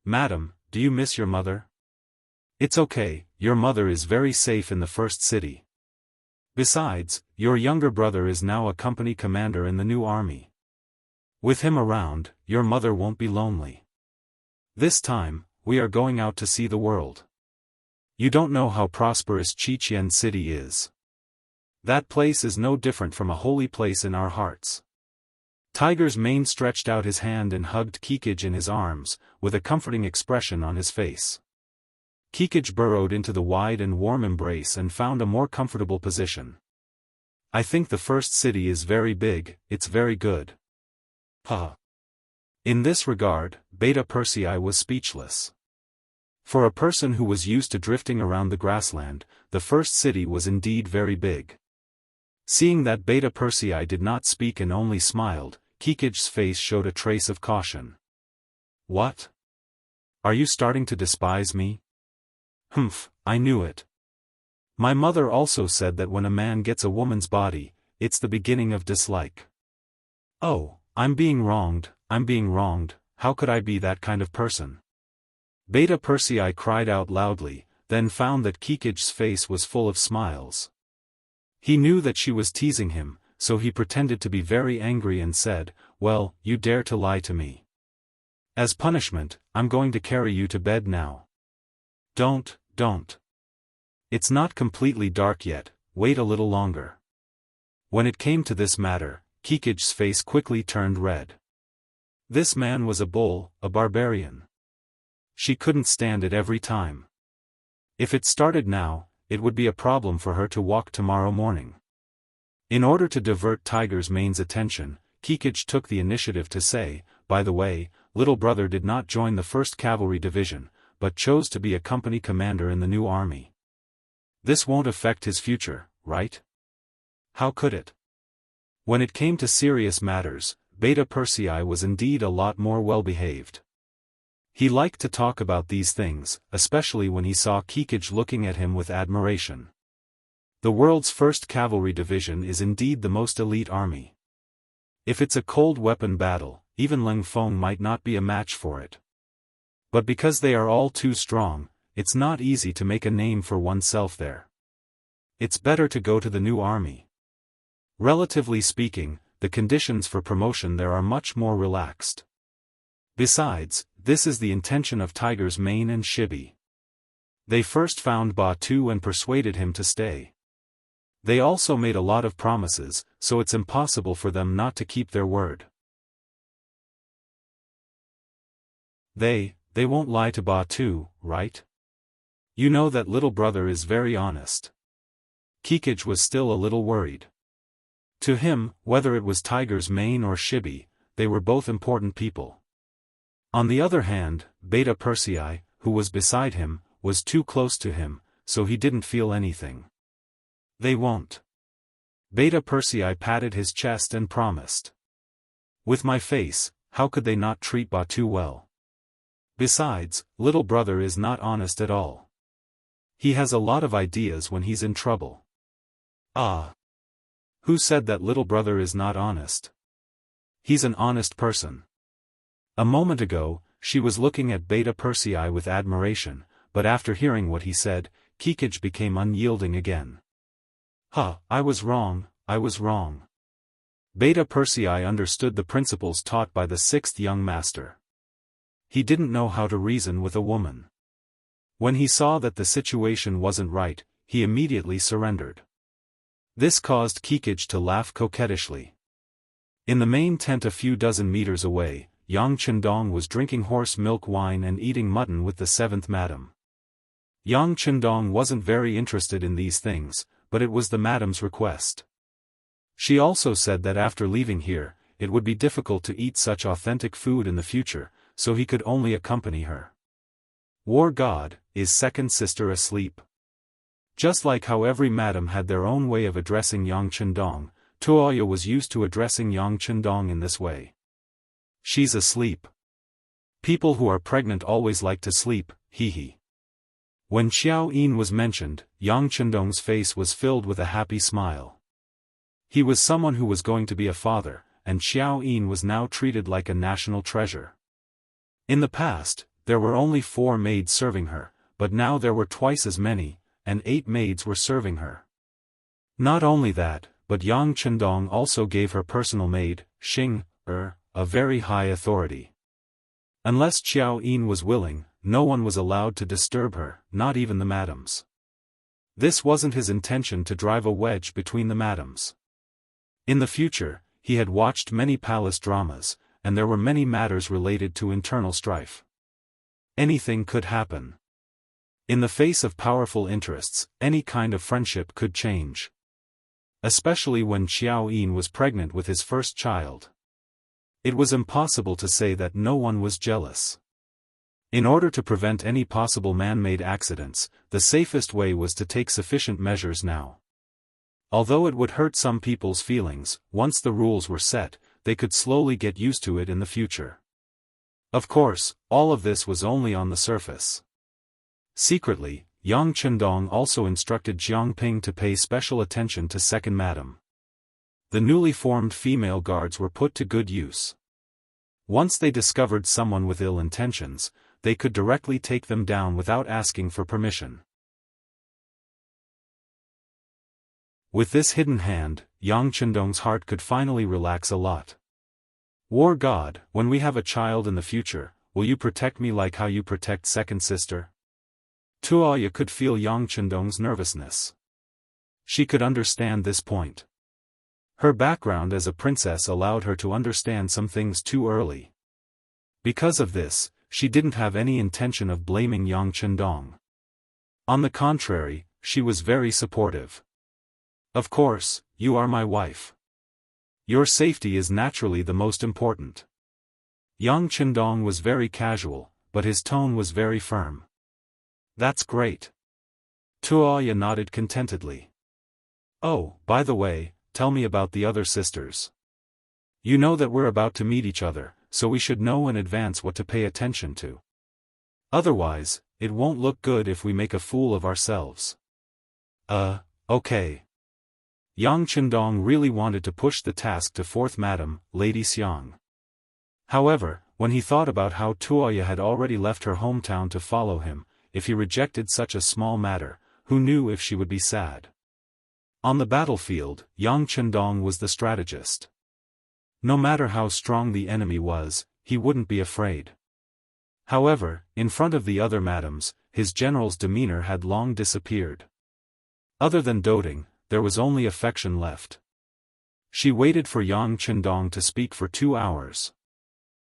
"Madam, do you miss your mother?" "It's okay, your mother is very safe in the first city. Besides, your younger brother is now a company commander in the new army. With him around, your mother won't be lonely. This time, we are going out to see the world. You don't know how prosperous Chichen City is. That place is no different from a holy place in our hearts." Tiger's Mane stretched out his hand and hugged Kikij in his arms, with a comforting expression on his face. Kikij burrowed into the wide and warm embrace and found a more comfortable position. "I think the first city is very big, it's very good." Ha! In this regard, Beta Persei was speechless. For a person who was used to drifting around the grassland, the first city was indeed very big. Seeing that Beta Persei did not speak and only smiled, Kikij's face showed a trace of caution. "What? Are you starting to despise me?" "Humph, I knew it. My mother also said that when a man gets a woman's body, it's the beginning of dislike." "Oh, I'm being wronged, how could I be that kind of person?" Beta Persei cried out loudly, then found that Kikij's face was full of smiles. He knew that she was teasing him, so he pretended to be very angry and said, "Well, you dare to lie to me. As punishment, I'm going to carry you to bed now." Don't. It's not completely dark yet, wait a little longer." When it came to this matter, Kikij's face quickly turned red. This man was a bull, a barbarian. She couldn't stand it every time. If it started now, it would be a problem for her to walk tomorrow morning. In order to divert Tiger's Mane's attention, Kikich took the initiative to say, "By the way, little brother did not join the 1st Cavalry Division, but chose to be a company commander in the new army. This won't affect his future, right?" How could it? When it came to serious matters, Beta Persei was indeed a lot more well-behaved. He liked to talk about these things, especially when he saw Kikich looking at him with admiration. The world's 1st Cavalry Division is indeed the most elite army. If it's a cold weapon battle, even Leng Feng might not be a match for it. But because they are all too strong, it's not easy to make a name for oneself there. It's better to go to the new army. Relatively speaking, the conditions for promotion there are much more relaxed. Besides, this is the intention of Tiger's Mane and Shibi. They first found Batu and persuaded him to stay. They also made a lot of promises, so it's impossible for them not to keep their word. They won't lie to Batu, right? You know that little brother is very honest. Kikich was still a little worried. To him, whether it was Tiger's Mane or Shibi, they were both important people. On the other hand, Beta Persei, who was beside him, was too close to him, so he didn't feel anything. They won't. Beta Persei patted his chest and promised. With my face, how could they not treat Batu well? Besides, little brother is not honest at all. He has a lot of ideas when he's in trouble. Ah! Who said that little brother is not honest? He's an honest person. A moment ago, she was looking at Beta Persei with admiration, but after hearing what he said, Kikich became unyielding again. I was wrong, I was wrong. Beta Persei understood the principles taught by the 6th young master. He didn't know how to reason with a woman. When he saw that the situation wasn't right, he immediately surrendered. This caused Kikich to laugh coquettishly. In the main tent a few dozen meters away, Yang Chendong was drinking horse milk wine and eating mutton with the 7th madam. Yang Chendong wasn't very interested in these things, but it was the madam's request. She also said that after leaving here, it would be difficult to eat such authentic food in the future, so he could only accompany her. War God, is second sister asleep? Just like how every madam had their own way of addressing Yang Chendong, Tuoya was used to addressing Yang Chendong in this way. She's asleep. People who are pregnant always like to sleep, hee. When Xiao Yin was mentioned, Yang Chendong's face was filled with a happy smile. He was someone who was going to be a father, and Xiao Yin was now treated like a national treasure. In the past, there were only 4 maids serving her, but now there were twice as many, and 8 maids were serving her. Not only that, but Yang Chendong also gave her personal maid, Xing, a very high authority. Unless Xiao Yin was willing, no one was allowed to disturb her, not even the madams. This wasn't his intention to drive a wedge between the madams. In the future, he had watched many palace dramas, and there were many matters related to internal strife. Anything could happen. In the face of powerful interests, any kind of friendship could change. Especially when Xiao Yin was pregnant with his first child. It was impossible to say that no one was jealous. In order to prevent any possible man-made accidents, the safest way was to take sufficient measures now. Although it would hurt some people's feelings, once the rules were set, they could slowly get used to it in the future. Of course, all of this was only on the surface. Secretly, Yang Chendong also instructed Jiang Ping to pay special attention to second madam. The newly formed female guards were put to good use. Once they discovered someone with ill intentions, they could directly take them down without asking for permission. With this hidden hand, Yang Chendong's heart could finally relax a lot. War God, when we have a child in the future, will you protect me like how you protect second sister? Tuoya could feel Yang Chendong's nervousness. She could understand this point. Her background as a princess allowed her to understand some things too early. Because of this, she didn't have any intention of blaming Yang Chendong. On the contrary, she was very supportive. Of course, you are my wife. Your safety is naturally the most important. Yang Chendong was very casual, but his tone was very firm. That's great. Tuoya nodded contentedly. Oh, by the way, tell me about the other sisters. You know that we're about to meet each other, so we should know in advance what to pay attention to. Otherwise, it won't look good if we make a fool of ourselves. Okay. Yang Chendong really wanted to push the task to fourth Madam, Lady Xiang. However, when he thought about how Tuoya had already left her hometown to follow him, if he rejected such a small matter, who knew if she would be sad? On the battlefield, Yang Chendong was the strategist. No matter how strong the enemy was, he wouldn't be afraid. However, in front of the other madams, his general's demeanor had long disappeared. Other than doting, there was only affection left. She waited for Yang Chendong to speak for 2 hours.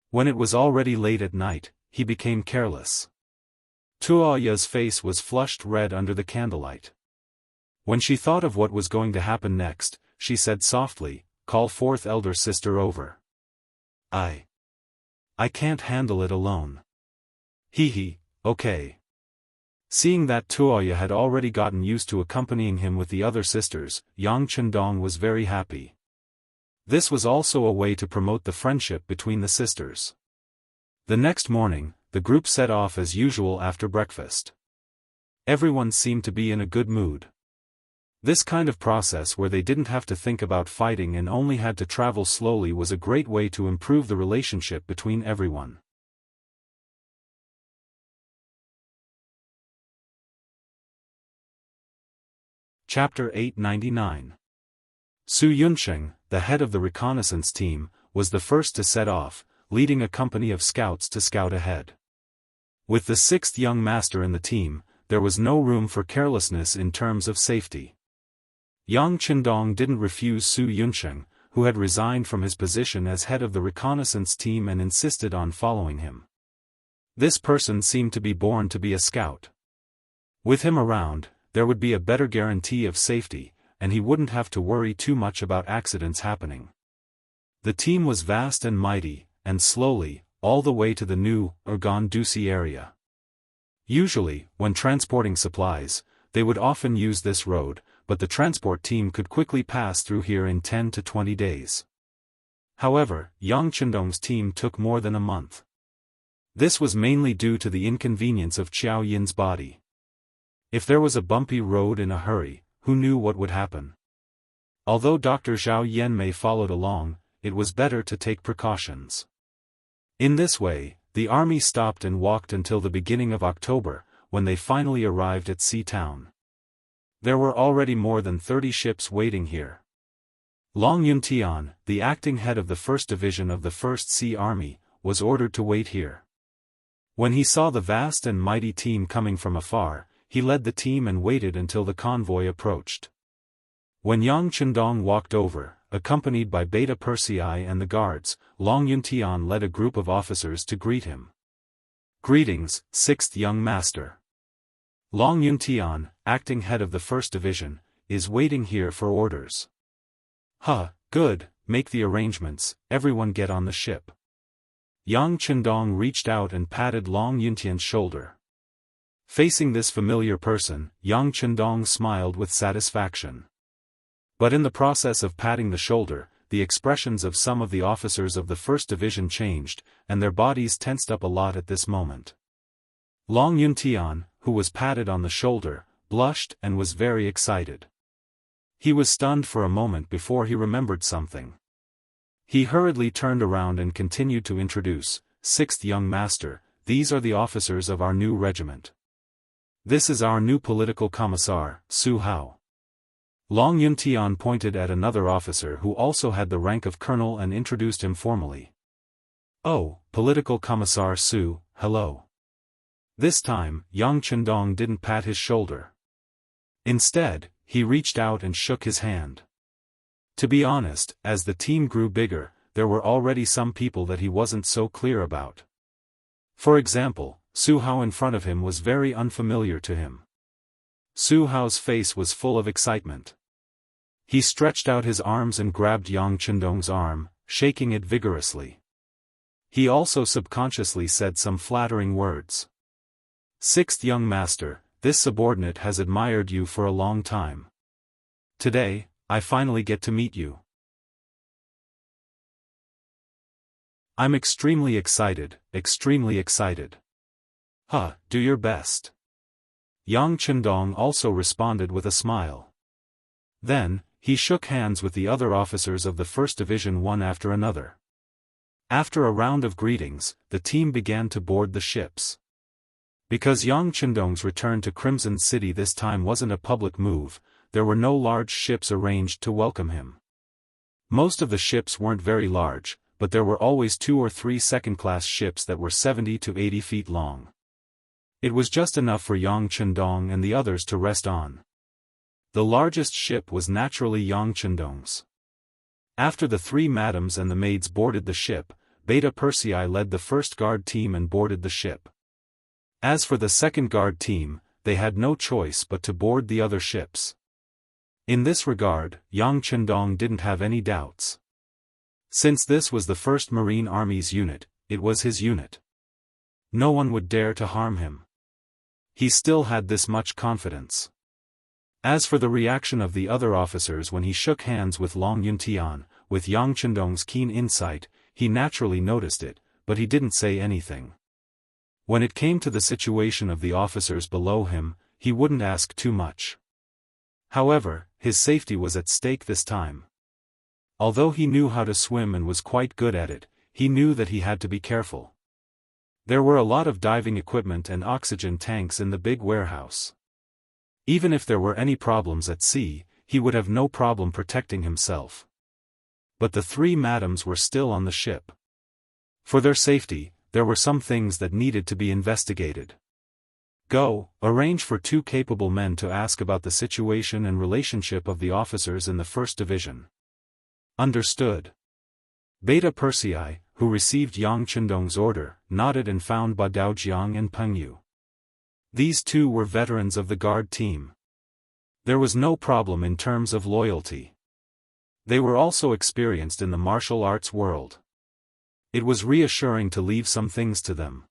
When it was already late at night, he became careless. Tuoya's face was flushed red under the candlelight. When she thought of what was going to happen next, she said softly, "Call fourth elder sister over. I can't handle it alone." Okay. Seeing that Tuoya had already gotten used to accompanying him with the other sisters, Yang Chendong was very happy. This was also a way to promote the friendship between the sisters. The next morning, the group set off as usual after breakfast. Everyone seemed to be in a good mood. This kind of process where they didn't have to think about fighting and only had to travel slowly was a great way to improve the relationship between everyone. Chapter 899. Su Yunsheng, the head of the reconnaissance team, was the first to set off, leading a company of scouts to scout ahead. With the sixth young master in the team, there was no room for carelessness in terms of safety. Yang Chendong didn't refuse Su Yunsheng, who had resigned from his position as head of the reconnaissance team and insisted on following him. This person seemed to be born to be a scout. With him around, there would be a better guarantee of safety, and he wouldn't have to worry too much about accidents happening. The team was vast and mighty, and slowly, all the way to the new Urgan-Dusi area. Usually, when transporting supplies, they would often use this road, but the transport team could quickly pass through here in 10 to 20 days. However, Yang Chendong's team took more than a month. This was mainly due to the inconvenience of Qiao Yin's body. If there was a bumpy road in a hurry, who knew what would happen? Although Dr. Zhao Yanmei followed along, it was better to take precautions. In this way, the army stopped and walked until the beginning of October, when they finally arrived at Sea Town. There were already more than 30 ships waiting here. Long Yuntian, the acting head of the 1st Division of the 1st Sea Army, was ordered to wait here. When he saw the vast and mighty team coming from afar, he led the team and waited until the convoy approached. When Yang Chendong walked over, accompanied by Beta Persei and the guards, Long Yuntian led a group of officers to greet him. "Greetings, 6th young master. Long Yuntian, acting head of the 1st Division, is waiting here for orders." Good, make the arrangements, everyone get on the ship." Yang Chendong reached out and patted Long Yuntian's shoulder. Facing this familiar person, Yang Chendong smiled with satisfaction. But in the process of patting the shoulder, the expressions of some of the officers of the 1st Division changed, and their bodies tensed up a lot at this moment. Long Yuntian, who was patted on the shoulder, blushed and was very excited. He was stunned for a moment before he remembered something. He hurriedly turned around and continued to introduce, 6th young master, these are the officers of our new regiment. This is our new political commissar, Su Hao. Long Yuntian pointed at another officer who also had the rank of colonel and introduced him formally. "Oh, political commissar Su, hello." This time, Yang Chendong didn't pat his shoulder. Instead, he reached out and shook his hand. To be honest, as the team grew bigger, there were already some people that he wasn't so clear about. For example, Su Hao in front of him was very unfamiliar to him. Su Hao's face was full of excitement. He stretched out his arms and grabbed Yang Chendong's arm, shaking it vigorously. He also subconsciously said some flattering words. "Sixth young master, this subordinate has admired you for a long time. Today, I finally get to meet you. I'm extremely excited, extremely excited. Do your best." Yang Chendong also responded with a smile. Then, he shook hands with the other officers of the First Division one after another. After a round of greetings, the team began to board the ships. Because Yang Chendong's return to Crimson City this time wasn't a public move, there were no large ships arranged to welcome him. Most of the ships weren't very large, but there were always 2 or 3 second-class ships that were 70 to 80 feet long. It was just enough for Yang Chendong and the others to rest on. The largest ship was naturally Yang Chendong's. After the 3 madams and the maids boarded the ship, Beta Persei led the first guard team and boarded the ship. As for the second guard team, they had no choice but to board the other ships. In this regard, Yang Chendong didn't have any doubts. Since this was the 1st Marine Army's unit, it was his unit. No one would dare to harm him. He still had this much confidence. As for the reaction of the other officers when he shook hands with Long Yuntian, with Yang Chendong's keen insight, he naturally noticed it, but he didn't say anything. When it came to the situation of the officers below him, he wouldn't ask too much. However, his safety was at stake this time. Although he knew how to swim and was quite good at it, he knew that he had to be careful. There were a lot of diving equipment and oxygen tanks in the big warehouse. Even if there were any problems at sea, he would have no problem protecting himself. But the 3 madams were still on the ship. For their safety, there were some things that needed to be investigated. Go, arrange for 2 capable men to ask about the situation and relationship of the officers in the First Division. Understood. Beta Persei, who received Yang Chendong's order, nodded and found Ba Daojiang and Peng Yu. These 2 were veterans of the guard team. There was no problem in terms of loyalty. They were also experienced in the martial arts world. It was reassuring to leave some things to them.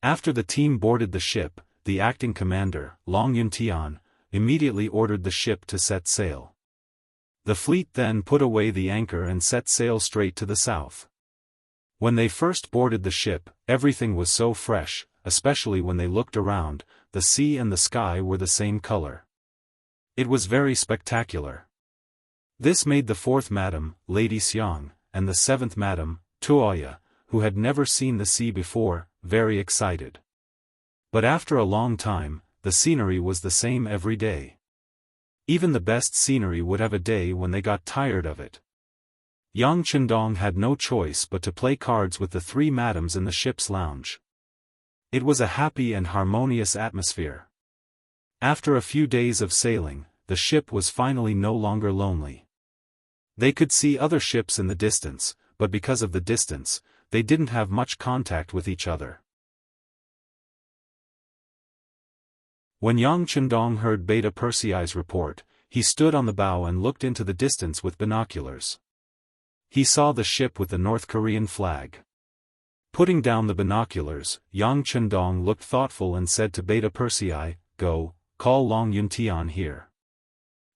After the team boarded the ship, the acting commander, Long Yuntian, immediately ordered the ship to set sail. The fleet then put away the anchor and set sail straight to the south. When they first boarded the ship, everything was so fresh, especially when they looked around, the sea and the sky were the same color. It was very spectacular. This made the 4th Madam, Lady Xiang, and the 7th Madam, Tuoya, who had never seen the sea before, very excited. But after a long time, the scenery was the same every day. Even the best scenery would have a day when they got tired of it. Yang Chendong had no choice but to play cards with the 3 madams in the ship's lounge. It was a happy and harmonious atmosphere. After a few days of sailing, the ship was finally no longer lonely. They could see other ships in the distance, but because of the distance, they didn't have much contact with each other. When Yang Chendong heard Beta Persei's report, he stood on the bow and looked into the distance with binoculars. He saw the ship with the North Korean flag. Putting down the binoculars, Yang Chendong looked thoughtful and said to Beta Persei, "Go, call Long Yuntian here."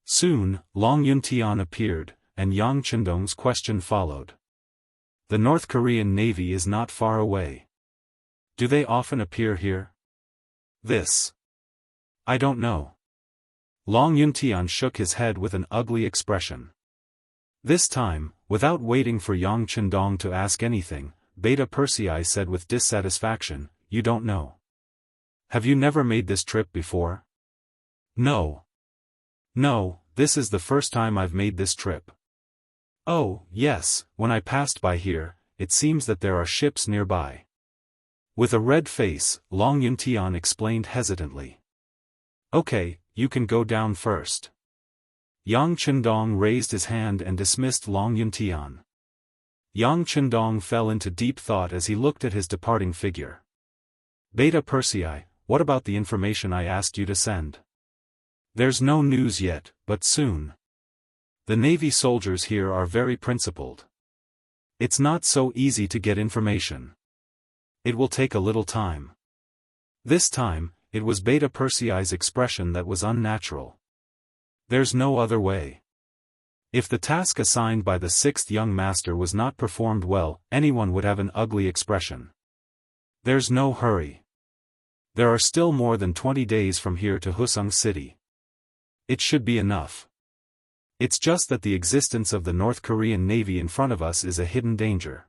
Soon, Long Yuntian appeared, and Yang Chendong's question followed. The North Korean Navy is not far away. Do they often appear here? I don't know. Long Yuntian shook his head with an ugly expression. This time, without waiting for Yang Chendong to ask anything, Beta Persei said with dissatisfaction, "You don't know. Have you never made this trip before?" No. No, this is the first time I've made this trip. Oh, yes, when I passed by here, it seems that there are ships nearby. With a red face, Long Yuntian explained hesitantly. Okay, you can go down first. Yang Chendong raised his hand and dismissed Long Yuntian. Yang Chendong fell into deep thought as he looked at his departing figure. Beta Persei, what about the information I asked you to send? There's no news yet, but soon. The Navy soldiers here are very principled. It's not so easy to get information. It will take a little time. This time, it was Beta Persei's expression that was unnatural. There's no other way. If the task assigned by the sixth young master was not performed well, anyone would have an ugly expression. There's no hurry. There are still more than 20 days from here to Husung City. It should be enough. It's just that the existence of the North Korean Navy in front of us is a hidden danger.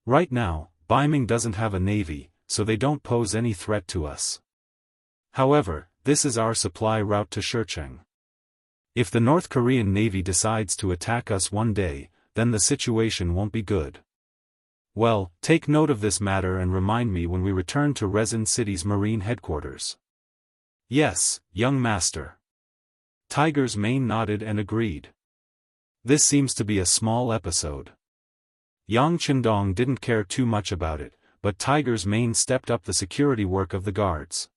Right now, Beiming doesn't have a navy, so they don't pose any threat to us. However, this is our supply route to Shecheng. If the North Korean Navy decides to attack us one day, then the situation won't be good. Well, take note of this matter and remind me when we return to Resin City's marine headquarters. Yes, young master. Tiger's mane nodded and agreed. This seems to be a small episode. Yang Chendong didn't care too much about it, but Tiger's mane stepped up the security work of the guards.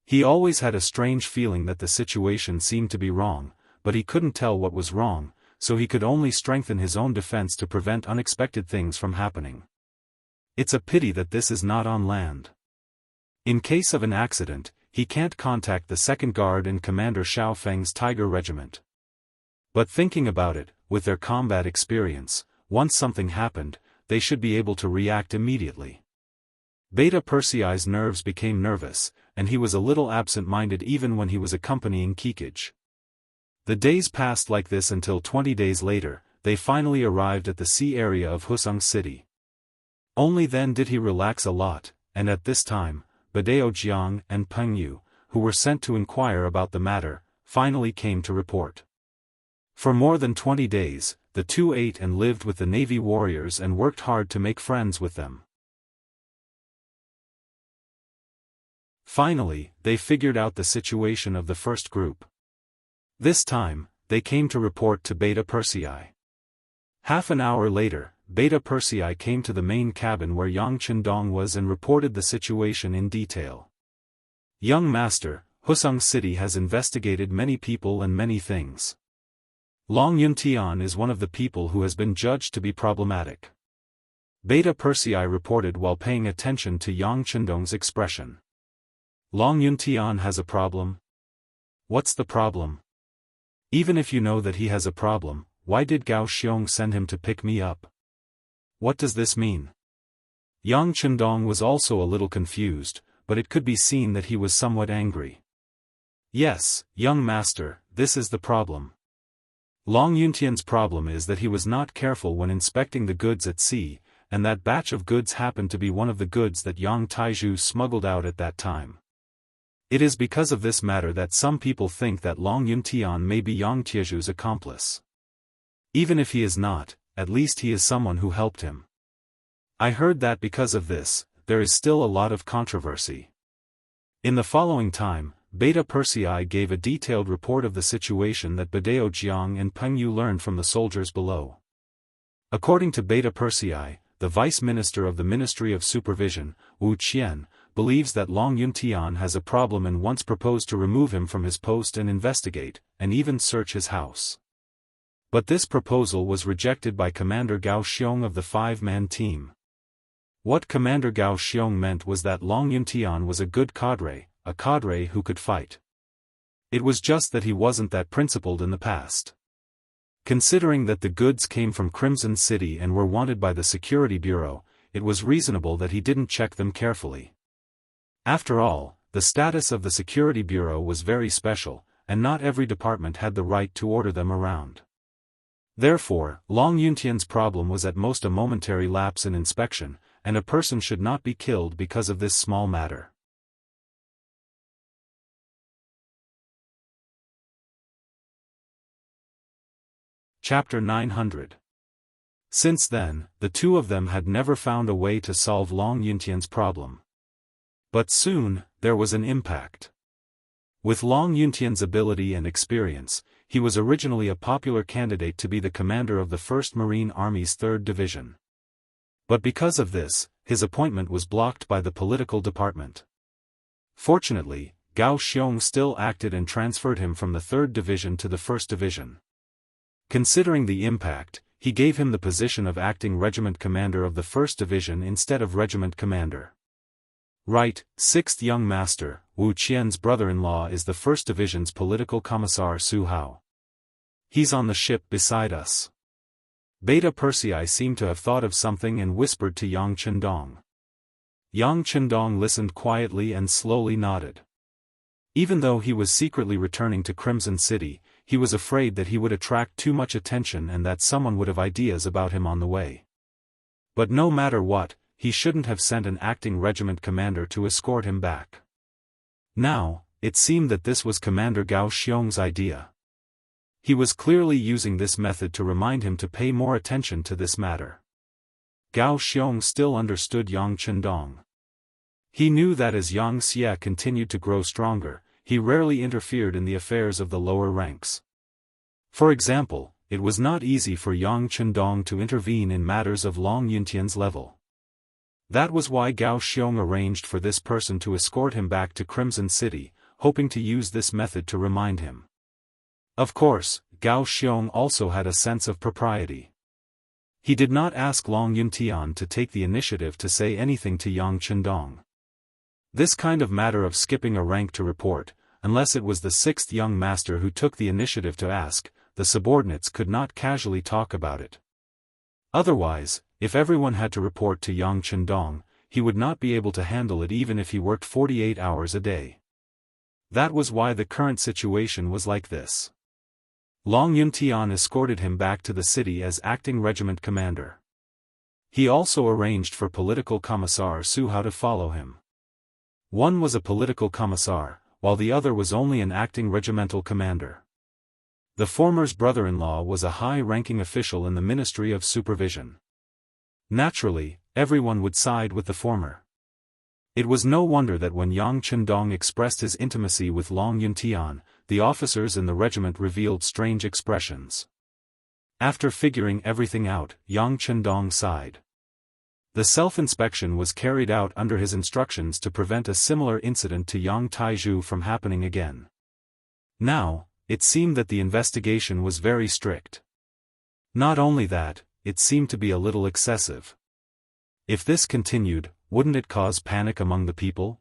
He always had a strange feeling that the situation seemed to be wrong, but he couldn't tell what was wrong, so he could only strengthen his own defense to prevent unexpected things from happening. It's a pity that this is not on land. In case of an accident, he can't contact the second guard in Commander Xiao Feng's Tiger Regiment. But thinking about it, with their combat experience, once something happened, they should be able to react immediately. Beta Persei's nerves became nervous, and he was a little absent-minded even when he was accompanying Kikij. The days passed like this until 20 days later, they finally arrived at the sea area of Husung City. Only then did he relax a lot, and at this time, Badao Jiang and Peng Yu, who were sent to inquire about the matter, finally came to report. For more than 20 days, the two ate and lived with the Navy warriors and worked hard to make friends with them. Finally, they figured out the situation of the first group. This time, they came to report to Beta Persei. Half an hour later, Beta Persei came to the main cabin where Yang Chendong was and reported the situation in detail. Young master, Husung City has investigated many people and many things. Long Yuntian is one of the people who has been judged to be problematic. Beta Persei reported while paying attention to Yang Chendong's expression. Long Yuntian has a problem? What's the problem? Even if you know that he has a problem, why did Gao Xiong send him to pick me up? What does this mean? Yang Chendong was also a little confused, but it could be seen that he was somewhat angry. Yes, young master, this is the problem. Long Yuntian's problem is that he was not careful when inspecting the goods at sea, and that batch of goods happened to be one of the goods that Yang Taizhu smuggled out at that time. It is because of this matter that some people think that Long Yuntian may be Yang Taizhu's accomplice. Even if he is not, at least he is someone who helped him. I heard that because of this, there is still a lot of controversy. In the following time, Beta Persei gave a detailed report of the situation that Badao Jiang and Peng Yu learned from the soldiers below. According to Beta Persei, the Vice Minister of the Ministry of Supervision, Wu Qian, believes that Long Yuntian has a problem and once proposed to remove him from his post and investigate, and even search his house. But this proposal was rejected by Commander Gao Xiong of the five-man team. What Commander Gao Xiong meant was that Long Yuntian was a good cadre, a cadre who could fight. It was just that he wasn't that principled in the past. Considering that the goods came from Crimson City and were wanted by the Security Bureau, it was reasonable that he didn't check them carefully. After all, the status of the Security Bureau was very special, and not every department had the right to order them around. Therefore, Long Yuntian's problem was at most a momentary lapse in inspection, and a person should not be killed because of this small matter. Chapter 900. Since then, the two of them had never found a way to solve Long Yuntian's problem. But soon, there was an impact. With Long Yuntian's ability and experience, he was originally a popular candidate to be the commander of the 1st Marine Army's 3rd Division. But because of this, his appointment was blocked by the political department. Fortunately, Gao Xiong still acted and transferred him from the 3rd Division to the 1st Division. Considering the impact, he gave him the position of acting regiment commander of the 1st Division instead of regiment commander. Right, 6th young master, Wu Qian's brother-in-law is the 1st Division's political commissar Su Hao. He's on the ship beside us. Beta Persei seemed to have thought of something and whispered to Yang Chendong. Yang Chendong listened quietly and slowly nodded. Even though he was secretly returning to Crimson City, he was afraid that he would attract too much attention and that someone would have ideas about him on the way. But no matter what, he shouldn't have sent an acting regiment commander to escort him back. Now, it seemed that this was Commander Gao Xiong's idea. He was clearly using this method to remind him to pay more attention to this matter. Gao Xiong still understood Yang Chendong. He knew that as Yang Xie continued to grow stronger, he rarely interfered in the affairs of the lower ranks. For example, it was not easy for Yang Chendong to intervene in matters of Long Yuntian's level. That was why Gao Xiong arranged for this person to escort him back to Crimson City, hoping to use this method to remind him. Of course, Gao Xiong also had a sense of propriety. He did not ask Long Yuntian to take the initiative to say anything to Yang Chendong. This kind of matter of skipping a rank to report, unless it was the 6th young master who took the initiative to ask, the subordinates could not casually talk about it. Otherwise, if everyone had to report to Yang Chendong, he would not be able to handle it even if he worked 48 hours a day. That was why the current situation was like this. Long Yuntian escorted him back to the city as acting regiment commander. He also arranged for political commissar Su Hao to follow him. One was a political commissar, while the other was only an acting regimental commander. The former's brother-in-law was a high-ranking official in the Ministry of Supervision. Naturally, everyone would side with the former. It was no wonder that when Yang Chendong expressed his intimacy with Long Yuntian, the officers in the regiment revealed strange expressions. After figuring everything out, Yang Chendong sighed. The self-inspection was carried out under his instructions to prevent a similar incident to Yang Taizhu from happening again. Now, it seemed that the investigation was very strict. Not only that, it seemed to be a little excessive. If this continued, wouldn't it cause panic among the people?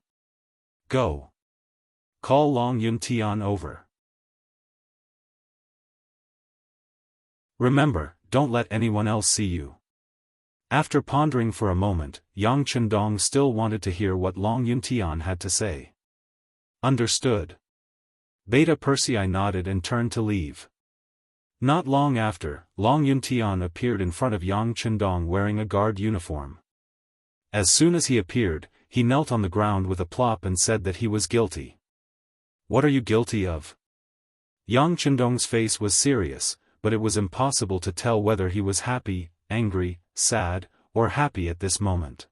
Go. Call Long Yuntian over. Remember, don't let anyone else see you. After pondering for a moment, Yang Chendong still wanted to hear what Long Yuntian had to say. Understood. Beta Persei nodded and turned to leave. Not long after, Long Yuntian appeared in front of Yang Chendong wearing a guard uniform. As soon as he appeared, he knelt on the ground with a plop and said that he was guilty. What are you guilty of? Yang Chendong's face was serious, but it was impossible to tell whether he was happy, angry, sad, or happy at this moment.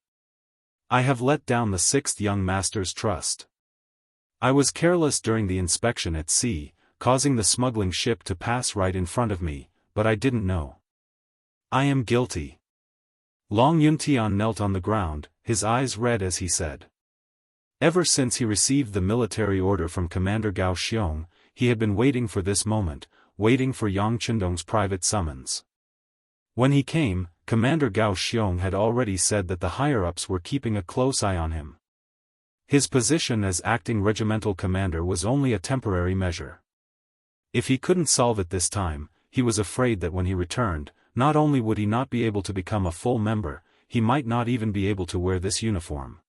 I have let down the 6th young master's trust. I was careless during the inspection at sea, causing the smuggling ship to pass right in front of me, but I didn't know. I am guilty. Long Yuntian knelt on the ground, his eyes red as he said. Ever since he received the military order from Commander Gao Xiong, he had been waiting for this moment, waiting for Yang Chendong's private summons. When he came, Commander Gao Xiong had already said that the higher-ups were keeping a close eye on him. His position as acting regimental commander was only a temporary measure. If he couldn't solve it this time, he was afraid that when he returned, not only would he not be able to become a full member, he might not even be able to wear this uniform.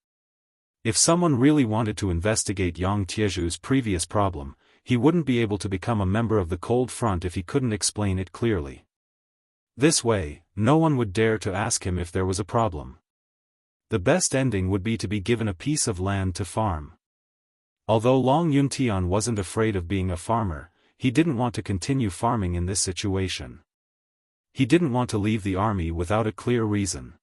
If someone really wanted to investigate Yang Tieju's previous problem, he wouldn't be able to become a member of the Cold Front if he couldn't explain it clearly. This way, no one would dare to ask him if there was a problem. The best ending would be to be given a piece of land to farm. Although Long Yuntian wasn't afraid of being a farmer, he didn't want to continue farming in this situation. He didn't want to leave the army without a clear reason.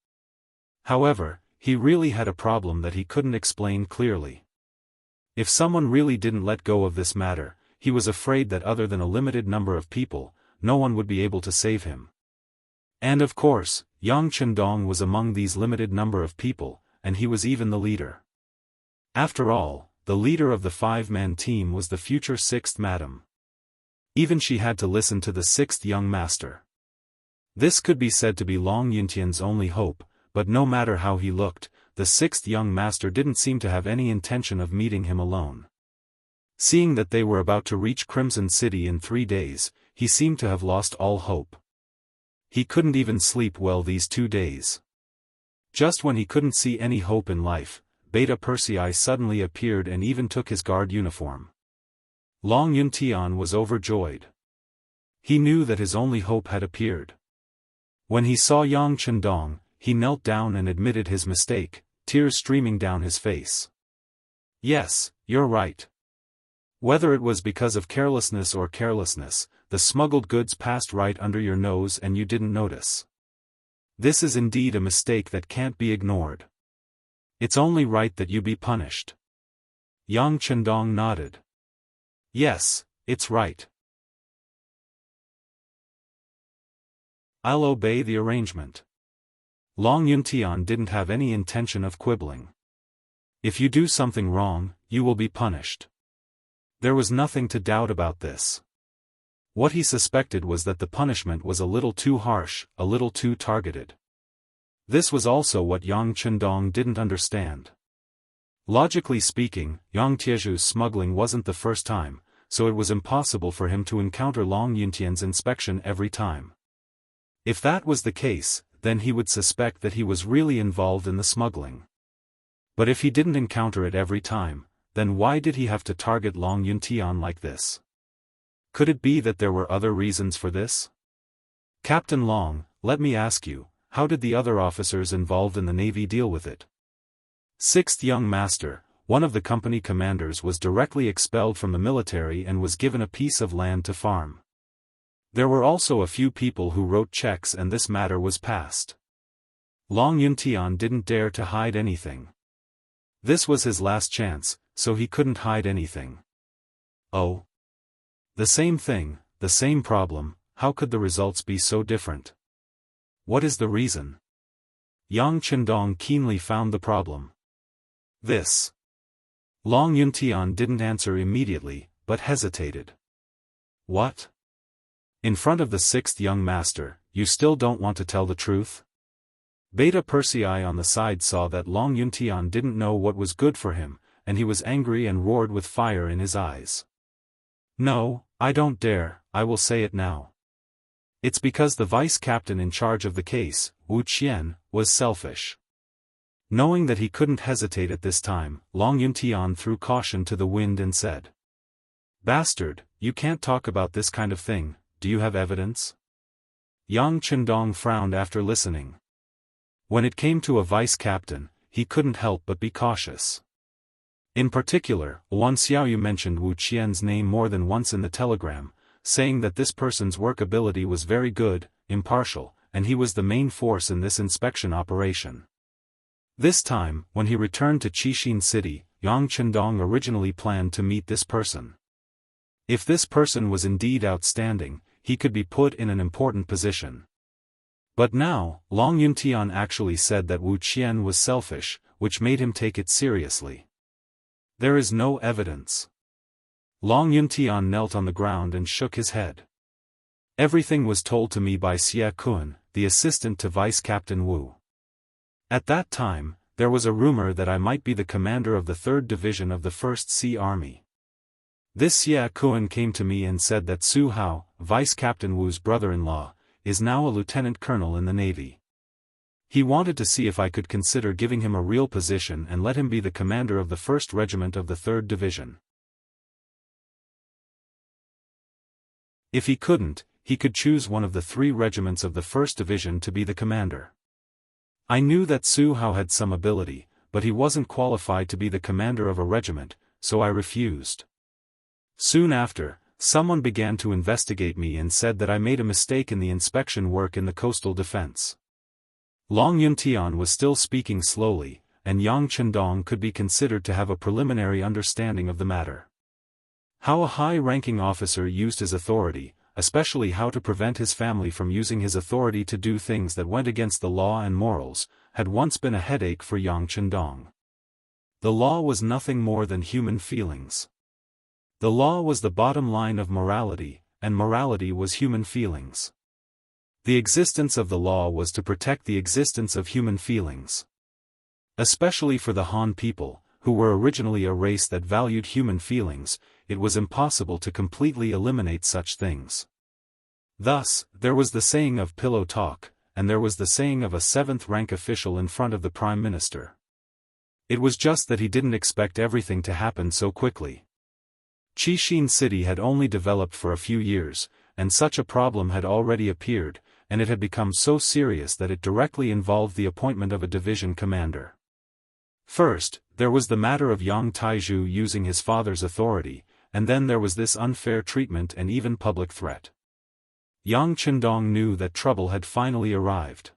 However, he really had a problem that he couldn't explain clearly. If someone really didn't let go of this matter, he was afraid that other than a limited number of people, no one would be able to save him. And of course, Yang Chendong was among these limited number of people, and he was even the leader. After all, the leader of the 5-man team was the future 6th madam. Even she had to listen to the sixth young master. This could be said to be Long Yuntian's only hope, but no matter how he looked, the sixth young master didn't seem to have any intention of meeting him alone. Seeing that they were about to reach Crimson City in 3 days, he seemed to have lost all hope. He couldn't even sleep well these 2 days. Just when he couldn't see any hope in life, Beta Persei suddenly appeared and even took his guard uniform. Long Yuntian was overjoyed. He knew that his only hope had appeared. When he saw Yang Chendong, he knelt down and admitted his mistake, tears streaming down his face. Yes, you're right. Whether it was because of carelessness or carelessness, the smuggled goods passed right under your nose and you didn't notice. This is indeed a mistake that can't be ignored. It's only right that you be punished. Yang Chendong nodded. Yes, it's right. I'll obey the arrangement. Long Yuntian didn't have any intention of quibbling. If you do something wrong, you will be punished. There was nothing to doubt about this. What he suspected was that the punishment was a little too harsh, a little too targeted. This was also what Yang Chendong didn't understand. Logically speaking, Yang Tieju's smuggling wasn't the first time, so it was impossible for him to encounter Long Yuntian's inspection every time. If that was the case, then he would suspect that he was really involved in the smuggling. But if he didn't encounter it every time, then why did he have to target Long Yuntian like this? Could it be that there were other reasons for this? Captain Long, let me ask you, how did the other officers involved in the Navy deal with it? Sixth young master, one of the company commanders, was directly expelled from the military and was given a piece of land to farm. There were also a few people who wrote checks and this matter was passed. Long Yuntian didn't dare to hide anything. This was his last chance, so he couldn't hide anything. Oh. The same thing, the same problem, how could the results be so different? What is the reason? Yang Chendong keenly found the problem. This. Long Yuntian didn't answer immediately, but hesitated. What? In front of the sixth young master, you still don't want to tell the truth? Beta Persei on the side saw that Long Yuntian didn't know what was good for him, and he was angry and roared with fire in his eyes. No, I don't dare, I will say it now. It's because the vice captain in charge of the case, Wu Qian, was selfish. Knowing that he couldn't hesitate at this time, Long Yuntian threw caution to the wind and said, Bastard, you can't talk about this kind of thing, do you have evidence? Yang Chendong frowned after listening. When it came to a vice captain, he couldn't help but be cautious. In particular, Yuan Xiaoyu mentioned Wu Qian's name more than once in the telegram, saying that this person's work ability was very good, impartial, and he was the main force in this inspection operation. This time, when he returned to Qixin City, Yang Chendong originally planned to meet this person. If this person was indeed outstanding, he could be put in an important position. But now, Long Yuntian actually said that Wu Qian was selfish, which made him take it seriously. There is no evidence. Long Yuntian knelt on the ground and shook his head. Everything was told to me by Xie Kun, the assistant to Vice Captain Wu. At that time, there was a rumor that I might be the commander of the 3rd Division of the 1st Sea Army. This Xie Kun came to me and said that Su Hao, Vice Captain Wu's brother-in-law, is now a lieutenant colonel in the Navy. He wanted to see if I could consider giving him a real position and let him be the commander of the 1st Regiment of the 3rd Division. If he couldn't, he could choose one of the 3 regiments of the 1st Division to be the commander. I knew that Su Hao had some ability, but he wasn't qualified to be the commander of a regiment, so I refused. Soon after, someone began to investigate me and said that I made a mistake in the inspection work in the coastal defense. Long Yuntian was still speaking slowly, and Yang Chendong could be considered to have a preliminary understanding of the matter. How a high-ranking officer used his authority, especially how to prevent his family from using his authority to do things that went against the law and morals, had once been a headache for Yang Chendong. The law was nothing more than human feelings. The law was the bottom line of morality, and morality was human feelings. The existence of the law was to protect the existence of human feelings. Especially for the Han people, who were originally a race that valued human feelings, it was impossible to completely eliminate such things. Thus, there was the saying of pillow talk, and there was the saying of a seventh-rank official in front of the Prime Minister. It was just that he didn't expect everything to happen so quickly. Qixin City had only developed for a few years, and such a problem had already appeared, and it had become so serious that it directly involved the appointment of a division commander. First, there was the matter of Yang Taizhu using his father's authority, and then there was this unfair treatment and even public threat. Yang Qindong knew that trouble had finally arrived.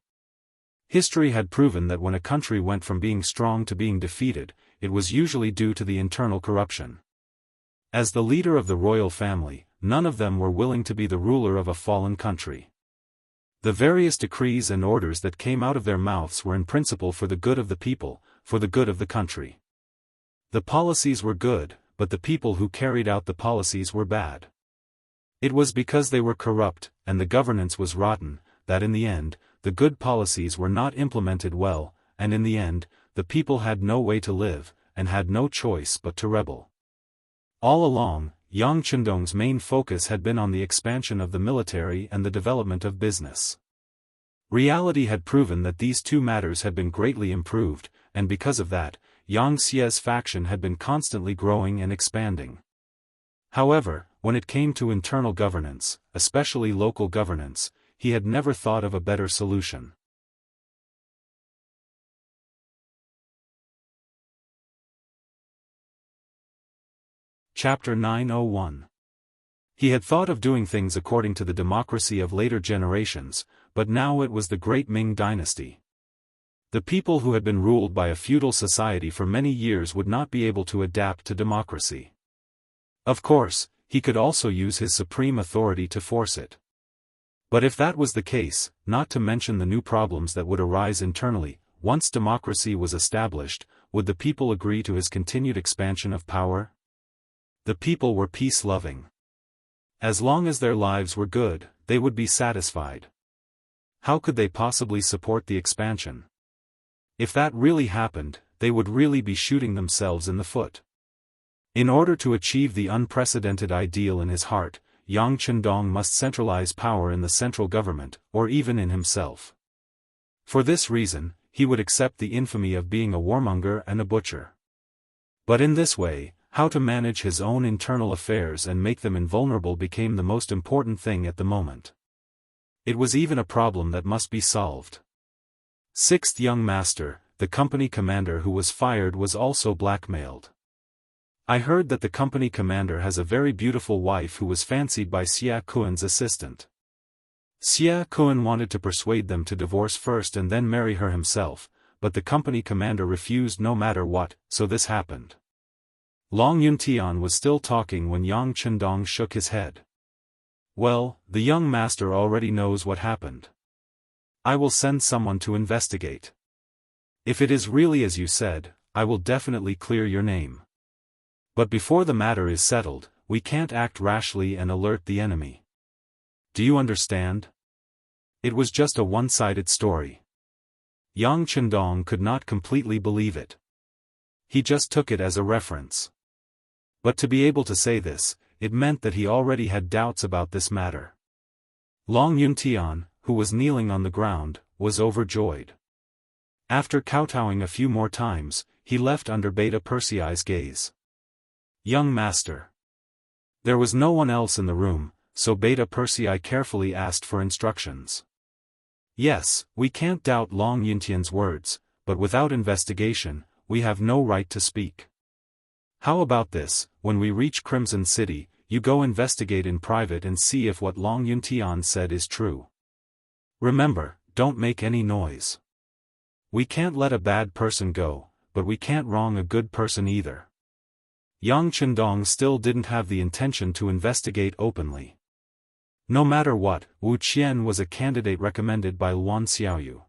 History had proven that when a country went from being strong to being defeated, it was usually due to the internal corruption. As the leader of the royal family, none of them were willing to be the ruler of a fallen country. The various decrees and orders that came out of their mouths were in principle for the good of the people, for the good of the country. The policies were good, but the people who carried out the policies were bad. It was because they were corrupt, and the governance was rotten, that in the end, the good policies were not implemented well, and in the end, the people had no way to live, and had no choice but to rebel. All along, Yang Qindong's main focus had been on the expansion of the military and the development of business. Reality had proven that these two matters had been greatly improved, and because of that, Yang Xie's faction had been constantly growing and expanding. However, when it came to internal governance, especially local governance, he had never thought of a better solution. Chapter 901. He had thought of doing things according to the democracy of later generations, but now it was the great Ming Dynasty. The people who had been ruled by a feudal society for many years would not be able to adapt to democracy. Of course, he could also use his supreme authority to force it. But if that was the case, not to mention the new problems that would arise internally, once democracy was established, would the people agree to his continued expansion of power? The people were peace-loving. As long as their lives were good, they would be satisfied. How could they possibly support the expansion? If that really happened, they would really be shooting themselves in the foot. In order to achieve the unprecedented ideal in his heart, Yang Qindong must centralize power in the central government, or even in himself. For this reason, he would accept the infamy of being a warmonger and a butcher. But in this way, how to manage his own internal affairs and make them invulnerable became the most important thing at the moment. It was even a problem that must be solved. Sixth young master, the company commander who was fired, was also blackmailed. I heard that the company commander has a very beautiful wife who was fancied by Xia Kuan's assistant. Xia Kuan wanted to persuade them to divorce first and then marry her himself, but the company commander refused no matter what, so this happened. Long Yuntian was still talking when Yang Qindong shook his head. Well, the young master already knows what happened. I will send someone to investigate. If it is really as you said, I will definitely clear your name. But before the matter is settled, we can't act rashly and alert the enemy. Do you understand? It was just a one-sided story. Yang Qindong could not completely believe it. He just took it as a reference. But to be able to say this, it meant that he already had doubts about this matter. Long Yuntian, who was kneeling on the ground, was overjoyed. After kowtowing a few more times, he left under Beta Persei's gaze. Young master. There was no one else in the room, so Beta Persei carefully asked for instructions. Yes, we can't doubt Long Yuntian's words, but without investigation, we have no right to speak. How about this, when we reach Crimson City, you go investigate in private and see if what Long Yuntian said is true. Remember, don't make any noise. We can't let a bad person go, but we can't wrong a good person either. Yang Qindong still didn't have the intention to investigate openly. No matter what, Wu Qian was a candidate recommended by Luan Xiaoyu.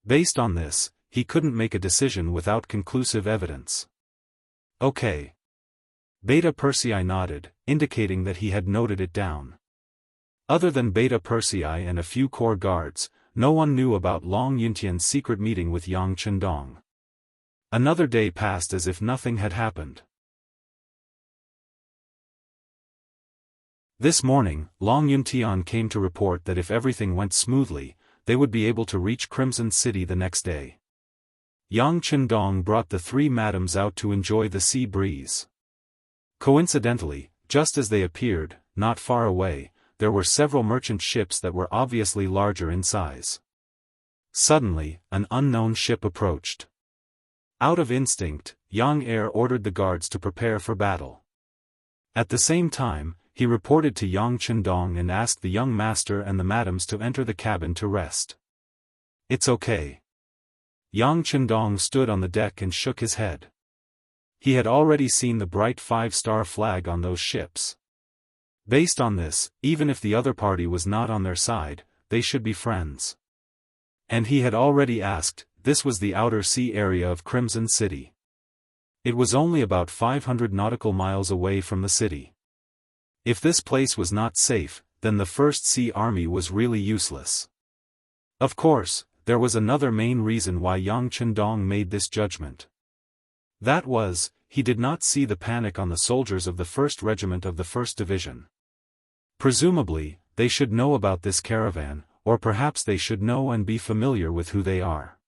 Based on this, he couldn't make a decision without conclusive evidence. Okay. Beta Persei nodded, indicating that he had noted it down. Other than Beta Persei and a few core guards, no one knew about Long Yuntian's secret meeting with Yang Chendong. Another day passed as if nothing had happened. This morning, Long Yuntian came to report that if everything went smoothly, they would be able to reach Crimson City the next day. Yang Chendong brought the three madams out to enjoy the sea breeze. Coincidentally, just as they appeared, not far away, there were several merchant ships that were obviously larger in size. Suddenly, an unknown ship approached. Out of instinct, Yang Er ordered the guards to prepare for battle. At the same time, he reported to Yang Chendong and asked the young master and the madams to enter the cabin to rest. "It's okay." Yang Chendong stood on the deck and shook his head. He had already seen the bright 5-star flag on those ships. Based on this, even if the other party was not on their side, they should be friends. And he had already asked, this was the outer sea area of Crimson City. It was only about 500 nautical miles away from the city. If this place was not safe, then the First Sea Army was really useless. Of course, there was another main reason why Yang Chendong made this judgment. That was, he did not see the panic on the soldiers of the 1st Regiment of the 1st Division. Presumably, they should know about this caravan, or perhaps they should know and be familiar with who they are.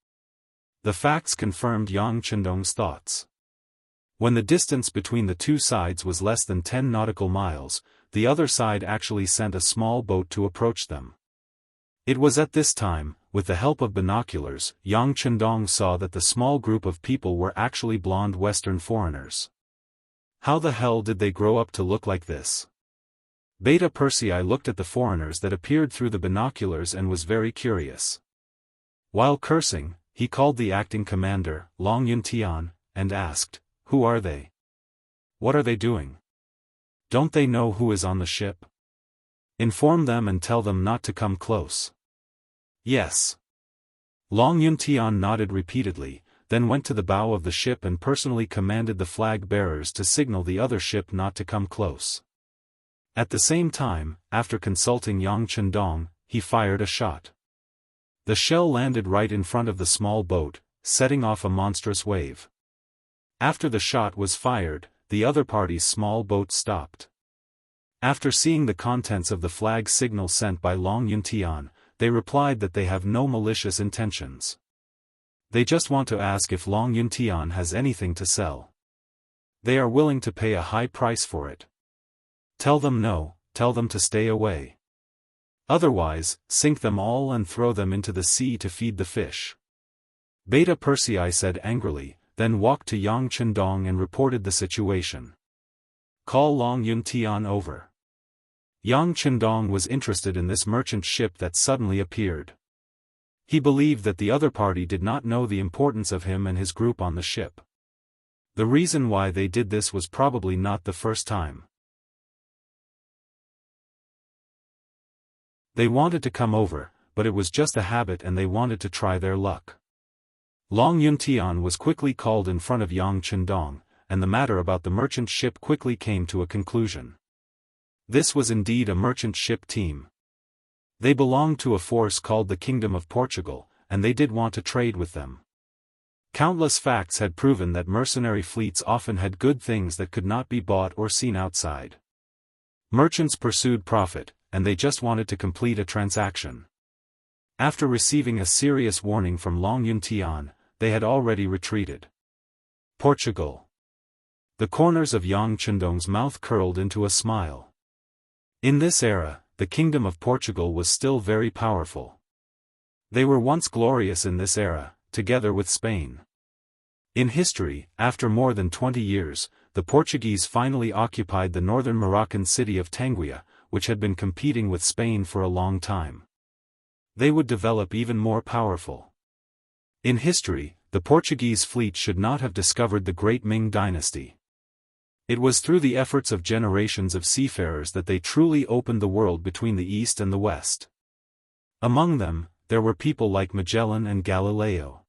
The facts confirmed Yang Chendong's thoughts. When the distance between the two sides was less than 10 nautical miles, the other side actually sent a small boat to approach them. It was at this time, with the help of binoculars, Yang Chendong saw that the small group of people were actually blonde Western foreigners. How the hell did they grow up to look like this? Beta Persei looked at the foreigners that appeared through the binoculars and was very curious. While cursing, he called the acting commander, Long Yuntian, and asked, "Who are they? What are they doing? Don't they know who is on the ship? Inform them and tell them not to come close." "Yes." Long Yuntian nodded repeatedly, then went to the bow of the ship and personally commanded the flag bearers to signal the other ship not to come close. At the same time, after consulting Yang Chendong, he fired a shot. The shell landed right in front of the small boat, setting off a monstrous wave. After the shot was fired, the other party's small boat stopped. After seeing the contents of the flag signal sent by Long Yuntian, they replied that they have no malicious intentions. They just want to ask if Long Yuntian has anything to sell. They are willing to pay a high price for it. Tell them no, tell them to stay away. Otherwise, sink them all and throw them into the sea to feed the fish. Beta Persei said angrily, then walked to Yang Chendong and reported the situation. "Call Long Yuntian over." Yang Chendong was interested in this merchant ship that suddenly appeared. He believed that the other party did not know the importance of him and his group on the ship. The reason why they did this was probably not the first time. They wanted to come over, but it was just a habit and they wanted to try their luck. Long Yuntian was quickly called in front of Yang Chendong, and the matter about the merchant ship quickly came to a conclusion. This was indeed a merchant ship team. They belonged to a force called the Kingdom of Portugal, and they did want to trade with them. Countless facts had proven that mercenary fleets often had good things that could not be bought or seen outside. Merchants pursued profit, and they just wanted to complete a transaction. After receiving a serious warning from Long Yuntian, they had already retreated. Portugal. The corners of Yang Chendong's mouth curled into a smile. In this era, the Kingdom of Portugal was still very powerful. They were once glorious in this era, together with Spain. In history, after more than 20 years, the Portuguese finally occupied the northern Moroccan city of Tangier, which had been competing with Spain for a long time. They would develop even more powerful. In history, the Portuguese fleet should not have discovered the great Ming Dynasty. It was through the efforts of generations of seafarers that they truly opened the world between the East and the West. Among them, there were people like Magellan and Galileo.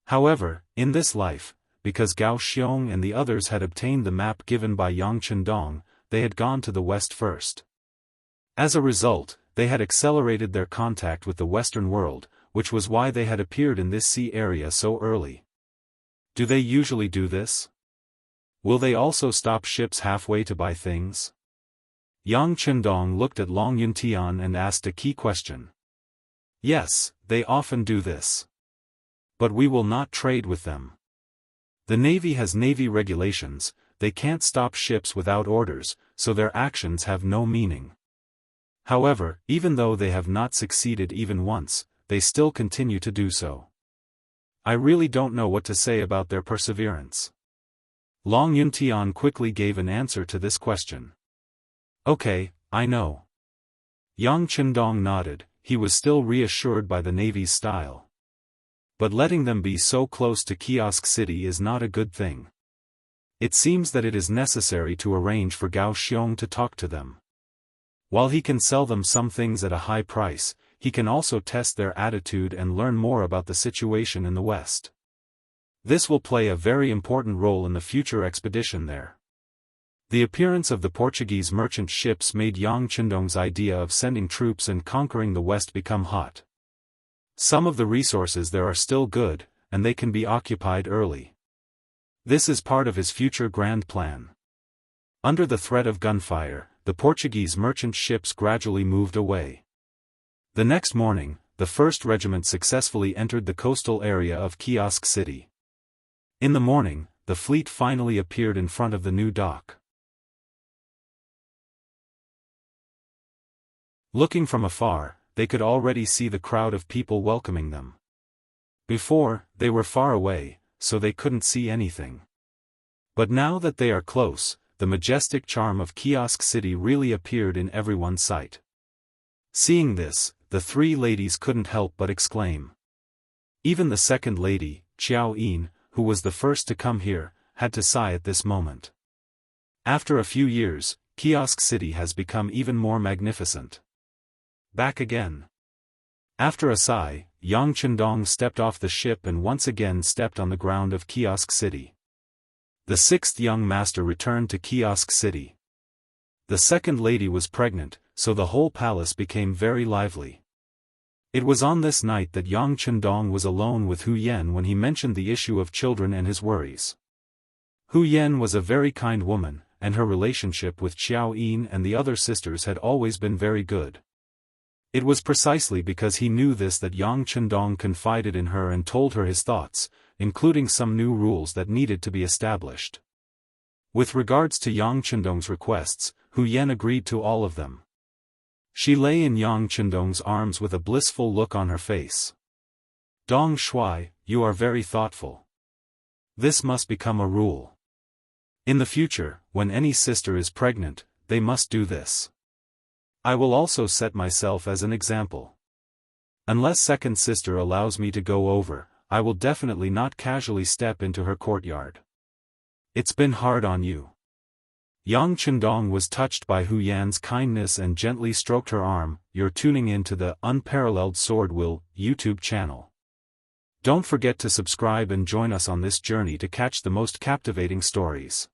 However, in this life, because Gao Xiong and the others had obtained the map given by Yang Chendong, they had gone to the West first. As a result, they had accelerated their contact with the Western world, which was why they had appeared in this sea area so early. Do they usually do this? Will they also stop ships halfway to buy things? Yang Chendong looked at Long Yuntian and asked a key question. Yes, they often do this. But we will not trade with them. The Navy has Navy regulations, they can't stop ships without orders, so their actions have no meaning. However, even though they have not succeeded even once, they still continue to do so. I really don't know what to say about their perseverance. Long Yuntian quickly gave an answer to this question. Okay, I know. Yang Chendong nodded, he was still reassured by the Navy's style. But letting them be so close to Kiosk City is not a good thing. It seems that it is necessary to arrange for Gao Xiong to talk to them. While he can sell them some things at a high price, he can also test their attitude and learn more about the situation in the West. This will play a very important role in the future expedition there. The appearance of the Portuguese merchant ships made Yang Chendong's idea of sending troops and conquering the West become hot. Some of the resources there are still good, and they can be occupied early. This is part of his future grand plan. Under the threat of gunfire, the Portuguese merchant ships gradually moved away. The next morning, the 1st Regiment successfully entered the coastal area of Kiosk City. In the morning, the fleet finally appeared in front of the new dock. Looking from afar, they could already see the crowd of people welcoming them. Before, they were far away, so they couldn't see anything. But now that they are close, the majestic charm of Kiosk City really appeared in everyone's sight. Seeing this, the 3 ladies couldn't help but exclaim. Even the second lady, Xiao Yin, who was the first to come here, had to sigh at this moment. After a few years, Kiosk City has become even more magnificent. Back again. After a sigh, Yang Chendong stepped off the ship and once again stepped on the ground of Kiosk City. The 6th young master returned to Kiosk City. The second lady was pregnant, so the whole palace became very lively. It was on this night that Yang Chendong was alone with Hu Yen when he mentioned the issue of children and his worries. Hu Yen was a very kind woman, and her relationship with Xiao Yin and the other sisters had always been very good. It was precisely because he knew this that Yang Chendong confided in her and told her his thoughts, including some new rules that needed to be established. With regards to Yang Chendong's requests, Hu Yen agreed to all of them. She lay in Yang Chendong's arms with a blissful look on her face. Dong Shuai, you are very thoughtful. This must become a rule. In the future, when any sister is pregnant, they must do this. I will also set myself as an example. Unless second sister allows me to go over, I will definitely not casually step into her courtyard. It's been hard on you. Yang Chendong was touched by Hu Yan's kindness and gently stroked her arm. You're tuning in to the Unparalleled SwordWill YouTube channel. Don't forget to subscribe and join us on this journey to catch the most captivating stories.